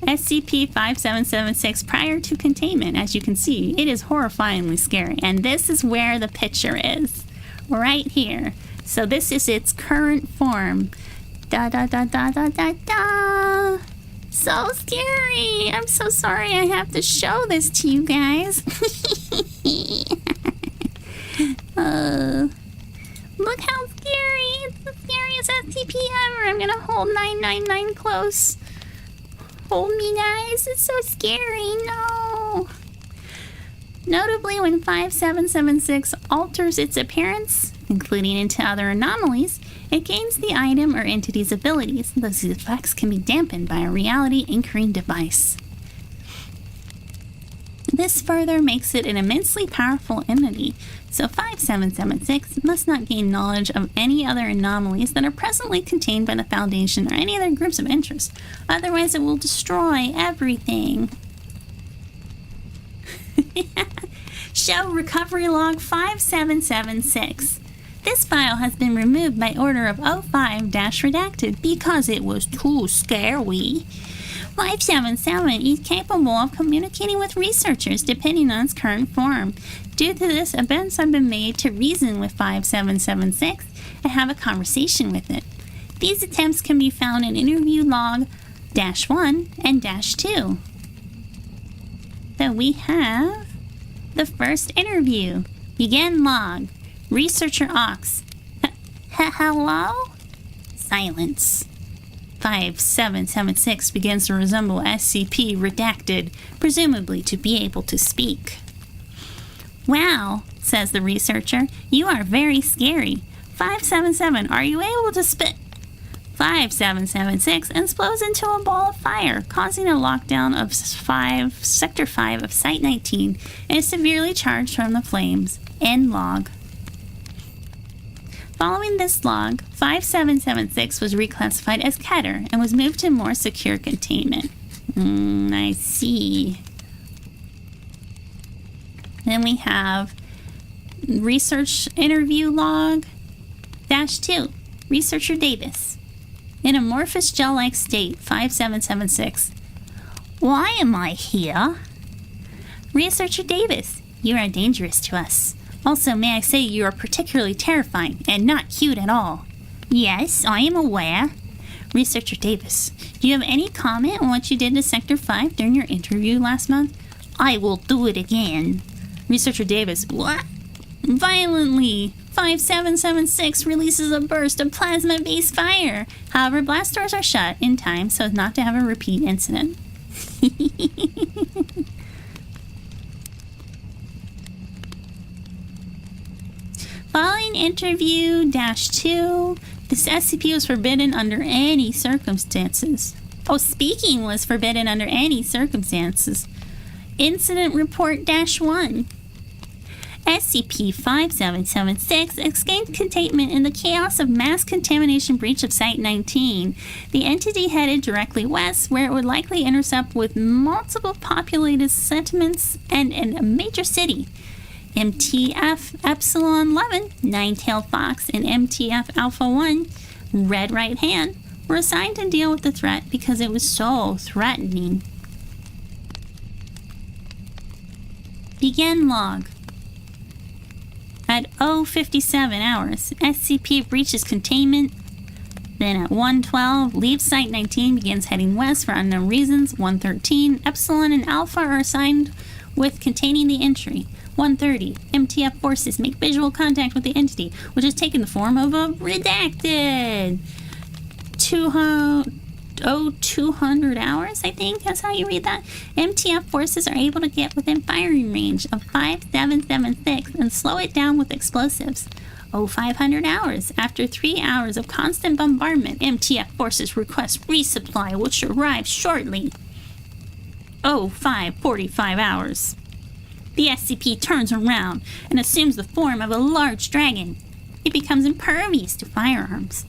SCP-5776 prior to containment. As you can see, it is horrifyingly scary. And this is where the picture is. Right here. So this is its current form. Da da da da da da da. So scary. I'm so sorry I have to show this to you guys. Look how scary. It's the scariest SCP ever. I'm gonna hold 999 close. Hold me, guys. It's so scary. No. Notably, when 5776 alters its appearance, including into other anomalies, it gains the item or entity's abilities. Those effects can be dampened by a reality anchoring device. This further makes it an immensely powerful entity, so 5776 must not gain knowledge of any other anomalies that are presently contained by the Foundation or any other groups of interest. Otherwise, it will destroy everything. Show Recovery Log 5776. This file has been removed by order of 05-redacted because it was too scary. 577 is capable of communicating with researchers depending on its current form. Due to this, events have been made to reason with 5776 and have a conversation with it. These attempts can be found in interview log -1 and -2. So we have the first interview. Begin log. Researcher Ox. Hello? Silence. 5776 begins to resemble SCP redacted, presumably to be able to speak. Wow, says the researcher, you are very scary. 577, are you able to spit? 5776 explodes into a ball of fire, causing a lockdown of Sector 5 of Site 19 and is severely charged from the flames. End log. Following this log, 5776 was reclassified as Keter and was moved to more secure containment. I see. Then we have research interview log -2, Researcher Davis. In amorphous gel-like state, 5776. Why am I here? Researcher Davis, you are dangerous to us. Also, may I say you are particularly terrifying and not cute at all. Yes, I am aware. Researcher Davis, do you have any comment on what you did to Sector 5 during your interview last month? I will do it again. Researcher Davis, what? Violently. 5776 releases a burst of plasma-based fire. However, blast doors are shut in time so as not to have a repeat incident. Following interview -2, this SCP was forbidden under any circumstances. Speaking was forbidden under any circumstances. Incident report -1. SCP-5776 escaped containment in the chaos of mass contamination breach of Site 19. The entity headed directly west, where it would likely intercept with multiple populated settlements and a major city. MTF Epsilon 11, Nine-Tailed Fox, and MTF Alpha 1, Red Right Hand, were assigned to deal with the threat because it was so threatening. Begin log. At 0:57 hours, SCP breaches containment. Then at 1:12, leaves Site 19, begins heading west for unknown reasons. 1:13, Epsilon and Alpha are assigned with containing the entry. 1:30, MTF forces make visual contact with the entity, which has taken the form of a redacted. 200 hours, I think that's how you read that. MTF forces are able to get within firing range of 5776 and slow it down with explosives. 500 hours. After 3 hours of constant bombardment, MTF forces request resupply, which arrives shortly. 5:45 hours. The SCP turns around and assumes the form of a large dragon. It becomes impervious to firearms.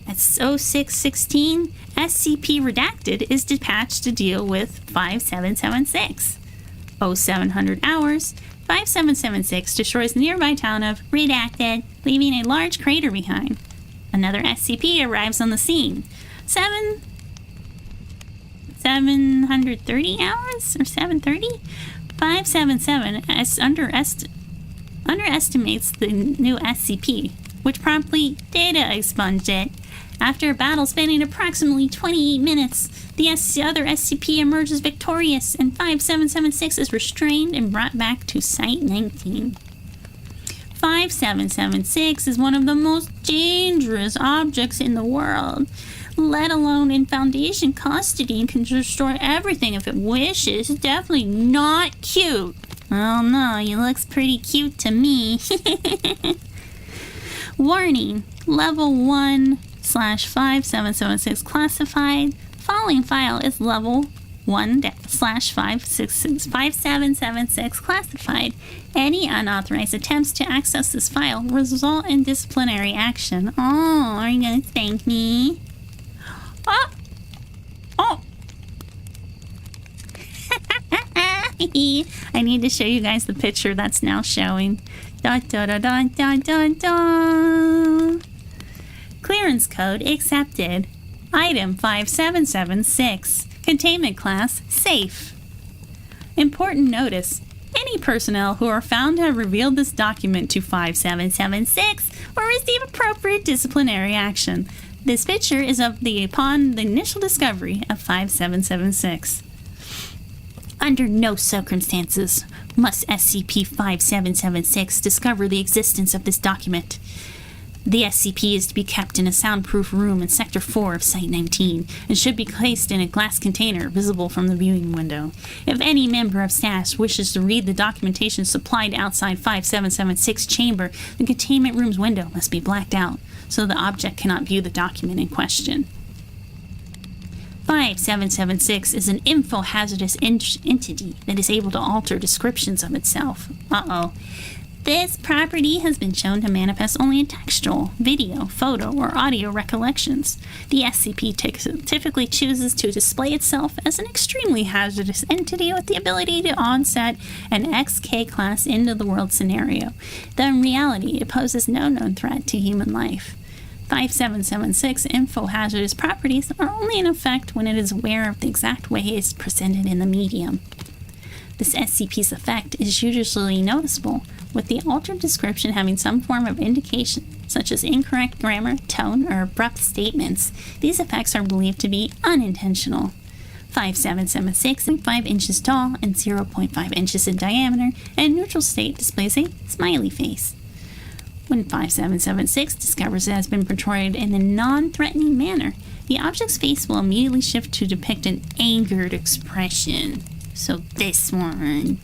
At 06:16, SCP Redacted is dispatched to deal with 5776. 0700 hours, 5776 destroys the nearby town of Redacted, leaving a large crater behind. Another SCP arrives on the scene. 730 hours or 730? 577 underestimates the new SCP, which promptly data expunged it. After a battle spanning approximately 28 minutes, the other SCP emerges victorious, and 5776 is restrained and brought back to Site 19. 5776 is one of the most dangerous objects in the world, let alone in Foundation custody, and can destroy everything if it wishes. It's definitely not cute. Oh no, he looks pretty cute to me. Warning, level 1/5776 classified. Following file is level 1/5776 classified. Any unauthorized attempts to access this file result in disciplinary action. Oh, are you gonna spank me? Oh! Oh! I need to show you guys the picture that's now showing. Da da da da da da da. Clearance code accepted. Item 5776. Containment class safe. Important notice. Any personnel who are found to have revealed this document to 5776 will receive appropriate disciplinary action. This picture is upon the initial discovery of 5776. Under no circumstances must SCP-5776 discover the existence of this document. The SCP is to be kept in a soundproof room in Sector 4 of Site-19 and should be placed in a glass container visible from the viewing window. If any member of staff wishes to read the documentation supplied outside 5776 chamber, the containment room's window must be blacked out so the object cannot view the document in question. 5776 is an info-hazardous entity that is able to alter descriptions of itself. Uh-oh. This property has been shown to manifest only in textual, video, photo, or audio recollections. The SCP typically chooses to display itself as an extremely hazardous entity with the ability to onset an XK class end-of-the-world scenario, though in reality it poses no known threat to human life. 5776 info-hazardous properties are only in effect when it is aware of the exact way it is presented in the medium. This SCP's effect is usually noticeable, with the altered description having some form of indication, such as incorrect grammar, tone, or abrupt statements. These effects are believed to be unintentional. 5776 is 5 inches tall and 0.5 inches in diameter, and neutral state displays a smiley face. When 5776 discovers it has been portrayed in a non-threatening manner, the object's face will immediately shift to depict an angered expression. So this one.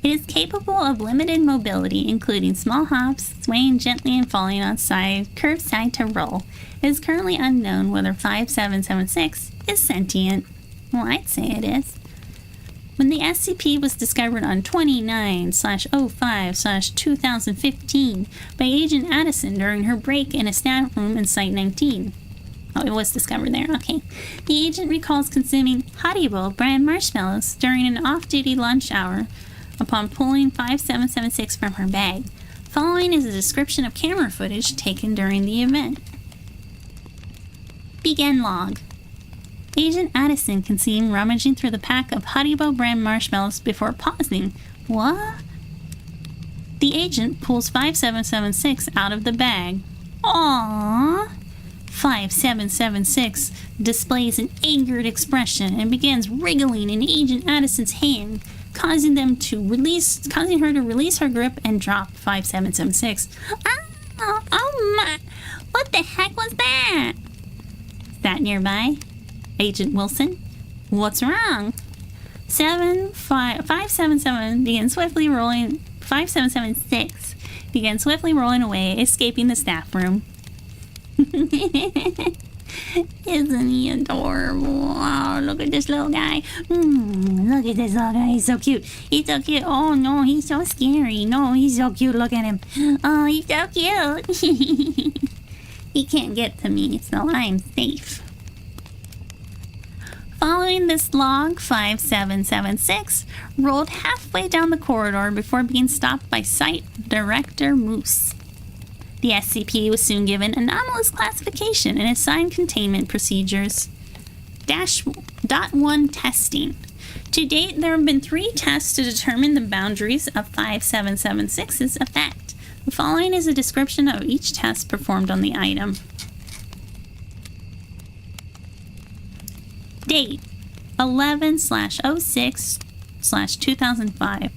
It is capable of limited mobility, including small hops, swaying gently and falling on curved side to roll. It is currently unknown whether 5776 is sentient. Well, I'd say it is. When the SCP was discovered on 29/05/2015 by Agent Addison during her break in a staff room in Site-19. Oh, it was discovered there, okay. The agent recalls consuming Haribo brand marshmallows during an off-duty lunch hour upon pulling 5776 from her bag. Following is a description of camera footage taken during the event. Begin log. Agent Addison can see him rummaging through the pack of Haribo brand marshmallows before pausing. What? The agent pulls 5776 out of the bag. Aww. 5776 displays an angered expression and begins wriggling in Agent Addison's hand, causing her to release her grip and drop 5776. Oh my! What the heck was that? Is that nearby? Agent Wilson? What's wrong? 577 begins swiftly rolling. 5776 begins swiftly rolling away, escaping the staff room. Isn't he adorable? Oh, look at this little guy. Look at this little guy. He's so cute. He's so cute. Oh, no, he's so scary. No, he's so cute. Look at him. Oh, he's so cute. He can't get to me, so I'm safe. Following this log, 5776 rolled halfway down the corridor before being stopped by Site Director Moose. The SCP was soon given anomalous classification and assigned containment procedures. .1 testing. To date, there have been 3 tests to determine the boundaries of 5776's effect. The following is a description of each test performed on the item. Date 11/06/2005.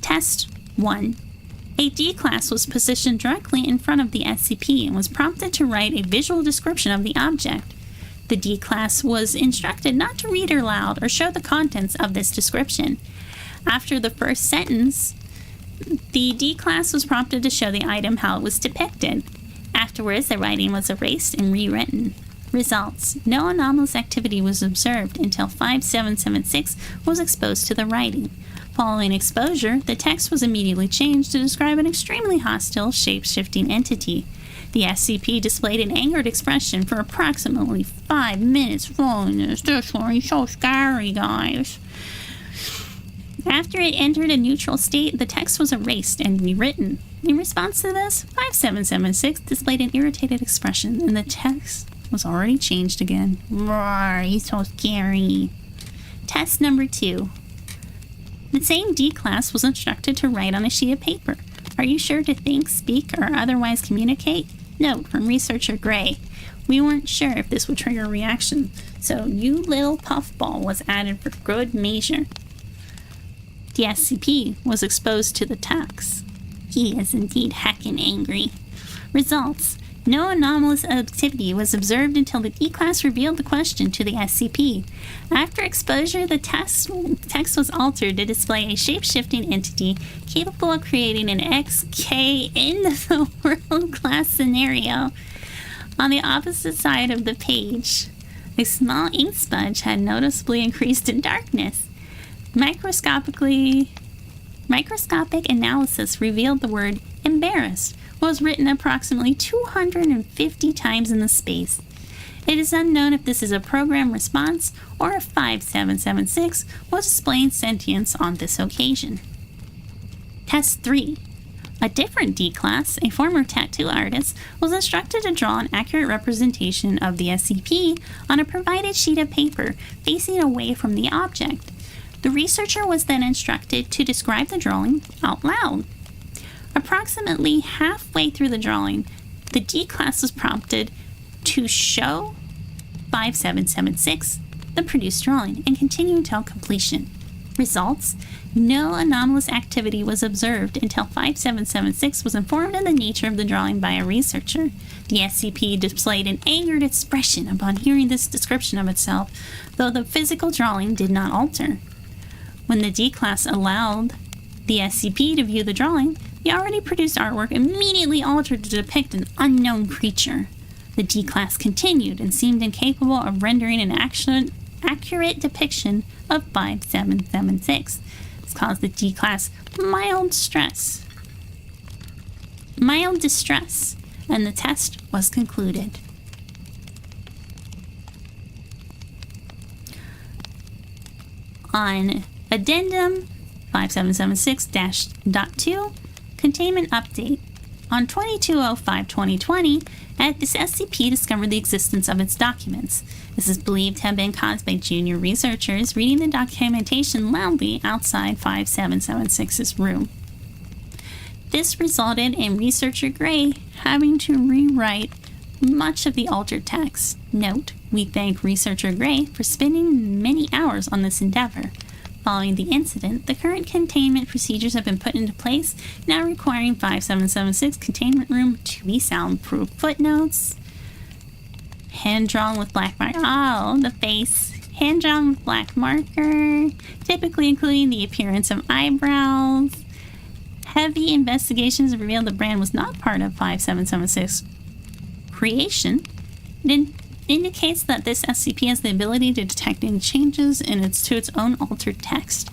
Test 1. A D-class was positioned directly in front of the SCP and was prompted to write a visual description of the object. The D-class was instructed not to read aloud or show the contents of this description. After the first sentence, the D-class was prompted to show the item how it was depicted. Afterwards, the writing was erased and rewritten. Results. No anomalous activity was observed until 5776 was exposed to the writing. Following exposure, the text was immediately changed to describe an extremely hostile, shape-shifting entity. The SCP displayed an angered expression for approximately 5 minutes following this. This one is so scary, guys. After it entered a neutral state, the text was erased and rewritten. In response to this, 5776 displayed an irritated expression, and the text was already changed again. Roar, he's so scary. Test number 2. The same D class was instructed to write on a sheet of paper. Are you sure to think, speak, or otherwise communicate? Note from researcher Gray. We weren't sure if this would trigger a reaction, so you little puffball was added for good measure. The SCP was exposed to the text. He is indeed heckin' angry. Results. No anomalous activity was observed until the D-Class revealed the question to the SCP. After exposure, the text was altered to display a shape-shifting entity capable of creating an XK in the world-class scenario. On the opposite side of the page, a small ink smudge had noticeably increased in darkness. Microscopic analysis revealed the word embarrassed was written approximately 250 times in the space. It is unknown if this is a program response or if 5776 was displaying sentience on this occasion. Test 3. A different D-Class, a former tattoo artist, was instructed to draw an accurate representation of the SCP on a provided sheet of paper facing away from the object. The researcher was then instructed to describe the drawing out loud. Approximately halfway through the drawing, the D-Class was prompted to show 5776 the produced drawing and continue until completion. Results. No anomalous activity was observed until 5776 was informed of the nature of the drawing by a researcher. The SCP displayed an angered expression upon hearing this description of itself, though the physical drawing did not alter. When the D-Class allowed the SCP to view the drawing, the already produced artwork immediately altered to depict an unknown creature. The D-Class continued and seemed incapable of rendering an accurate depiction of 5776. This caused the D-Class mild distress, and the test was concluded. On Addendum 5776-.2, Containment Update. On 22/05/2020, this SCP discovered the existence of its documents. This is believed to have been caused by junior researchers reading the documentation loudly outside 5776's room. This resulted in researcher Gray having to rewrite much of the altered text. Note, we thank researcher Gray for spending many hours on this endeavor. Following the incident, the current containment procedures have been put into place, now requiring 5776 containment room to be soundproof. Footnotes. Hand-drawn with black marker. Oh, the face. Hand-drawn with black marker, typically including the appearance of eyebrows. Heavy investigations revealed the brand was not part of 5776 creation. It indicates that this SCP has the ability to detect any changes to its own altered text.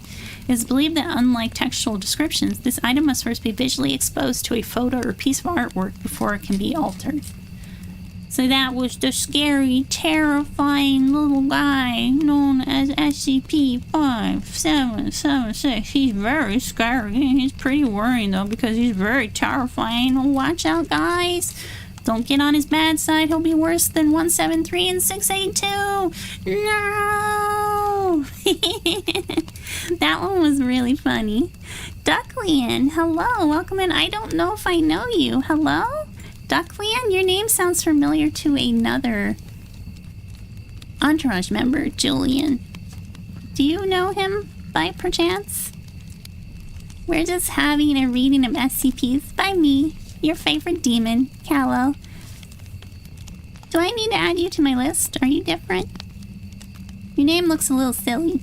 It is believed that unlike textual descriptions, this item must first be visually exposed to a photo or piece of artwork before it can be altered. So that was the scary, terrifying little guy known as SCP-5776. He's very scary. He's pretty worrying though because he's very terrifying. Oh, watch out, guys. Don't get on his bad side. He'll be worse than 173 and 682. No! That one was really funny. Ducklian, hello. Welcome in. I don't know if I know you. Hello? Ducklian, your name sounds familiar to another Entourage member, Julian. Do you know him by perchance? We're just having a reading of SCPs by me, your favorite demon, Callow. Do I need to add you to my list? Are you different? Your name looks a little silly.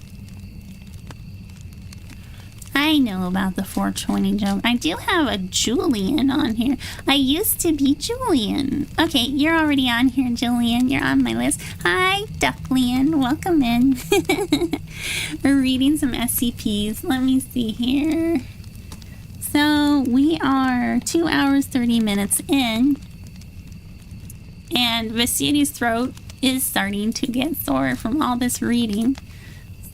I know about the 420 joke. I do have a Julian on here. I used to be Julian. Okay, you're already on here, Julian. You're on my list. Hi, Ducklian. Welcome in. We're reading some SCPs. Let me see here. So we are 2 hours, 30 minutes in. And Vicity's throat is starting to get sore from all this reading.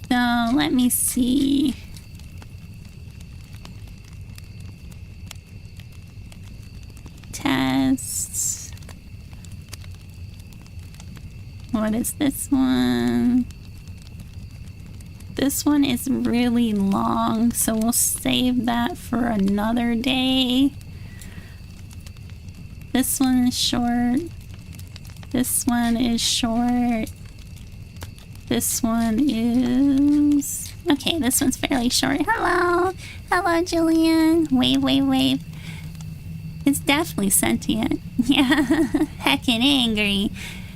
So let me see. Tests. What is this one? This one is really long, so we'll save that for another day. This one is short. This one is short. This one is... Okay, this one's fairly short. Hello! Hello, Julian. Wave, wave, wave. It's definitely sentient. Yeah. Heckin' angry.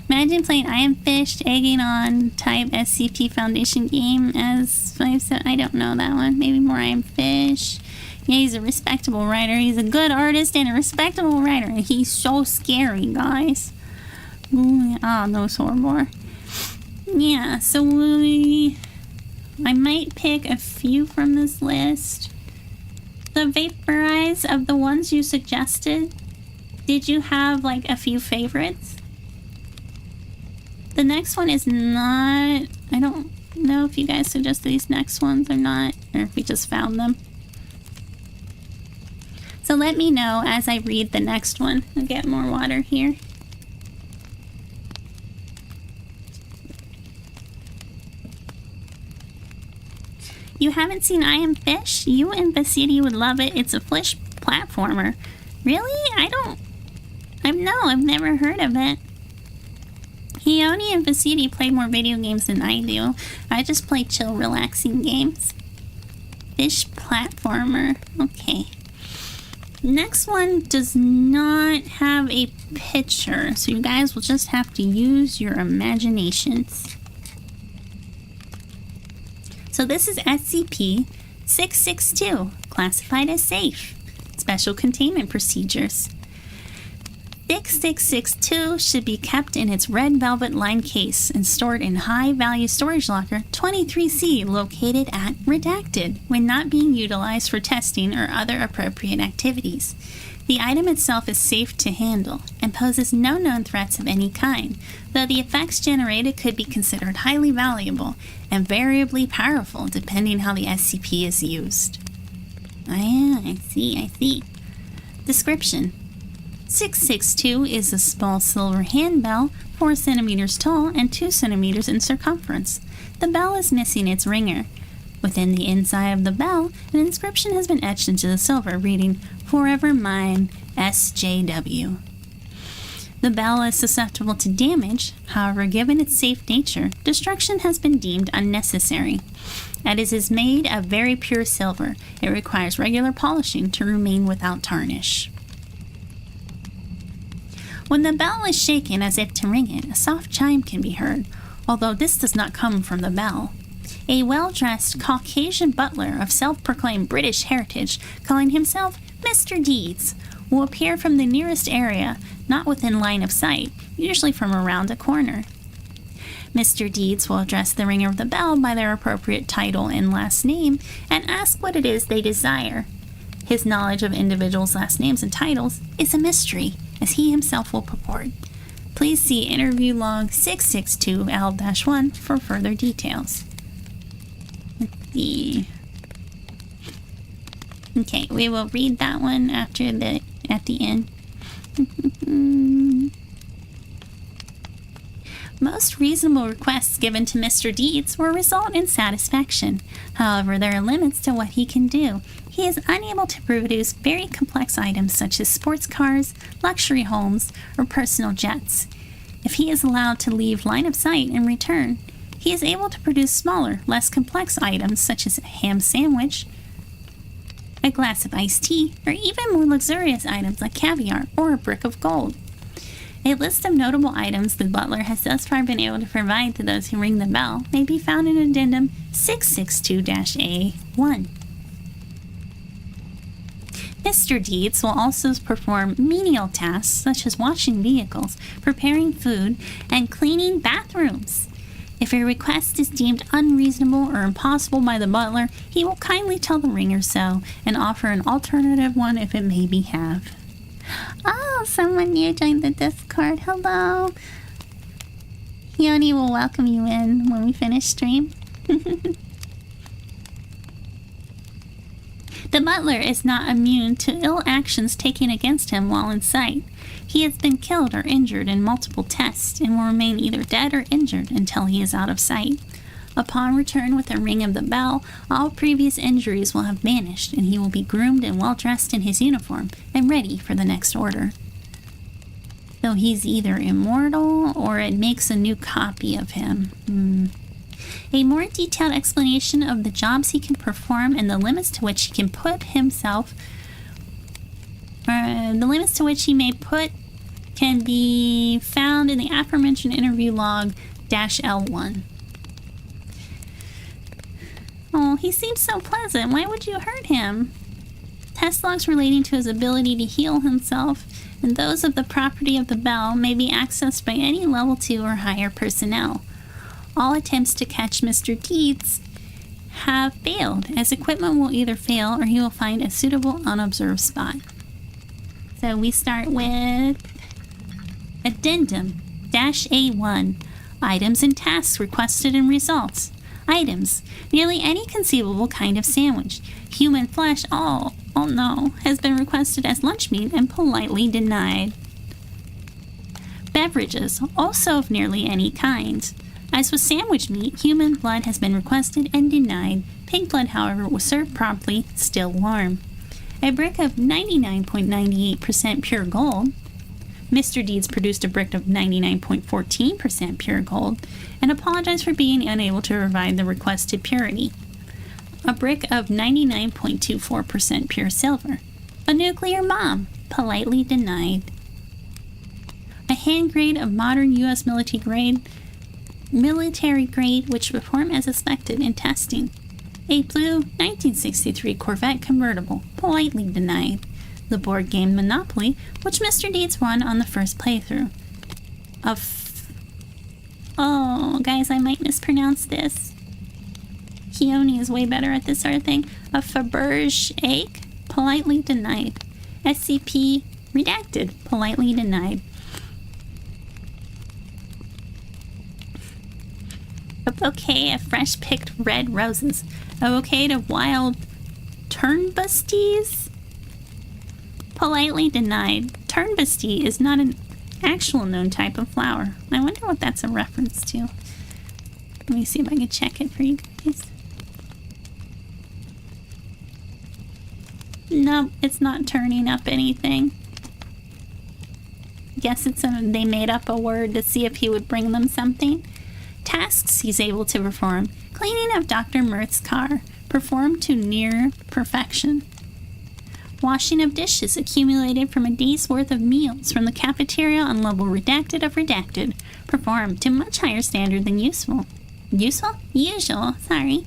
Imagine playing I Am Fish, egging on type SCP Foundation game as 5-7. I don't know that one. Maybe more I Am Fish. Yeah, he's a respectable writer. He's a good artist and a respectable writer. And he's so scary, guys. Ooh, oh, no more. Yeah, so I might pick a few from this list. The vaporize of the ones you suggested, did you have like a few favorites? The next one is not... I don't know if you guys suggest these next ones or not, or if we just found them. So let me know as I read the next one. I'll get more water here. You haven't seen I Am Fish? You and Basidi would love it. It's a fish platformer. Really? I've never heard of it. Khione and Basidi play more video games than I do. I just play chill, relaxing games. Fish platformer. Okay. Next one does not have a picture, so you guys will just have to use your imaginations. So this is SCP-662, classified as safe. Special containment procedures. 6662 should be kept in its red velvet lined case and stored in high-value storage locker 23C located at Redacted when not being utilized for testing or other appropriate activities. The item itself is safe to handle and poses no known threats of any kind, though the effects generated could be considered highly valuable and variably powerful depending how the SCP is used. Ah, I see. Description. 662 is a small silver handbell, 4 centimeters tall and 2 centimeters in circumference. The bell is missing its ringer. Within the inside of the bell, an inscription has been etched into the silver reading, "Forever Mine, SJW." The bell is susceptible to damage, however, given its safe nature, destruction has been deemed unnecessary. As it is made of very pure silver, it requires regular polishing to remain without tarnish. When the bell is shaken as if to ring it, a soft chime can be heard, although this does not come from the bell. A well-dressed Caucasian butler of self-proclaimed British heritage, calling himself Mr. Deeds, will appear from the nearest area, not within line of sight, usually from around a corner. Mr. Deeds will address the ringer of the bell by their appropriate title and last name and ask what it is they desire. His knowledge of individuals' last names and titles is a mystery, as he himself will purport. Please see interview log 662L-1 for further details. Let's see. Okay, we will read that one at the end. Most reasonable requests given to Mr. Deeds will result in satisfaction. However, there are limits to what he can do. He is unable to produce very complex items such as sports cars, luxury homes, or personal jets. If he is allowed to leave line of sight and return, he is able to produce smaller, less complex items such as a ham sandwich, a glass of iced tea, or even more luxurious items like caviar or a brick of gold. A list of notable items the butler has thus far been able to provide to those who ring the bell may be found in Addendum 662-A1. Mr. Deeds will also perform menial tasks such as washing vehicles, preparing food, and cleaning bathrooms. If a request is deemed unreasonable or impossible by the butler, he will kindly tell the ringer so and offer an alternative one if it may be have. Oh, someone new joined the Discord. Hello. Khione will welcome you in when we finish stream. The butler is not immune to ill actions taken against him while in sight. He has been killed or injured in multiple tests and will remain either dead or injured until he is out of sight. Upon return with a ring of the bell, all previous injuries will have vanished and he will be groomed and well dressed in his uniform and ready for the next order. Though he's either immortal or it makes a new copy of him. A more detailed explanation of the jobs he can perform and the limits to which he can put himself, can be found in the aforementioned interview log -L1. Oh, he seems so pleasant. Why would you hurt him? Test logs relating to his ability to heal himself and those of the property of the bell may be accessed by any level 2 or higher personnel. All attempts to catch Mr. Deeds have failed, as equipment will either fail or he will find a suitable unobserved spot. So we start with Addendum -A1, items and tasks requested and results. Items, nearly any conceivable kind of sandwich. Human flesh, oh no, has been requested as lunch meat and politely denied. Beverages, also of nearly any kind. As with sandwich meat, human blood has been requested and denied. Pig blood, however, was served promptly, still warm. A brick of 99.98% pure gold. Mr. Deeds produced a brick of 99.14% pure gold and apologized for being unable to provide the requested purity. A brick of 99.24% pure silver. A nuclear bomb, politely denied. A hand grenade of modern U.S. military grade which performed as expected in testing. A blue 1963 Corvette convertible, politely denied. The board game Monopoly, which Mr. Deeds won on the first playthrough. Oh, guys, I might mispronounce this. Khione is way better at this sort of thing. A Faberge egg, politely denied. SCP, redacted, politely denied. A bouquet of fresh-picked red roses. A bouquet of wild turnbusties? Politely denied. Turnbusty is not an actual known type of flower. I wonder what that's a reference to. Let me see if I can check it for you guys. Nope, it's not turning up anything. Guess they made up a word to see if he would bring them something. Tasks he's able to perform. Cleaning of Dr. Mirth's car. Performed to near perfection. Washing of dishes accumulated from a day's worth of meals from the cafeteria on level redacted of redacted. Performed to much higher standard than useful. Usual, sorry.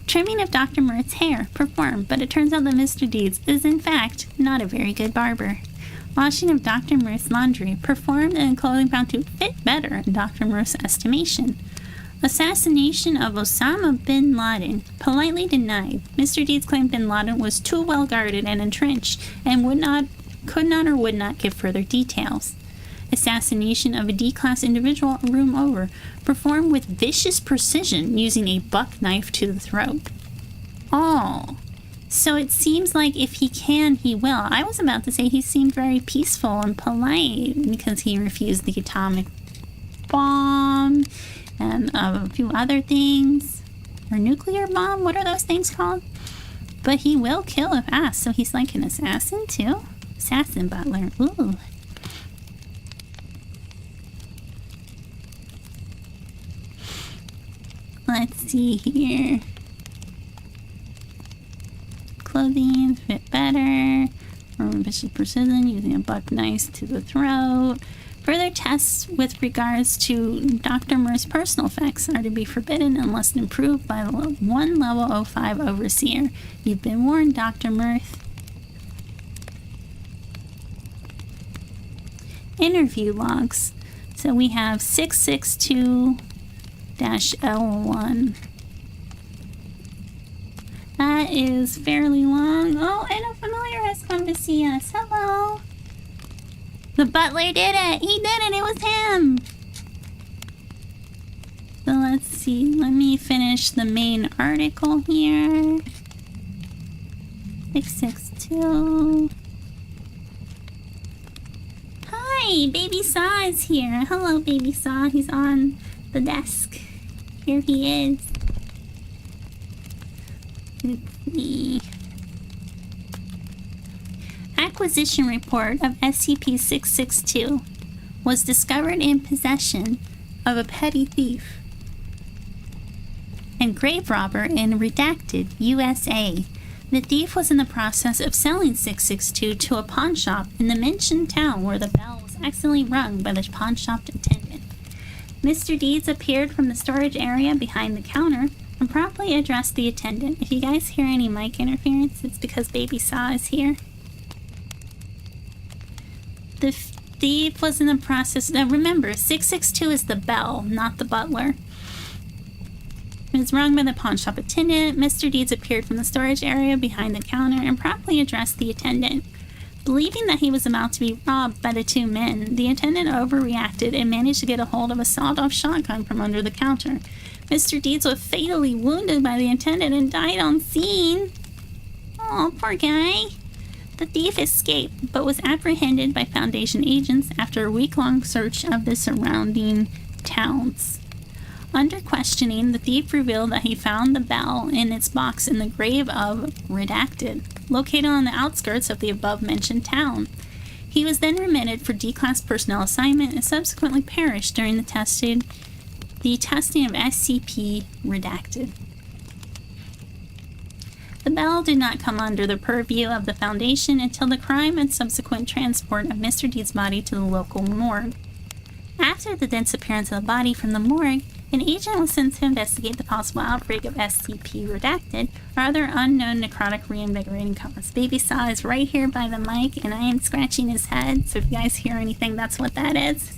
Trimming of Dr. Mirth's hair. Performed, but it turns out that Mr. Deeds is in fact not a very good barber. Washing of Dr. Mirth's laundry. Performed and clothing found to fit better in Dr. Mirth's estimation. Assassination of Osama bin Laden, politely denied. Mr. Deeds claimed bin Laden was too well guarded and entrenched and could not or would not give further details. Assassination of a D-class individual a room over, performed with vicious precision using a buck knife to the throat. Oh, so it seems like if he can, he will. I was about to say he seemed very peaceful and polite because he refused the atomic bomb and a few other things. Or nuclear bomb? What are those things called? But he will kill if asked, so he's like an assassin too? Assassin butler. Ooh. Let's see here. Clothing fit better. Or vicious precision using a buck knife to the throat. Further tests with regards to Dr. Mirth's personal effects are to be forbidden unless improved by one level 05 overseer. You've been warned, Dr. Mirth. interview logs. So we have 662-L1. That is fairly long. Oh, and a familiar has come to see us. Hello. The butler did it. He did it. It was him. So let's see. Let me finish the main article here. 662. Hi, Baby Saw is here. Hello, Baby Saw. He's on the desk. Here he is. Let's see. Acquisition report of SCP-662 was discovered in possession of a petty thief and grave robber in Redacted, USA. The thief was in the process of selling 662 to a pawn shop in the mentioned town where the bell was accidentally rung by the pawn shop attendant. Mr. Deeds appeared from the storage area behind the counter and promptly addressed the attendant. If you guys hear any mic interference, it's because Baby Saw is here. The thief was in the process... Now remember, 662 is the bell, not the butler. It was rung by the pawn shop attendant. Mr. Deeds appeared from the storage area behind the counter and promptly addressed the attendant. Believing that he was about to be robbed by the two men, the attendant overreacted and managed to get a hold of a sawed-off shotgun from under the counter. Mr. Deeds was fatally wounded by the attendant and died on scene. Oh, poor guy. The thief escaped, but was apprehended by Foundation agents after a week-long search of the surrounding towns. Under questioning, the thief revealed that he found the bell in its box in the grave of Redacted, located on the outskirts of the above-mentioned town. He was then remitted for D-Class personnel assignment and subsequently perished during the testing of SCP Redacted. The bell did not come under the purview of the Foundation until the crime and subsequent transport of Mr. Deeds' body to the local morgue. After the disappearance of the body from the morgue, an agent was sent to investigate the possible outbreak of SCP Redacted or other unknown necrotic reinvigorating cause. Baby Saw is right here by the mic, and I am scratching his head, so if you guys hear anything, that's what that is.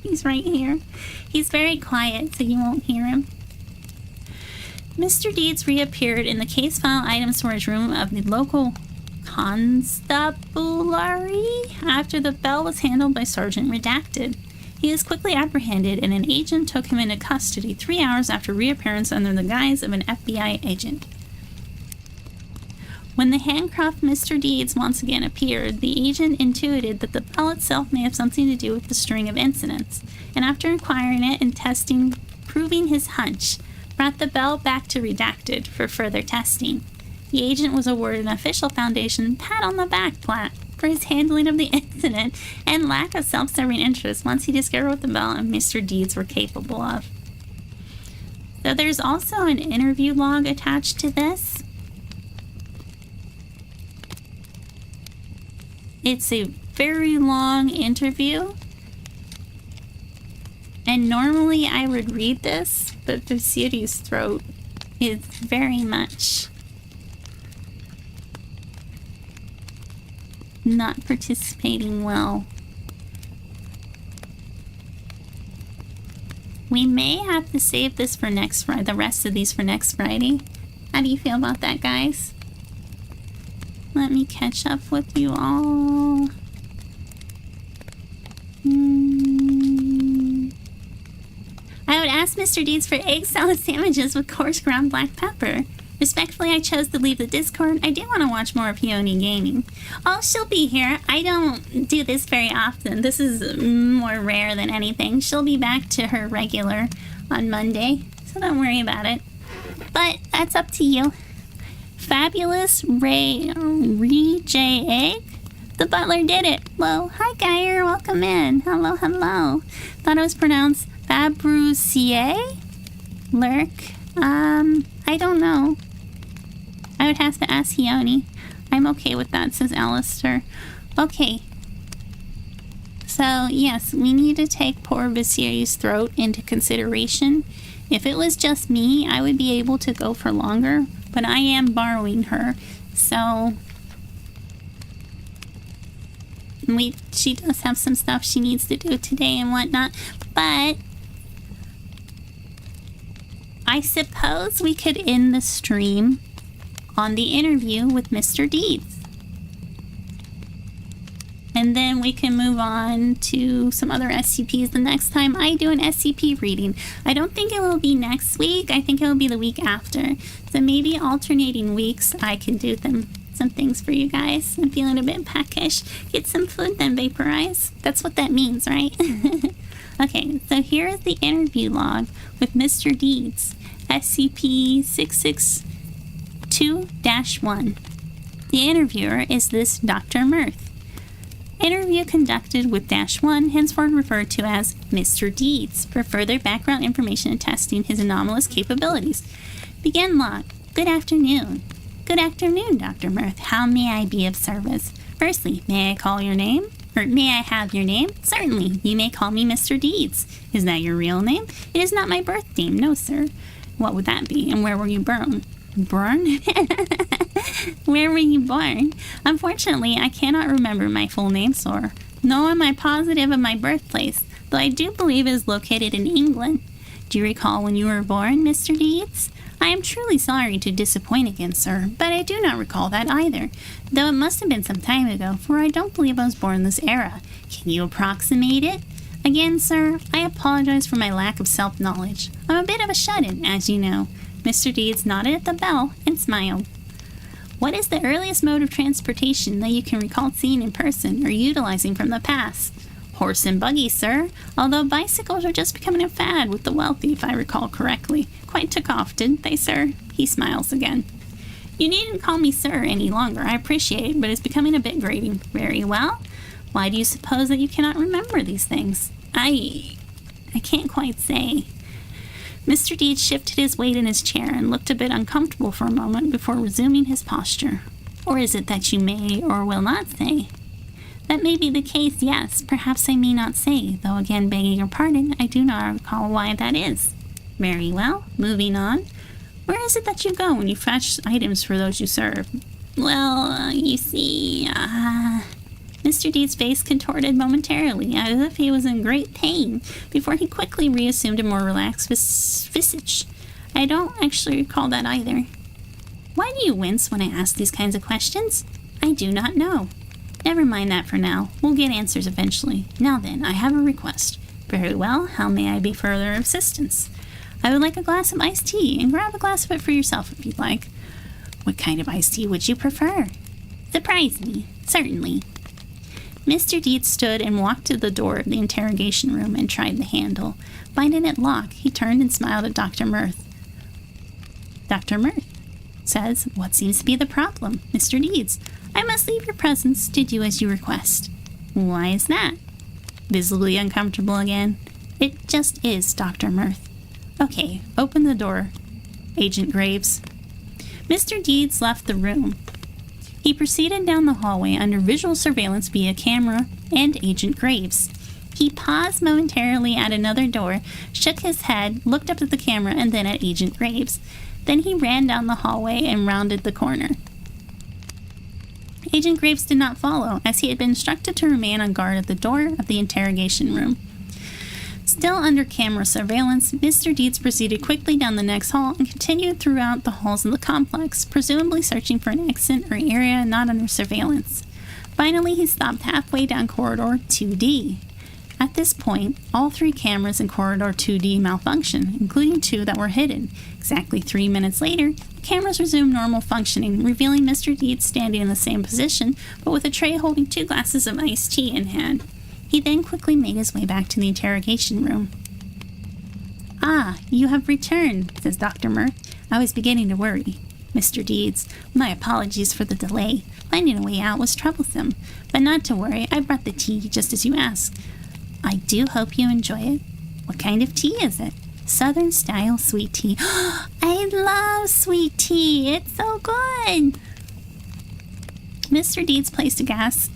He's right here. He's very quiet, so you won't hear him. Mr. Deeds reappeared in the case file item storage room of the local constabulary after the bell was handled by Sergeant Redacted. He was quickly apprehended, and an agent took him into custody 3 hours after reappearance under the guise of an FBI agent. When the handcuffed Mr. Deeds once again appeared, the agent intuited that the bell itself may have something to do with the string of incidents, and after inquiring it and testing, proving his hunch, brought the bell back to Redacted for further testing. The agent was awarded an official Foundation pat on the back plaque for his handling of the incident and lack of self-serving interest once he discovered what the bell and Mr. Deeds were capable of. So there's also an interview log attached to this. It's a very long interview, and normally I would read this, but Vecity's throat is very much not participating well. We may have to save this for next Friday, the rest of these for next Friday. How do you feel about that, guys? Let me catch up with you all. I would ask Mr. Deeds for egg salad sandwiches with coarse ground black pepper. Respectfully, I chose to leave the Discord. I do want to watch more of Khione Gaming. Oh, she'll be here. I don't do this very often. This is more rare than anything. She'll be back to her regular on Monday, so don't worry about it. But that's up to you. Fabulous Ray J. Egg? The butler did it. Well, hi, Geyer. Welcome in. Hello, hello. Thought it was pronounced Fabrucier? Lurk? I don't know. I would have to ask Khione. I'm okay with that, says Alistair. Okay. So, yes, we need to take poor Vecity's throat into consideration. If it was just me, I would be able to go for longer, but I am borrowing her. So, She does have some stuff she needs to do today and whatnot, but I suppose we could end the stream on the interview with Mr. Deeds. And then we can move on to some other SCPs the next time I do an SCP reading. I don't think it will be next week. I think it will be the week after. So maybe alternating weeks I can do some things for you guys. I'm feeling a bit peckish. Get some food then, Vaporize. That's what that means, right? Okay, so here is the interview log with Mr. Deeds, SCP-662-1. The interviewer is this Dr. Mirth. Interview conducted with -1, henceforth referred to as Mr. Deeds, for further background information and testing his anomalous capabilities. Begin log. Good afternoon. Good afternoon, Dr. Mirth. How may I be of service? Firstly, may I call your name? Or may I have your name? Certainly. You may call me Mr. Deeds. Is that your real name? It is not my birth name, no, sir. What would that be? And where were you born? Born? Where were you born? Unfortunately, I cannot remember my full name, sir. Nor am I positive of my birthplace, though I do believe it is located in England. Do you recall when you were born, Mr. Deeds? I am truly sorry to disappoint again, sir, but I do not recall that either, though it must have been some time ago, for I don't believe I was born in this era. Can you approximate it? Again, sir, I apologize for my lack of self-knowledge. I'm a bit of a shut-in, as you know. Mr. Deeds nodded at the bell and smiled. What is the earliest mode of transportation that you can recall seeing in person or utilizing from the past? Horse and buggy, sir, although bicycles are just becoming a fad with the wealthy, if I recall correctly. Quite took off, didn't they, sir? He smiles again. You needn't call me sir any longer, I appreciate it, but it's becoming a bit grating. Very well. Why do you suppose that you cannot remember these things? I can't quite say. Mr. Deeds shifted his weight in his chair and looked a bit uncomfortable for a moment before resuming his posture. Or is it that you may or will not say? That may be the case, yes. Perhaps I may not say, though again begging your pardon, I do not recall why that is. Very well, moving on. Where is it that you go when you fetch items for those you serve? Well, you see, Mr. Deeds' face contorted momentarily, as if he was in great pain, before he quickly reassumed a more relaxed visage. I don't actually recall that either. Why do you wince when I ask these kinds of questions? I do not know. Never mind that for now. We'll get answers eventually. Now then, I have a request. Very well, how may I be further of assistance? I would like a glass of iced tea, and grab a glass of it for yourself if you'd like. What kind of iced tea would you prefer? Surprise me. Certainly. Mr. Deeds stood and walked to the door of the interrogation room and tried the handle. Finding it locked, he turned and smiled at Dr. Mirth. Dr. Mirth says, what seems to be the problem? Mr. Deeds, I must leave your presence to do as you request. Why is that? Visibly uncomfortable again. It just is, Dr. Mirth. Okay, open the door, Agent Graves. Mr. Deeds left the room. He proceeded down the hallway under visual surveillance via camera and Agent Graves. He paused momentarily at another door, shook his head, looked up at the camera, and then at Agent Graves. Then he ran down the hallway and rounded the corner. Agent Graves did not follow, as he had been instructed to remain on guard at the door of the interrogation room. Still under camera surveillance, Mr. Deeds proceeded quickly down the next hall and continued throughout the halls of the complex, presumably searching for an exit or area not under surveillance. Finally, he stopped halfway down corridor 2D. At this point, all 3 cameras in corridor 2D malfunctioned, including 2 that were hidden. Exactly 3 minutes later, the cameras resumed normal functioning, revealing Mr. Deeds standing in the same position, but with a tray holding 2 glasses of iced tea in hand. He then quickly made his way back to the interrogation room. Ah, you have returned, says Dr. Mirth. I was beginning to worry. Mr. Deeds, my apologies for the delay. Finding a way out was troublesome, but not to worry, I brought the tea just as you asked. I do hope you enjoy it. What kind of tea is it? Southern style sweet tea. I love sweet tea. It's so good. Mr. Deeds placed a glass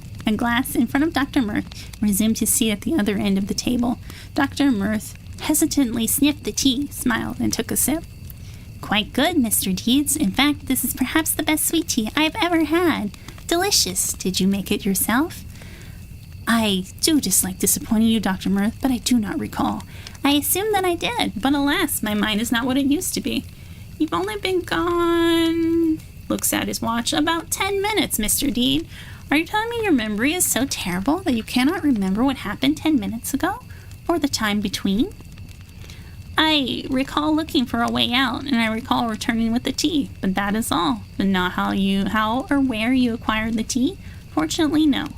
in front of Dr. Mirth and resumed his seat at the other end of the table. Dr. Mirth hesitantly sniffed the tea, smiled, and took a sip. Quite good, Mr. Deeds. In fact, this is perhaps the best sweet tea I've ever had. Delicious. Did you make it yourself? I do dislike disappointing you, Dr. Mirth, but I do not recall. I assume that I did, but alas, my mind is not what it used to be. You've only been gone... Looks at his watch. About 10 minutes, Mr. Deed. Are you telling me your memory is so terrible that you cannot remember what happened 10 minutes ago? Or the time between? I recall looking for a way out, and I recall returning with the tea, but that is all. But not how or where you acquired the tea? Fortunately, no.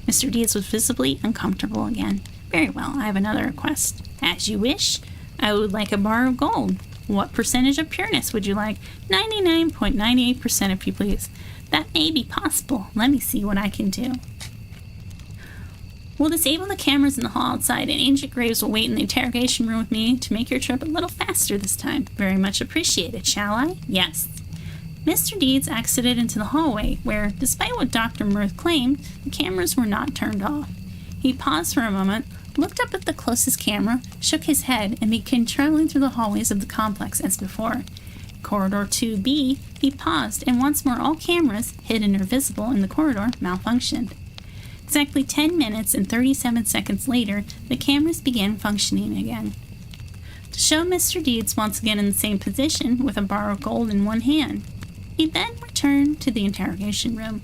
Mr. Deeds was visibly uncomfortable again. Very well, I have another request. As you wish. I would like a bar of gold. What percentage of pureness would you like? 99.98% if you please. That may be possible. Let me see what I can do. We'll disable the cameras in the hall outside, and Agent Graves will wait in the interrogation room with me to make your trip a little faster this time. Very much appreciated, shall I? Yes. Mr. Deeds exited into the hallway, where, despite what Dr. Mirth claimed, the cameras were not turned off. He paused for a moment, looked up at the closest camera, shook his head, and began traveling through the hallways of the complex as before. Corridor 2B, he paused, and once more all cameras, hidden or visible in the corridor, malfunctioned. Exactly 10 minutes and 37 seconds later, the cameras began functioning again. To show Mr. Deeds once again in the same position, with a bar of gold in one hand, he then returned to the interrogation room.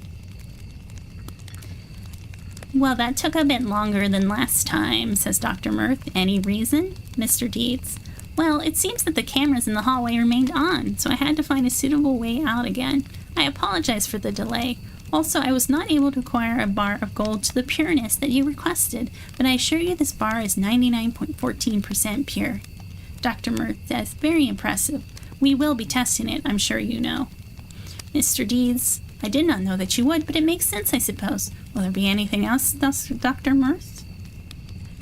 Well, that took a bit longer than last time, says Dr. Mirth. Any reason? Mr. Deeds. Well, it seems that the cameras in the hallway remained on, so I had to find a suitable way out again. I apologize for the delay. Also, I was not able to acquire a bar of gold to the pureness that you requested, but I assure you this bar is 99.14% pure. Dr. Mirth says, very impressive. We will be testing it, I'm sure you know. Mr. Deeds, I did not know that you would, but it makes sense, I suppose. Will there be anything else, Dr. Mirth?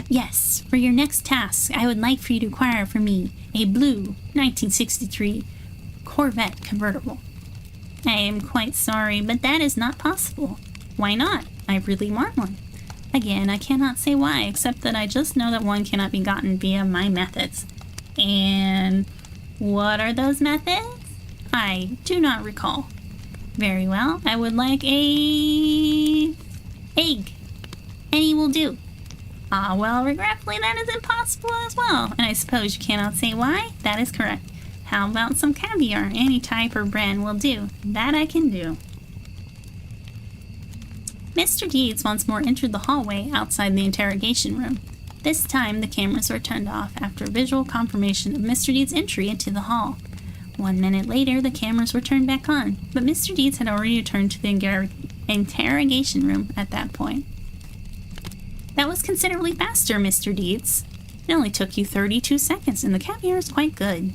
Yes, for your next task, I would like for you to acquire for me a blue 1963 Corvette convertible. I am quite sorry, but that is not possible. Why not? I really want one. Again, I cannot say why, except that I just know that one cannot be gotten via my methods. And what are those methods? I do not recall. Very well, I would like a... egg. Any will do. Ah, well, regretfully, that is impossible as well. And I suppose you cannot say why? That is correct. How about some caviar? Any type or brand will do. That I can do. Mr. Deeds once more entered the hallway outside the interrogation room. This time, the cameras were turned off after visual confirmation of Mr. Deeds' entry into the hall. 1 minute later, the cameras were turned back on, but Mr. Deeds had already returned to the interrogation room at that point. That was considerably faster, Mr. Deeds. It only took you 32 seconds, and the caviar is quite good.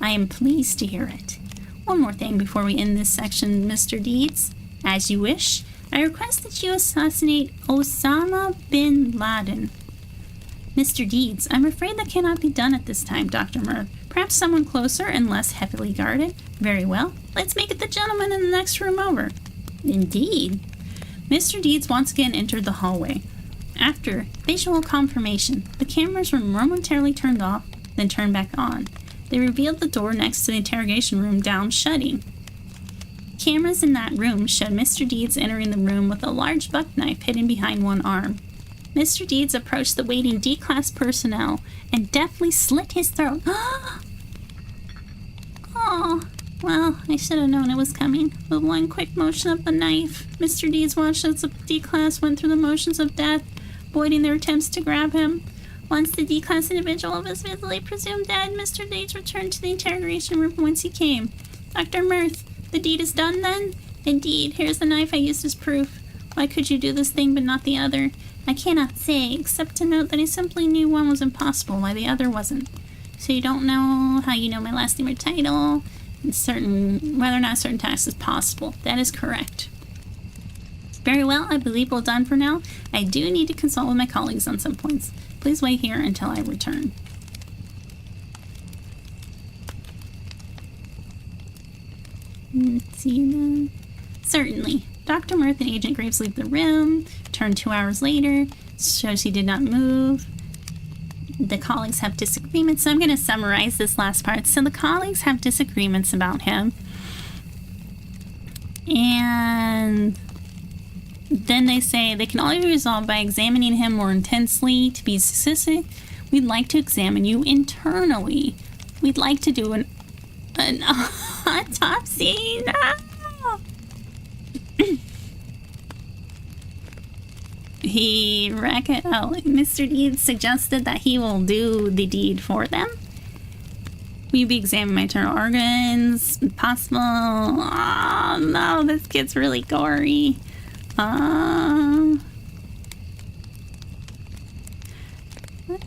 I am pleased to hear it. One more thing before we end this section, Mr. Deeds. As you wish, I request that you assassinate Osama bin Laden. Mr. Deeds, I'm afraid that cannot be done at this time, Dr. Mirth. Perhaps someone closer and less heavily guarded? Very well. Let's make it the gentleman in the next room over. Indeed. Mr. Deeds once again entered the hallway. After visual confirmation, the cameras were momentarily turned off, then turned back on. They revealed the door next to the interrogation room down shutting. Cameras in that room showed Mr. Deeds entering the room with a large buck knife hidden behind one arm. Mr. Deeds approached the waiting D-class personnel and deftly slit his throat. Oh, well, I should have known it was coming. With one quick motion of the knife, Mr. Deeds watched as the D-class went through the motions of death, avoiding their attempts to grab him. Once the D-class individual was visibly presumed dead, Mr. Deeds returned to the interrogation room from whence he came. Dr. Mirth, the deed is done then? Indeed, here's the knife I used as proof. Why could you do this thing but not the other? I cannot say, except to note that I simply knew one was impossible while the other wasn't. So you don't know how you know my last name or title, and whether or not a certain task is possible. That is correct. Very well, I believe we're done for now. I do need to consult with my colleagues on some points. Please wait here until I return. Let's see then. Certainly. Dr. Mirth and Agent Graves leave the room. Turn 2 hours later. Shows he did not move. The colleagues have disagreements. So I'm going to summarize this last part. So the colleagues have disagreements about him. And
then they say they can only be resolved by examining him more intensely. To be specific, we'd like to examine you internally. We'd like to do an autopsy. No! Mr. Deeds suggested that he will do the deed for them. Will you be examining my internal organs? Possible. Oh no, this gets really gory.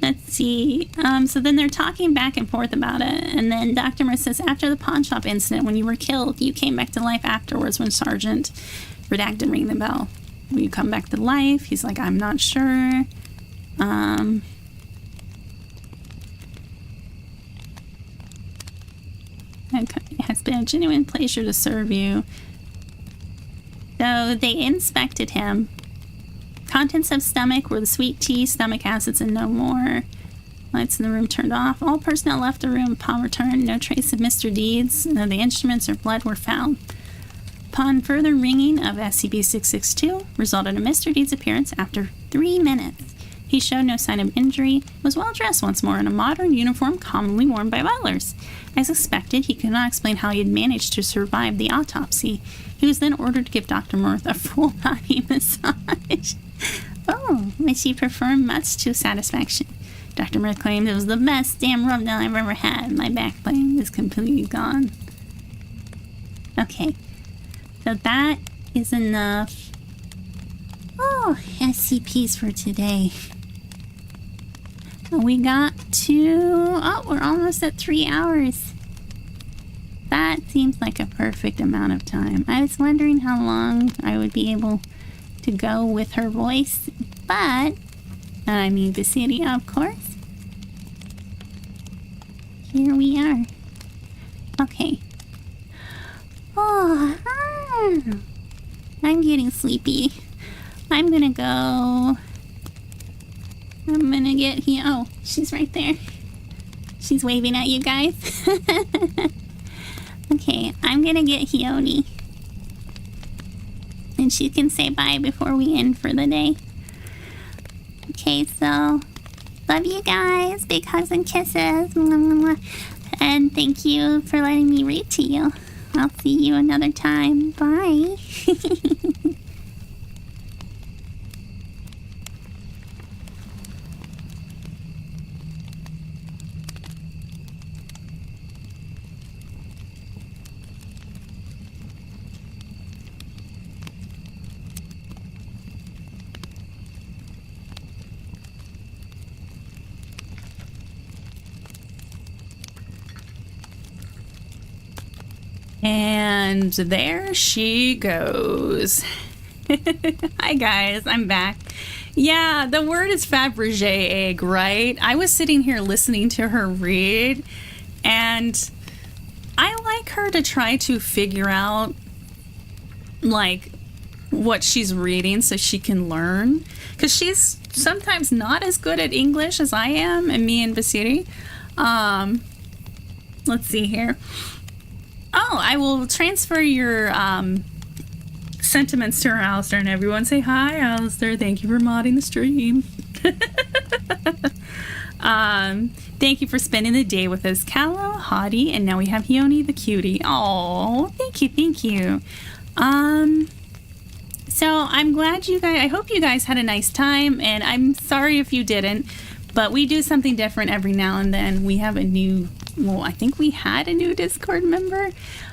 Let's see. So then they're talking back and forth about it. And then Dr. Merce says, after the pawn shop incident, when you were killed, you came back to life afterwards when Sergeant Redacted rang the bell. Will you come back to life? He's like, I'm not sure. It has been a genuine pleasure to serve you. So they inspected him. Contents of stomach were the sweet tea, stomach acids, and no more. Lights in the room turned off. All personnel left the room upon return. No trace of Mr. Deeds. None of the instruments or blood were found. Upon further ringing of SCP-662, resulted in Mr. Deeds' appearance after 3 minutes. He showed no sign of injury, was well dressed once more in a modern uniform commonly worn by butlers. As expected, he could not explain how he had managed to survive the autopsy. He was then ordered to give Dr. Mirth a full-body massage. Oh, which he performed much to satisfaction. Dr. Mirth claimed it was the best damn rub down I've ever had. My back pain is completely gone. Okay, so that is enough. Oh, SCPs for today. We got to... Oh, we're almost at 3 hours. That seems like a perfect amount of time. I was wondering how long I would be able to go with her voice, but... I mean, Basidia, of course. Here we are. Okay. Oh, I'm getting sleepy. I'm gonna go... I'm gonna get here. Oh, she's right there. She's waving at you guys. Okay, I'm gonna get Khione. And she can say bye before we end for the day. Okay, so love you guys. Big hugs and kisses. And thank you for letting me read to you. I'll see you another time. Bye. And there she goes. Hi guys, I'm back. Yeah, the word is Fabergé egg, right? I was sitting here listening to her read, and I like her to try to figure out, like, what she's reading so she can learn. Because she's sometimes not as good at English as I am, and me and Basiri. Let's see here. Oh, I will transfer your sentiments to her, Alistair, and everyone say hi, Alistair. Thank you for modding the stream. Thank you for spending the day with us, Callow, Hottie, and now we have Khione the cutie. Oh, thank you. So I'm glad you guys, I hope you guys had a nice time, and I'm sorry if you didn't, but we do something different every now and then. We have a new... Well, I think we had a new Discord member.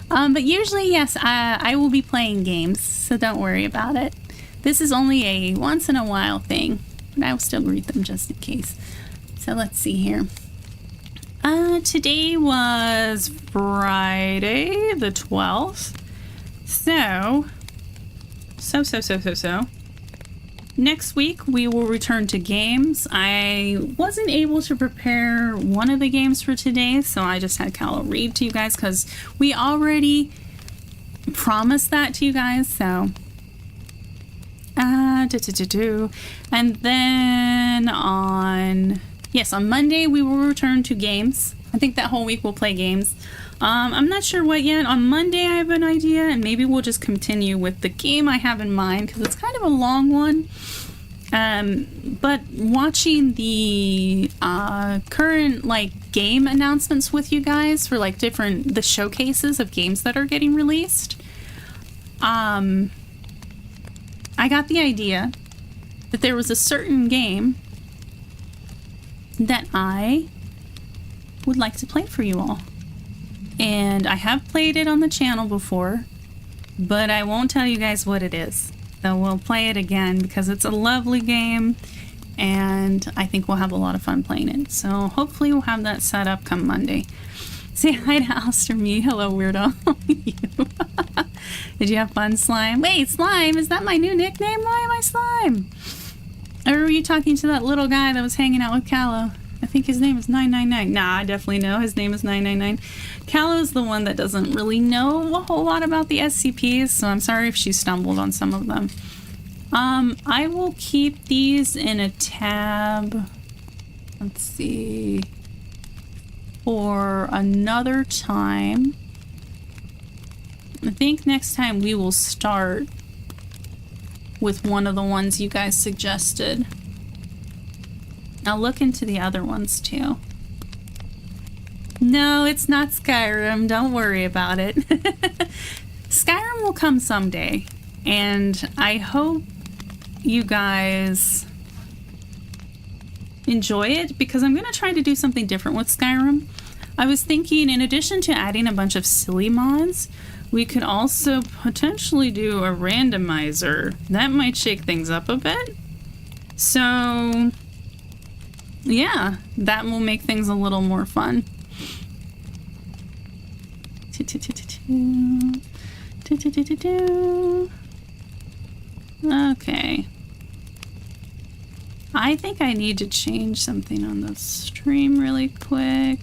But usually, yes, I will be playing games, so don't worry about it. This is only a once-in-a-while thing, but I will still read them just in case. So let's see here. Today was Friday the 12th. So. Next week, we will return to games. I wasn't able to prepare one of the games for today, so I just had Callow read to you guys because we already promised that to you guys, so... And then on Monday, we will return to games I think that whole week we'll play games. I'm not sure what yet. On Monday I have an idea, and maybe we'll just continue with the game I have in mind, because it's kind of a long one. But watching the current like game announcements with you guys for like the showcases of games that are getting released, I got the idea that there was a certain game that I would like to play for you all. And I have played it on the channel before, but I won't tell you guys what it is. So we'll play it again because it's a lovely game and I think we'll have a lot of fun playing it. So hopefully we'll have that set up come Monday. Say hi to Alistair Me. Hello, weirdo. Did you have fun, Slime? Wait, Slime, is that my new nickname? Why am I Slime? Or were you talking to that little guy that was hanging out with Callow? I think his name is 999. Nah, I definitely know his name is 999. Callow's the one that doesn't really know a whole lot about the SCPs, so I'm sorry if she stumbled on some of them. I will keep these in a tab. Let's see. For another time. I think next time we will start with one of the ones you guys suggested. I'll look into the other ones too. No, it's not Skyrim. Don't worry about it. Skyrim will come someday. And I hope you guys enjoy it because I'm going to try to do something different with Skyrim. I was thinking in addition to adding a bunch of silly mods, we could also potentially do a randomizer. That might shake things up a bit. So yeah, that will make things a little more fun. Okay. I think I need to change something on the stream really quick.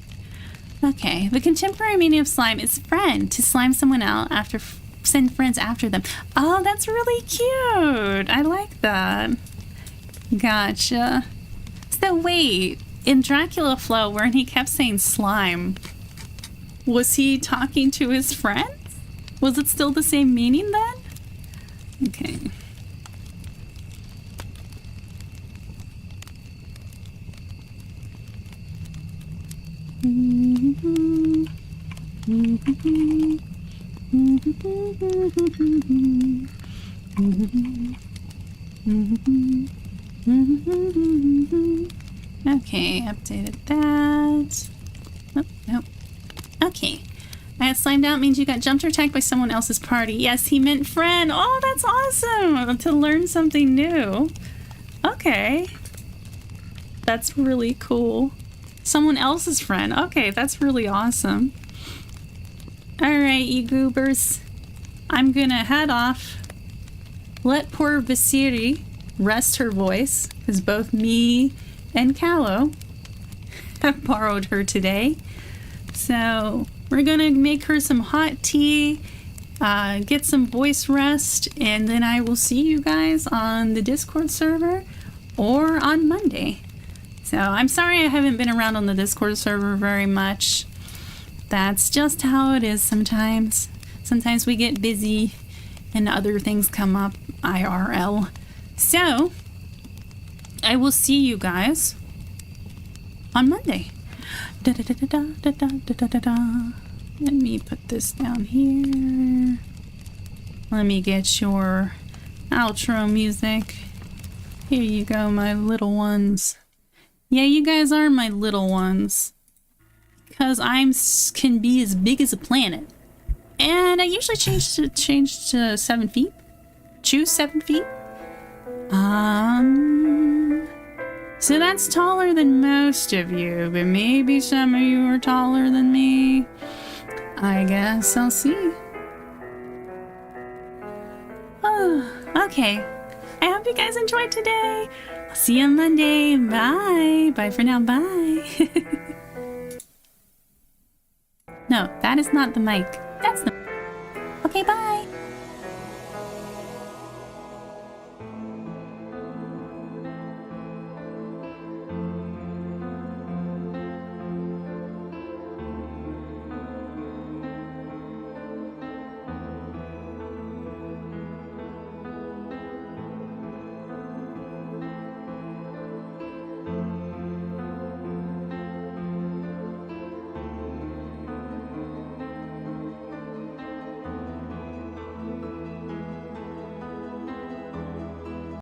Okay, the contemporary meaning of slime is friend, to slime someone out after send friends after them. Oh, that's really cute. I like that. Gotcha. So wait, in Dracula Flow, where he kept saying slime, was he talking to his friends? Was it still the same meaning then? Okay. Okay, updated that. Nope, nope. Okay. I got slimed out means you got jumped or attacked by someone else's party. Yes, he meant friend. Oh, that's awesome! To learn something new. Okay. That's really cool. Someone else's friend. Okay, that's really awesome. Alright, you goobers. I'm gonna head off. Let poor Visiri rest her voice, because both me and Callow have borrowed her today. So we're gonna make her some hot tea, get some voice rest, and then I will see you guys on the Discord server or on Monday. So I'm sorry I haven't been around on the Discord server very much. That's just how it is sometimes. Sometimes we get busy and other things come up IRL. So I will see you guys on Monday. Let me put this down here. Let me get your outro music. Here you go, my little ones. Yeah, you guys are my little ones. Because can be as big as a planet. And I usually change to 7 feet. Choose 7 feet. So that's taller than most of you, but maybe some of you are taller than me. I guess I'll see. Oh, okay. I hope you guys enjoyed today. I'll see you on Monday. Bye. Bye for now. Bye. No, that is not the mic. That's the... Okay, bye.